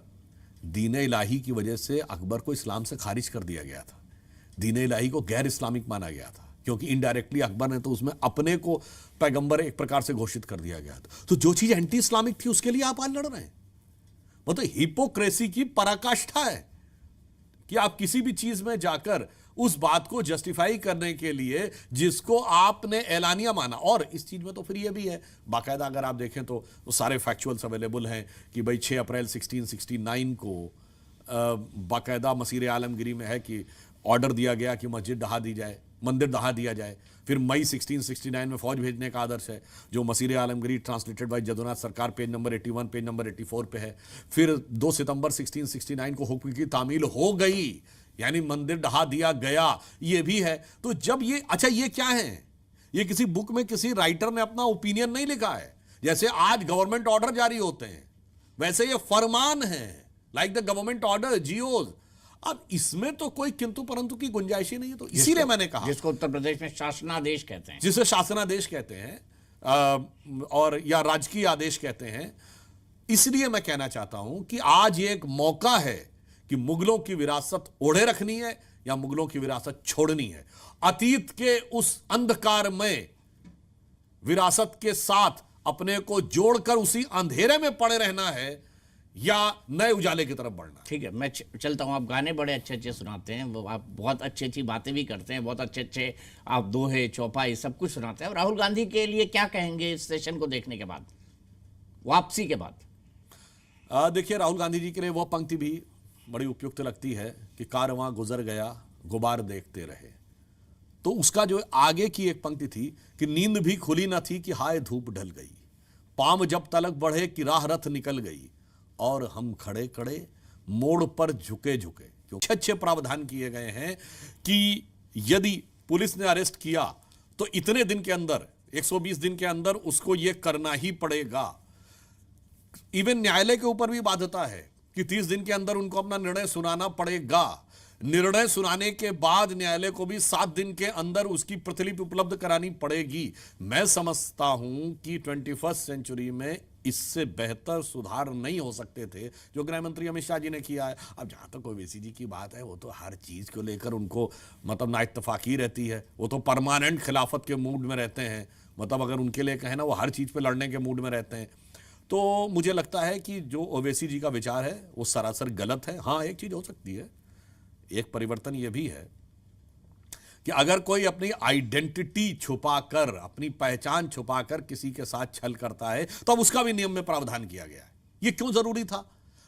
दीन इलाही की वजह से अकबर को इस्लाम से खारिज कर दिया गया था। दीन इलाही को गैर इस्लामिक माना गया था, क्योंकि इनडायरेक्टली अकबर ने तो उसमें अपने को पैगंबर एक प्रकार से घोषित कर दिया गया था। तो जो चीज एंटी इस्लामिक थी उसके लिए आप आज लड़ रहे हैं। मतलब हिपोक्रेसी की पराकाष्ठा है कि आप किसी भी चीज में जाकर उस बात को जस्टिफाई करने के लिए जिसको आपने ऐलानिया माना। और इस चीज में तो फिर ये भी है, बाकायदा अगर आप देखें तो सारे फैक्चुअल्स अवेलेबल हैं कि भाई 6 अप्रैल 1669 को बाकायदा मसीर आलमगिरी में है कि ऑर्डर दिया गया कि मस्जिद ढहा दी जाए, मंदिर ढहा दिया जाए। फिर मई 1669 में फौज भेजने का आदर्श है, जो मसीर आलमगिरी ट्रांसलेटेड बाय जदुनाथ सरकार, पेज नंबर 81, पेज नंबर 84 पे है। फिर 2 सितंबर 1669 को हुक्म की तामील हो गई, यानी मंदिर ढहा दिया गया, ये भी है। तो जब ये, अच्छा ये क्या है, ये किसी बुक में किसी राइटर ने अपना ओपिनियन नहीं लिखा है। जैसे आज गवर्नमेंट ऑर्डर जारी होते हैं वैसे ये फरमान है, लाइक द गवर्नमेंट ऑर्डर, जीओज। अब इसमें तो कोई किंतु परंतु की गुंजाइश ही नहीं है। तो इसीलिए मैंने कहा, जिसको उत्तर प्रदेश में शासनादेश कहते हैं, जिसे शासनादेश कहते हैं और या राजकीय आदेश कहते हैं, इसलिए मैं कहना चाहता हूं कि आज ये एक मौका है कि मुगलों की विरासत ओढ़े रखनी है या मुगलों की विरासत छोड़नी है। अतीत के उस अंधकार में विरासत के साथ अपने को जोड़कर उसी अंधेरे में पड़े रहना है या नए उजाले की तरफ बढ़ना। ठीक है, मैं चलता हूं। आप गाने बड़े अच्छे अच्छे सुनाते हैं, वो आप बहुत अच्छी अच्छी बातें भी करते हैं, बहुत अच्छे अच्छे आप दोहे चौपाई सब कुछ सुनाते हैं। राहुल गांधी के लिए क्या कहेंगे इस सेशन को देखने के बाद, वापसी के बाद? देखिए, राहुल गांधी जी के लिए वो पंक्ति भी बड़ी उपयुक्त लगती है कि कारवां गुजर गया गुबार देखते रहे। तो उसका जो आगे की एक पंक्ति थी कि नींद भी खुली न थी कि हाय धूप ढल गई, पाम जब तलक बढ़े कि राह रथ निकल गई, और हम खड़े खड़े मोड़ पर झुके झुके। क्योंकि अच्छे प्रावधान किए गए हैं कि यदि पुलिस ने अरेस्ट किया तो इतने दिन के अंदर, 120 दिन के अंदर उसको यह करना ही पड़ेगा। इवन न्यायालय के ऊपर भी बाध्यता है कि 30 दिन के अंदर उनको अपना निर्णय सुनाना पड़ेगा। निर्णय सुनाने के बाद न्यायालय को भी 7 दिन के अंदर उसकी प्रतिलिपि उपलब्ध करानी पड़ेगी। मैं समझता हूं कि 21st सेंचुरी में इससे बेहतर सुधार नहीं हो सकते थे जो गृह मंत्री अमित शाह जी ने किया है। अब जहां तक ओवैसी जी की बात है, वो तो हर चीज को लेकर उनको मतलब ना इत्तेफाकी रहती है, वो तो परमानेंट खिलाफत के मूड में रहते हैं। मतलब अगर उनके लिए कहें ना, वो हर चीज पे लड़ने के मूड में रहते हैं। तो मुझे लगता है कि जो ओवैसी जी का विचार है वो सरासर गलत है। हाँ, एक चीज हो सकती है, एक परिवर्तन ये भी है कि अगर कोई अपनी आइडेंटिटी छुपाकर, अपनी पहचान छुपाकर किसी के साथ छल करता है तो अब उसका भी नियम में प्रावधान किया गया है। ये क्यों जरूरी था?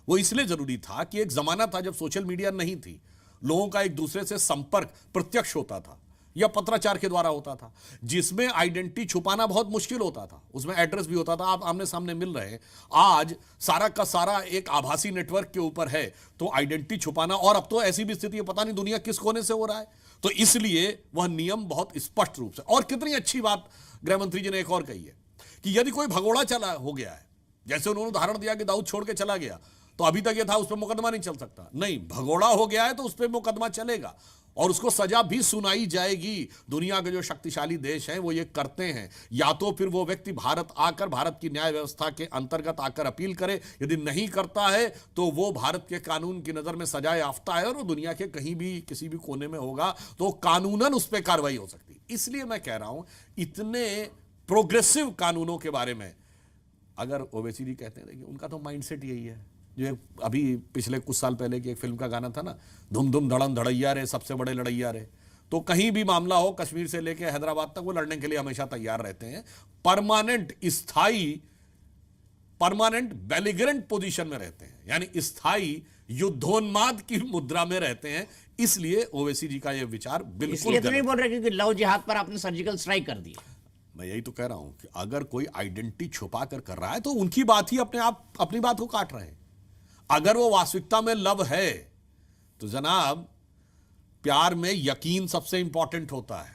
वो इसलिए जरूरी था कि एक जमाना था जब सोशल मीडिया नहीं थी, लोगों का एक दूसरे से संपर्क प्रत्यक्ष होता था या पत्राचार के द्वारा होता था, जिसमें आइडेंटिटी छुपाना बहुत मुश्किल होता था। उसमें एड्रेस भी होता था, आप आमने सामने मिल रहे हैं। आज सारा का सारा एक आभासी नेटवर्क के ऊपर है, तो आइडेंटिटी छुपाना, और अब तो ऐसी भी स्थिति है, पता नहीं दुनिया किस कोने से हो रहा है। तो इसलिए वह नियम बहुत स्पष्ट रूप से, और कितनी अच्छी बात गृह मंत्री जी ने एक और कही है कि यदि कोई भगोड़ा चला हो गया है, जैसे उन्होंने उदाहरण दिया कि दाऊद छोड़ के चला गया, तो अभी तक यह था उस पर मुकदमा नहीं चल सकता। नहीं, भगोड़ा हो गया है तो उस पर मुकदमा चलेगा और उसको सजा भी सुनाई जाएगी। दुनिया के जो शक्तिशाली देश हैं वो ये करते हैं। या तो फिर वो व्यक्ति भारत आकर, भारत की न्याय व्यवस्था के अंतर्गत आकर अपील करे, यदि नहीं करता है तो वो भारत के कानून की नजर में सजा याफ्ता है और वो दुनिया के कहीं भी किसी भी कोने में होगा तो कानूनन उस पर कार्रवाई हो सकती। इसलिए मैं कह रहा हूं, इतने प्रोग्रेसिव कानूनों के बारे में अगर ओवैसी जी कहते हैं, देखिए उनका तो माइंडसेट यही है। जो अभी पिछले कुछ साल पहले की एक फिल्म का गाना था ना, धुम धुम धड़म धड़ैया रे सबसे बड़े लड़ैया रे, तो कहीं भी मामला हो, कश्मीर से लेकर हैदराबाद तक, वो लड़ने के लिए हमेशा तैयार रहते हैं। परमानेंट, स्थायी, परमानेंट बेलिगरेंट पोजीशन में रहते हैं, यानी स्थायी युद्धोन्माद की मुद्रा में रहते हैं। इसलिए ओवैसी जी का यह विचार बिल्कुल इसलिए तो नहीं गलत बोल रहे क्योंकि लव जिहाद पर आपने सर्जिकल स्ट्राइक कर दी। मैं यही तो कह रहा हूं कि अगर कोई आइडेंटिटी छुपा कर रहा है तो उनकी बात ही अपनी बात को काट रहे हैं। अगर वो वास्तविकता में लव है तो जनाब, प्यार में यकीन सबसे इंपॉर्टेंट होता है,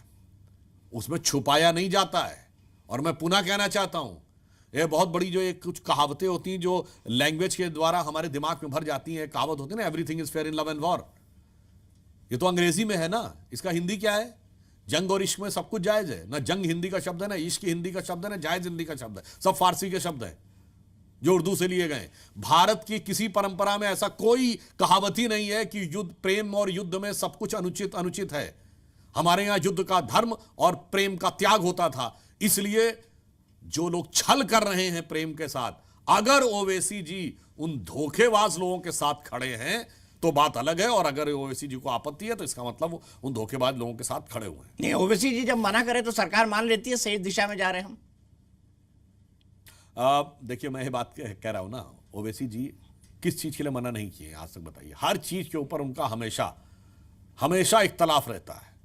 उसमें छुपाया नहीं जाता है। और मैं पुनः कहना चाहता हूं, ये बहुत बड़ी जो एक कुछ कहावतें होती हैं जो लैंग्वेज के द्वारा हमारे दिमाग में भर जाती हैं। कहावत होती है ना, everything is fair in love and war. ये तो अंग्रेजी में है ना, इसका हिंदी क्या है? जंग और इश्क में सब कुछ जायज है ना। जंग हिंदी का शब्द है ना, इश्क हिंदी का शब्द है ना, जायज हिंदी का शब्द है, सब फारसी के शब्द है जो उर्दू से लिए गए। भारत की किसी परंपरा में ऐसा कोई कहावत ही नहीं है कि युद्ध, प्रेम और युद्ध में सब कुछ अनुचित है। हमारे यहां युद्ध का धर्म और प्रेम का त्याग होता था। इसलिए जो लोग छल कर रहे हैं प्रेम के साथ, अगर ओवैसी जी उन धोखेबाज लोगों के साथ खड़े हैं तो बात अलग है। और अगर ओवैसी जी को आपत्ति है तो इसका मतलब वो उन धोखेबाज लोगों के साथ खड़े हुए हैं। नहीं, ओवैसी जी जब मना करे तो सरकार मान लेती है सही दिशा में जा रहे हैं हम। देखिए, मैं ये बात कह रहा हूं ना, ओवैसी जी किस चीज के लिए मना नहीं किए आज तक बताइए? हर चीज के ऊपर उनका हमेशा इख्तलाफ रहता है।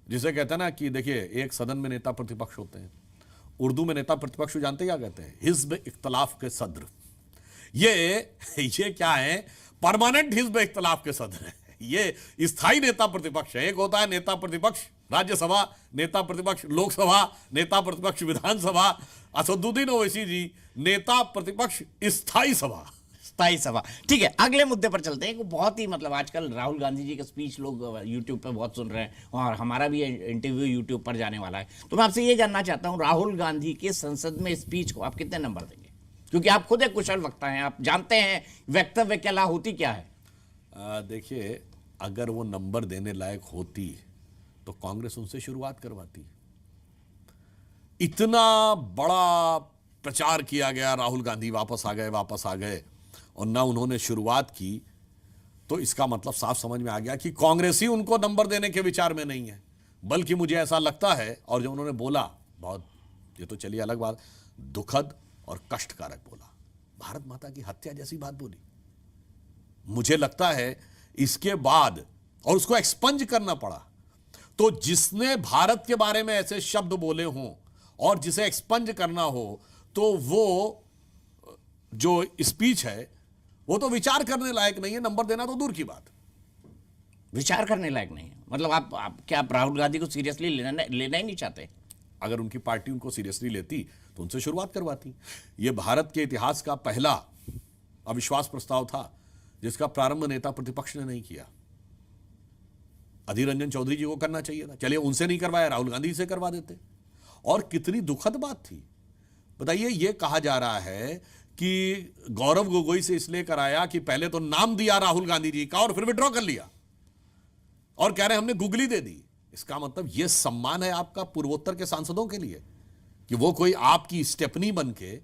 जिसे कहते हैं ना कि देखिए, एक सदन में नेता प्रतिपक्ष होते हैं, उर्दू में नेता प्रतिपक्ष जानते क्या कहते हैं? हिज़्ब इख्तलाफ के सदर। ये क्या है? परमानेंट हिज़्ब इख्तलाफ के सदर है। ये स्थायी नेता प्रतिपक्ष है। एक होता है नेता प्रतिपक्ष राज्यसभा, नेता प्रतिपक्ष लोकसभा, नेता प्रतिपक्ष विधानसभा। असदुद्दीन ओवैसी जी नेता प्रतिपक्ष स्थायी सभा। ठीक है, अगले मुद्दे पर चलते हैं। बहुत ही मतलब आजकल राहुल गांधी जी का स्पीच लोग यूट्यूब पे बहुत सुन रहे हैं और हमारा भी इंटरव्यू यूट्यूब पर जाने वाला है। तो मैं आपसे ये जानना चाहता हूँ, राहुल गांधी के संसद में स्पीच को आप कितने नंबर देंगे? क्योंकि आप खुद एक कुशल वक्ता हैं, आप जानते हैं वक्तव्य की कला होती क्या है। देखिए, अगर वो नंबर देने लायक होती तो कांग्रेस उनसे शुरुआत करवाती। इतना बड़ा प्रचार किया गया, राहुल गांधी वापस आ गए और ना उन्होंने शुरुआत की, तो इसका मतलब साफ समझ में आ गया कि कांग्रेस ही उनको नंबर देने के विचार में नहीं है। बल्कि मुझे ऐसा लगता है, और जो उन्होंने बोला बहुत, ये तो चलिए अलग बात, दुखद और कष्टकारक बोला। भारत माता की हत्या जैसी बात बोली। मुझे लगता है इसके बाद, और उसको एक्सपंज करना पड़ा, तो जिसने भारत के बारे में ऐसे शब्द बोले हों और जिसे एक्सपंज करना हो, तो वो जो स्पीच है वो तो विचार करने लायक नहीं है। नंबर देना तो दूर की बात। विचार करने लायक नहीं है मतलब आप राहुल गांधी को सीरियसली लेना ही नहीं चाहते? अगर उनकी पार्टी उनको सीरियसली लेती तो उनसे शुरुआत करवाती। ये भारत के इतिहास का पहला अविश्वास प्रस्ताव था जिसका प्रारंभ नेता प्रतिपक्ष ने नहीं किया। अधीर रंजन चौधरी जी को करना चाहिए था। चलिए, उनसे नहीं करवाया, राहुल गांधी से करवा देते। और कितनी दुखद बात थी बताइए। ये कहा जा रहा है कि गौरव गोगोई से इसलिए कराया कि पहले तो नाम दिया राहुल गांधी जी का और फिर विड्रॉ कर लिया, और कह रहे हैं हमने गुगली दे दी। इसका मतलब यह सम्मान है आपका पूर्वोत्तर के सांसदों के लिए कि वो कोई आपकी स्टेपनी बनके,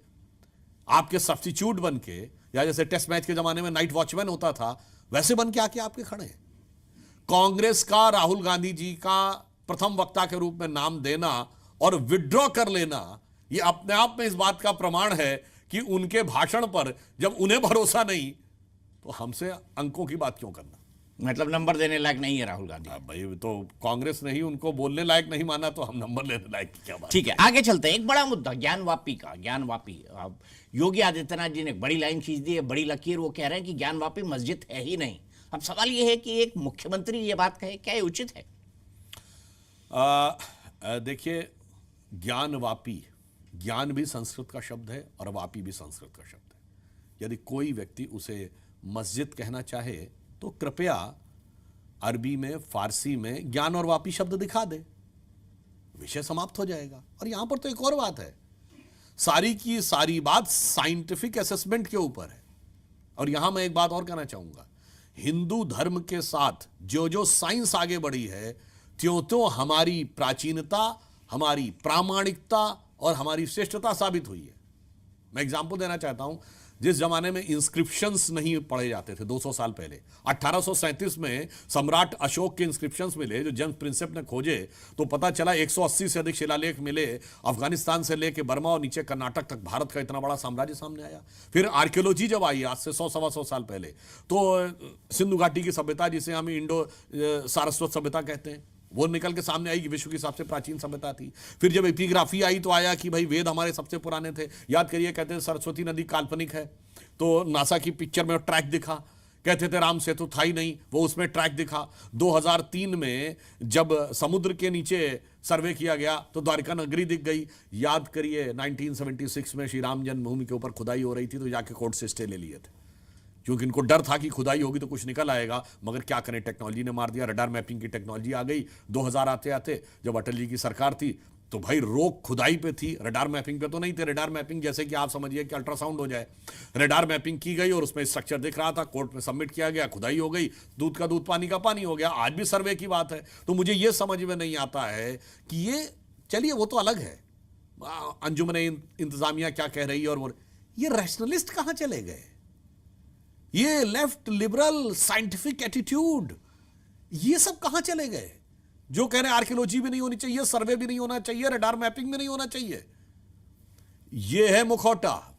आपके सब्स्टिट्यूट बनके, या जैसे टेस्ट मैच के जमाने में नाइट वॉचमैन होता था, वैसे बन के आके आपके खड़े हैं। कांग्रेस का राहुल गांधी जी का प्रथम वक्ता के रूप में नाम देना और विड्रॉ कर लेना, यह अपने आप में इस बात का प्रमाण है कि उनके भाषण पर जब उन्हें भरोसा नहीं तो हमसे अंकों की बात क्यों करना। मतलब नंबर देने लायक नहीं है राहुल गांधी। भाई, तो कांग्रेस ने ही उनको बोलने लायक नहीं माना तो हम नंबर लेने लायक की क्या बात। ठीक है, आगे चलते हैं। एक बड़ा मुद्दा ज्ञानवापी। अब योगी आदित्यनाथ जी ने एक बड़ी लाइन खींच दी है, बड़ी लकीर। वो कह रहे हैं कि ज्ञानवापी मस्जिद है ही नहीं। अब सवाल ये है कि एक मुख्यमंत्री ये बात कहे, क्या ये उचित है? देखिए, ज्ञानवापी, ज्ञान भी संस्कृत का शब्द है और वापी भी संस्कृत का शब्द है। यदि कोई व्यक्ति उसे मस्जिद कहना चाहे तो कृपया अरबी में, फारसी में ज्ञान और वापी शब्द दिखा दे, विषय समाप्त हो जाएगा। और यहां पर तो एक और बात है, सारी की सारी बात साइंटिफिक असेसमेंट के ऊपर है। और यहां मैं एक बात और कहना चाहूंगा, हिंदू धर्म के साथ जो जो साइंस आगे बढ़ी है, त्यों हमारी प्राचीनता, हमारी प्रामाणिकता और हमारी श्रेष्ठता साबित हुई है। मैं एग्जाम्पल देना चाहता हूं, जिस जमाने में इंस्क्रिप्शंस नहीं पढ़े जाते थे 200 साल पहले, 1837 में सम्राट अशोक के इंस्क्रिप्शंस मिले जो जेम्स प्रिंसेप ने खोजे, तो पता चला 180 से अधिक शिलालेख मिले अफगानिस्तान से लेके बर्मा और नीचे कर्नाटक तक। भारत का इतना बड़ा साम्राज्य सामने आया। फिर आर्कियोलॉजी जब आई आज से 100-125 साल पहले, तो सिंधु घाटी की सभ्यता, जिसे हम इंडो सारस्वत सभ्यता कहते हैं, वो निकल के सामने आई कि विश्व की सबसे प्राचीन सभ्यता थी। फिर जब एपिग्राफी आई तो आया कि भाई वेद हमारे सबसे पुराने थे। याद करिए, कहते हैं सरस्वती नदी काल्पनिक है, तो नासा की पिक्चर में ट्रैक दिखा, कहते थे राम सेतु था ही नहीं, वो उसमें ट्रैक दिखा। 2003 में जब समुद्र के नीचे सर्वे किया गया तो द्वारिका नगरी दिख गई। याद करिए 1976 में श्री राम जन्मभूमि के ऊपर खुदाई हो रही थी, तो जाके कोर्ट से स्टे ले लिए थे, क्योंकि इनको डर था कि खुदाई होगी तो कुछ निकल आएगा। मगर क्या करें, टेक्नोलॉजी ने मार दिया। रडार मैपिंग की टेक्नोलॉजी आ गई 2000 आते आते, जब अटल जी की सरकार थी तो भाई रोक खुदाई पे थी, रडार मैपिंग पे तो नहीं थे। रडार मैपिंग जैसे कि आप समझिए कि अल्ट्रासाउंड हो जाए, रडार मैपिंग की गई और उसमें स्ट्रक्चर दिख रहा था, कोर्ट में सबमिट किया गया, खुदाई हो गई, दूध का दूध पानी का पानी हो गया। आज भी सर्वे की बात है। तो मुझे ये समझ में नहीं आता है कि ये, चलिए वो तो अलग है, अंजुमन इंतजामिया क्या कह रही है, और ये रैशनलिस्ट कहां चले गए, ये लेफ्ट लिबरल साइंटिफिक एटीट्यूड, ये सब कहां चले गए? जो कह रहे हैं आर्कियोलॉजी भी नहीं होनी चाहिए, सर्वे भी नहीं होना चाहिए, रडार मैपिंग भी नहीं होना चाहिए। ये है मुखौटा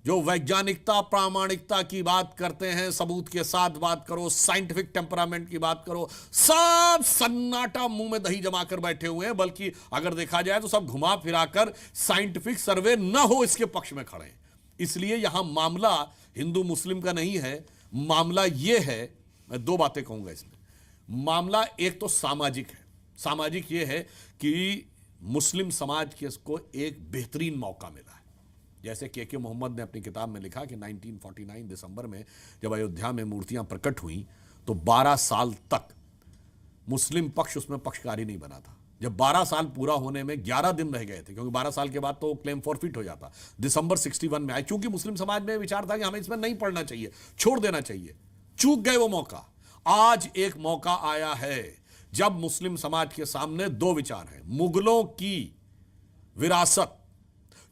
जो वैज्ञानिकता प्रामाणिकता की बात करते हैं, सबूत के साथ बात करो, साइंटिफिक टेम्परामेंट की बात करो, सब सन्नाटा मुंह में दही जमा कर बैठे हुए हैं। बल्कि अगर देखा जाए तो सब घुमा फिराकर साइंटिफिक सर्वे न हो इसके पक्ष में खड़े हैं। इसलिए यहां मामला हिंदू मुस्लिम का नहीं है, मामला यह है, मैं दो बातें कहूंगा इसमें। मामला एक तो सामाजिक है। सामाजिक यह है कि मुस्लिम समाज के को एक बेहतरीन मौका मिला है। जैसे के मोहम्मद ने अपनी किताब में लिखा कि 1949 दिसंबर में जब अयोध्या में मूर्तियां प्रकट हुई तो 12 साल तक मुस्लिम पक्ष उसमें पक्षकारी नहीं बना था। जब 12 साल पूरा होने में 11 दिन रह गए थे, क्योंकि 12 साल के बाद तो क्लेम फॉरफिट हो जाता, दिसंबर 61 में आए। क्योंकि मुस्लिम समाज में विचार था कि हमें इसमें नहीं पढ़ना चाहिए, छोड़ देना चाहिए, चूक गए वो मौका। आज एक मौका आया है जब मुस्लिम समाज के सामने दो विचार हैं। मुगलों की विरासत,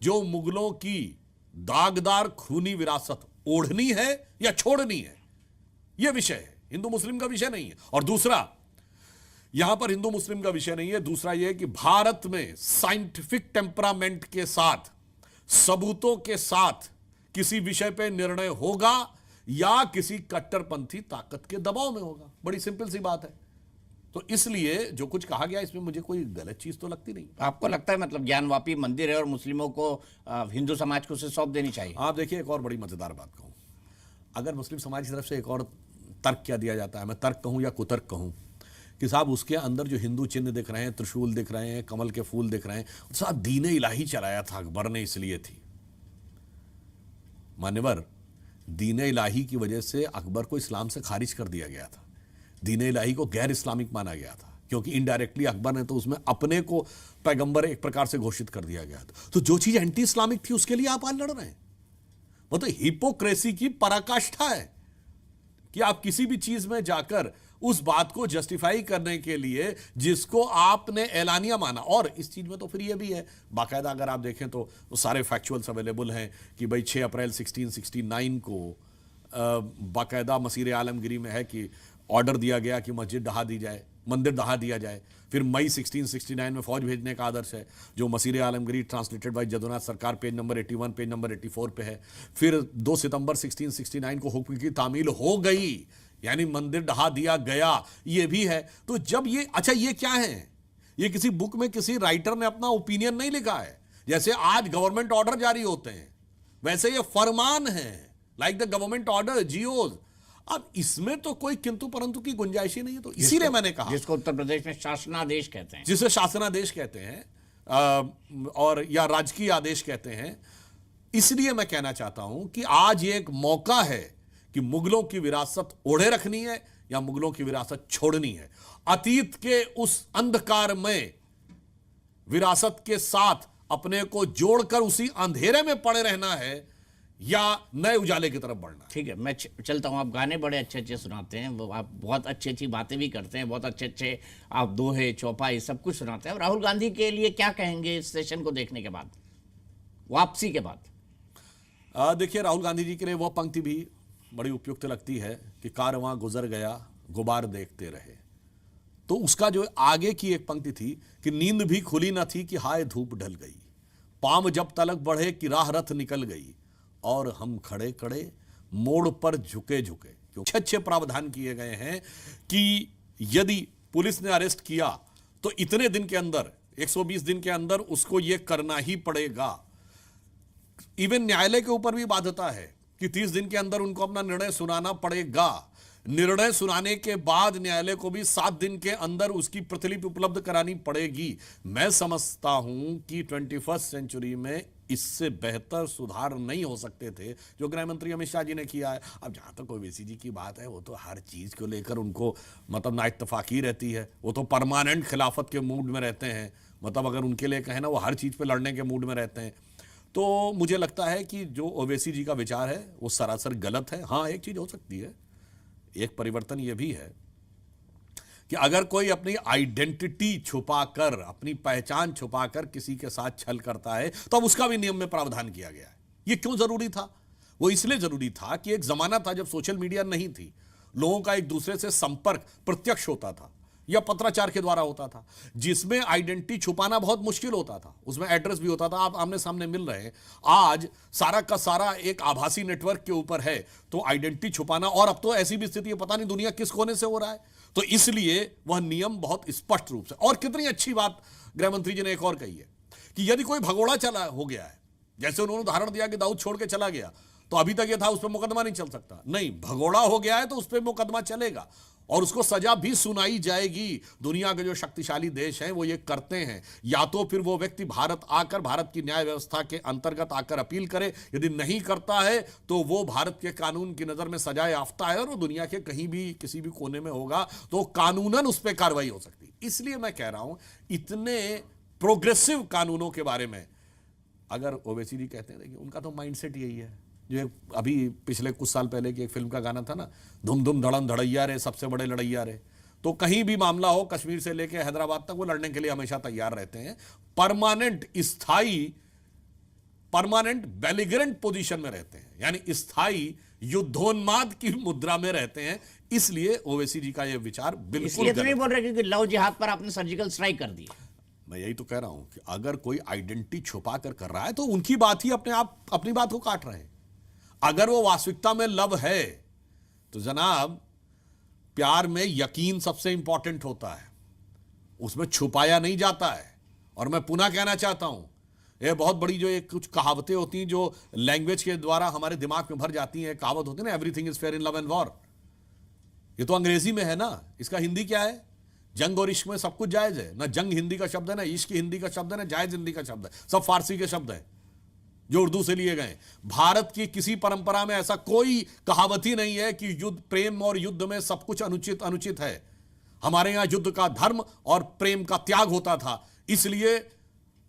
जो मुगलों की दागदार खूनी विरासत ओढ़नी है या छोड़नी है, यह विषय है, हिंदू मुस्लिम का विषय नहीं है। और दूसरा, यहां पर हिंदू मुस्लिम का विषय नहीं है, दूसरा यह है कि भारत में साइंटिफिक टेम्परामेंट के साथ, सबूतों के साथ किसी विषय पर निर्णय होगा या किसी कट्टरपंथी ताकत के दबाव में होगा। बड़ी सिंपल सी बात है। तो इसलिए जो कुछ कहा गया इसमें मुझे कोई गलत चीज तो लगती नहीं। आपको लगता है मतलब ज्ञानवापी मंदिर है और मुस्लिमों को हिंदू समाज को उसे सौंप देनी चाहिए? आप देखिए, एक और बड़ी मजेदार बात कहूं, अगर मुस्लिम समाज की तरफ से एक और तर्क क्या दिया जाता है, मैं तर्क कहूं या कुतर्क कहूं, कि साहब उसके अंदर जो हिंदू चिन्ह दिख रहे हैं, त्रिशूल दिख रहे हैं, कमल के फूल दिख रहे हैं, साहब दीन इलाही चलाया था अकबर ने, इसलिए थी। मान्यवर, दीन इलाही की वजह से अकबर को इस्लाम से खारिज कर दिया गया था। दीन इलाही को गैर इस्लामिक माना गया था, क्योंकि इनडायरेक्टली अकबर ने तो उसमें अपने को पैगंबर एक प्रकार से घोषित कर दिया गया था। तो जो चीज एंटी इस्लामिक थी उसके लिए आप आज लड़ रहे हैं। वो तो हिपोक्रेसी की पराकाष्ठा है कि आप किसी भी चीज में जाकर उस बात को जस्टिफाई करने के लिए जिसको आपने ऐलानिया माना। और इस चीज में तो फिर ये भी है, बाकायदा अगर आप देखें तो सारे फैक्चुअल्स अवेलेबल हैं कि भाई 6 अप्रैल 1669 को बाकायदा मसीर आलमगिरी में है कि ऑर्डर दिया गया कि मस्जिद ढहा दी जाए, मंदिर ढहा दिया जाए। फिर मई 1669 में फौज भेजने का आदर्श है, जो मसीर आलमगिरी ट्रांसलेटेड बाय जदुनाथ सरकार, पेज नंबर 81, पेज नंबर 84 पे है। फिर 2 सितंबर 1669 को हुक्म की तामील हो गई, यानी मंदिर ढहा दिया गया, ये भी है। तो जब ये, अच्छा ये क्या है, ये किसी बुक में किसी राइटर ने अपना ओपिनियन नहीं लिखा है। जैसे आज गवर्नमेंट ऑर्डर जारी होते हैं वैसे ये फरमान है, लाइक द गवर्नमेंट ऑर्डर, जीओज। अब इसमें तो कोई किंतु परंतु की गुंजाइश ही नहीं है। तो इसीलिए मैंने कहा, जिसको उत्तर प्रदेश में शासनादेश कहते हैं, जिसे शासनादेश कहते हैं और या राजकीय आदेश कहते हैं, इसलिए मैं कहना चाहता हूं कि आज एक मौका है कि मुगलों की विरासत ओढ़े रखनी है या मुगलों की विरासत छोड़नी है। अतीत के उस अंधकार में विरासत के साथ अपने को जोड़कर उसी अंधेरे में पड़े रहना है या नए उजाले की तरफ बढ़ना। ठीक है, मैं चलता हूं। आप गाने बड़े अच्छे अच्छे सुनाते हैं, वो आप बहुत अच्छी अच्छी बातें भी करते हैं, बहुत अच्छे अच्छे आप दोहे चौपाई सब कुछ सुनाते हैं। राहुल गांधी के लिए क्या कहेंगे इस सेशन को देखने के बाद, वापसी के बाद? देखिए, राहुल गांधी जी के लिए वह पंक्ति भी बड़ी उपयुक्त लगती है कि कारवां गुजर गया गुबार देखते रहे। तो उसका जो आगे की एक पंक्ति थी कि नींद भी खुली न थी कि हाय धूप ढल गई, पाम जब तलक बढ़े कि राह रथ निकल गई, और हम खड़े खड़े मोड़ पर झुके झुके। क्योंकि अच्छे प्रावधान किए गए हैं कि यदि पुलिस ने अरेस्ट किया तो इतने दिन के अंदर, 120 दिन के अंदर उसको यह करना ही पड़ेगा। इवन न्यायालय के ऊपर भी बाध्यता है कि 30 दिन के अंदर उनको अपना निर्णय सुनाना पड़ेगा। निर्णय सुनाने के बाद न्यायालय को भी 7 दिन के अंदर उसकी प्रतिलिपि उपलब्ध करानी पड़ेगी। मैं समझता हूं कि 21st सेंचुरी में इससे बेहतर सुधार नहीं हो सकते थे जो गृह मंत्री अमित शाह जी ने किया है। अब जहां तक ओवैसी जी की बात है, वो तो हर चीज को लेकर उनको मतलब ना इत्तेफाकी रहती है, वो तो परमानेंट खिलाफत के मूड में रहते हैं। मतलब अगर उनके लिए कहें ना, वो हर चीज पे लड़ने के मूड में रहते हैं। तो मुझे लगता है कि जो ओवैसी जी का विचार है वो सरासर गलत है। हाँ, एक चीज हो सकती है, एक परिवर्तन यह भी है कि अगर कोई अपनी आइडेंटिटी छुपाकर, अपनी पहचान छुपाकर किसी के साथ छल करता है तो अब उसका भी नियम में प्रावधान किया गया है। यह क्यों जरूरी था? वो इसलिए जरूरी था कि एक जमाना था जब सोशल मीडिया नहीं थी, लोगों का एक दूसरे से संपर्क प्रत्यक्ष होता था या पत्राचार के द्वारा होता था, जिसमें आइडेंटिटी छुपाना बहुत मुश्किल होता था। उसमें एड्रेस भी होता था, आप आमने सामने मिल रहे हैं। आज सारा का सारा एक आभासी नेटवर्क के ऊपर है, तो आइडेंटिटी छुपाना, और अब तो ऐसी भी स्थिति है, पता नहीं दुनिया किस कोने से हो रहा है। तो इसलिए वह नियम बहुत स्पष्ट रूप से, और कितनी अच्छी बात गृह मंत्री जी ने एक और कही है कि यदि कोई भगोड़ा चला हो गया है, जैसे उन्होंने उदाहरण दिया कि दाऊद छोड़ के चला गया, तो अभी तक यह था उस पर मुकदमा नहीं चल सकता। नहीं, भगोड़ा हो गया है तो उस पर मुकदमा चलेगा और उसको सजा भी सुनाई जाएगी। दुनिया के जो शक्तिशाली देश हैं वो ये करते हैं। या तो फिर वो व्यक्ति भारत आकर, भारत की न्याय व्यवस्था के अंतर्गत आकर अपील करे, यदि नहीं करता है तो वो भारत के कानून की नजर में सजा याफ्ता है और वो दुनिया के कहीं भी किसी भी कोने में होगा तो कानूनन उस पर कार्रवाई हो सकती है। इसलिए मैं कह रहा हूं, इतने प्रोग्रेसिव कानूनों के बारे में अगर ओवैसी जी कहते हैं, देखिए उनका तो माइंडसेट यही है। जो अभी पिछले कुछ साल पहले की एक फिल्म का गाना था ना, धुम धुम धड़म धड़ैया रे, सबसे बड़े लड़ैया रे। तो कहीं भी मामला हो, कश्मीर से लेकर हैदराबाद तक, वो लड़ने के लिए हमेशा तैयार रहते हैं। परमानेंट, स्थायी, परमानेंट बेलिगरेंट पोजीशन में रहते हैं, यानी स्थायी युद्धोन्माद की मुद्रा में रहते हैं। इसलिए ओवैसी जी का यह विचार बिल्कुल इसलिए तो नहीं बोल रहे कि लव जिहाद पर आपने सर्जिकल स्ट्राइक कर दी। मैं यही तो कह रहा हूं कि अगर कोई आइडेंटिटी छुपा कर रहा है तो उनकी बात ही अपनी बात को काट रहे हैं। अगर वो वास्तविकता में लव है तो जनाब, प्यार में यकीन सबसे इंपॉर्टेंट होता है, उसमें छुपाया नहीं जाता है। और मैं पुनः कहना चाहता हूं, ये बहुत बड़ी जो एक कुछ कहावतें होती हैं जो लैंग्वेज के द्वारा हमारे दिमाग में भर जाती हैं। कहावत होती है ना, everything is fair in love and war. ये तो अंग्रेजी में है ना, इसका हिंदी क्या है? जंग और इश्क में सब कुछ जायज है। ना जंग हिंदी का शब्द है, ना इश्क हिंदी का शब्द है, ना जायज हिंदी का शब्द है। सब फारसी के शब्द है जो उर्दू से लिए गए। भारत की किसी परंपरा में ऐसा कोई कहावत ही नहीं है कि युद्ध, प्रेम और युद्ध में सब कुछ अनुचित है। हमारे यहां युद्ध का धर्म और प्रेम का त्याग होता था। इसलिए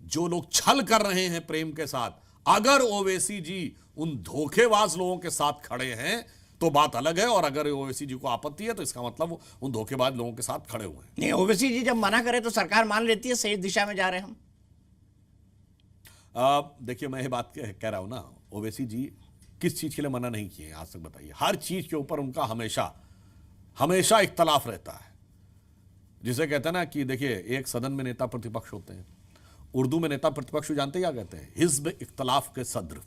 जो लोग छल कर रहे हैं प्रेम के साथ, अगर ओवैसी जी उन धोखेबाज लोगों के साथ खड़े हैं तो बात अलग है। और अगर ओवैसी जी को आपत्ति है तो इसका मतलब वो उन धोखेबाज लोगों के साथ खड़े हुए हैं। नहीं, ओवैसी जी जब मना करे तो सरकार मान लेती है सही दिशा में जा रहे हैं हम। देखिए, मैं ये बात कह रहा हूं ना, ओवैसी जी किस चीज के लिए मना नहीं किए आज तक बताइए? हर चीज के ऊपर उनका हमेशा इख्तलाफ रहता है। जिसे कहते हैं ना कि देखिए, एक सदन में नेता प्रतिपक्ष होते हैं, उर्दू में नेता प्रतिपक्ष जानते क्या कहते हैं? हिज्ब इख्तलाफ के सदर।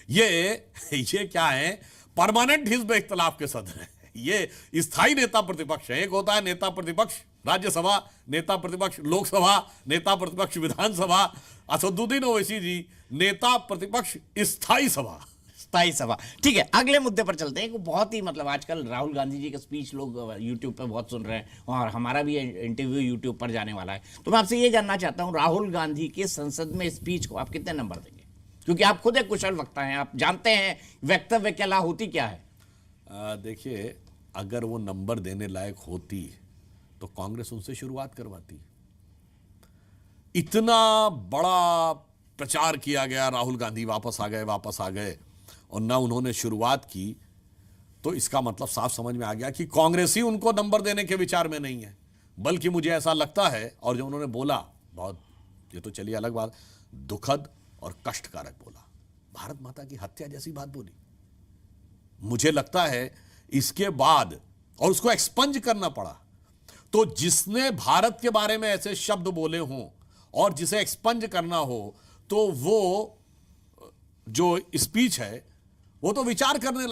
ये क्या है? परमानेंट हिज्ब इख्तलाफ के सदर है। ये स्थायी नेता प्रतिपक्ष है। एक होता है नेता प्रतिपक्ष राज्यसभा, नेता प्रतिपक्ष लोकसभा, नेता प्रतिपक्ष विधानसभा। असदुद्दीन ओवैसी जी नेता प्रतिपक्ष स्थायी सभा। ठीक है, अगले मुद्दे पर चलते हैं। बहुत ही मतलब आजकल राहुल गांधी जी का स्पीच लोग यूट्यूब पे बहुत सुन रहे हैं और हमारा भी इंटरव्यू यूट्यूब पर जाने वाला है। तो मैं आपसे ये जानना चाहता हूँ, राहुल गांधी के संसद में स्पीच को आप कितने नंबर देंगे? क्योंकि आप खुद एक कुशल वक्ता हैं, आप जानते हैं वक्तव्य की कला होती क्या है। देखिए, अगर वो नंबर देने लायक होती तो कांग्रेस उनसे शुरुआत करवाती। इतना बड़ा प्रचार किया गया, राहुल गांधी वापस आ गए और ना उन्होंने शुरुआत की, तो इसका मतलब साफ समझ में आ गया कि कांग्रेस ही उनको नंबर देने के विचार में नहीं है। बल्कि मुझे ऐसा लगता है, और जो उन्होंने बोला बहुत, ये तो चलिए अलग बात, दुखद और कष्टकारक बोला। भारत माता की हत्या जैसी बात बोली। मुझे लगता है इसके बाद, और उसको एक्सपंज करना पड़ा, तो जिसने भारत के बारे में ऐसे शब्द बोले हों और जिसे एक्सपंज करना हो, तो वो जो स्पीच है वो तो विचार करने लायक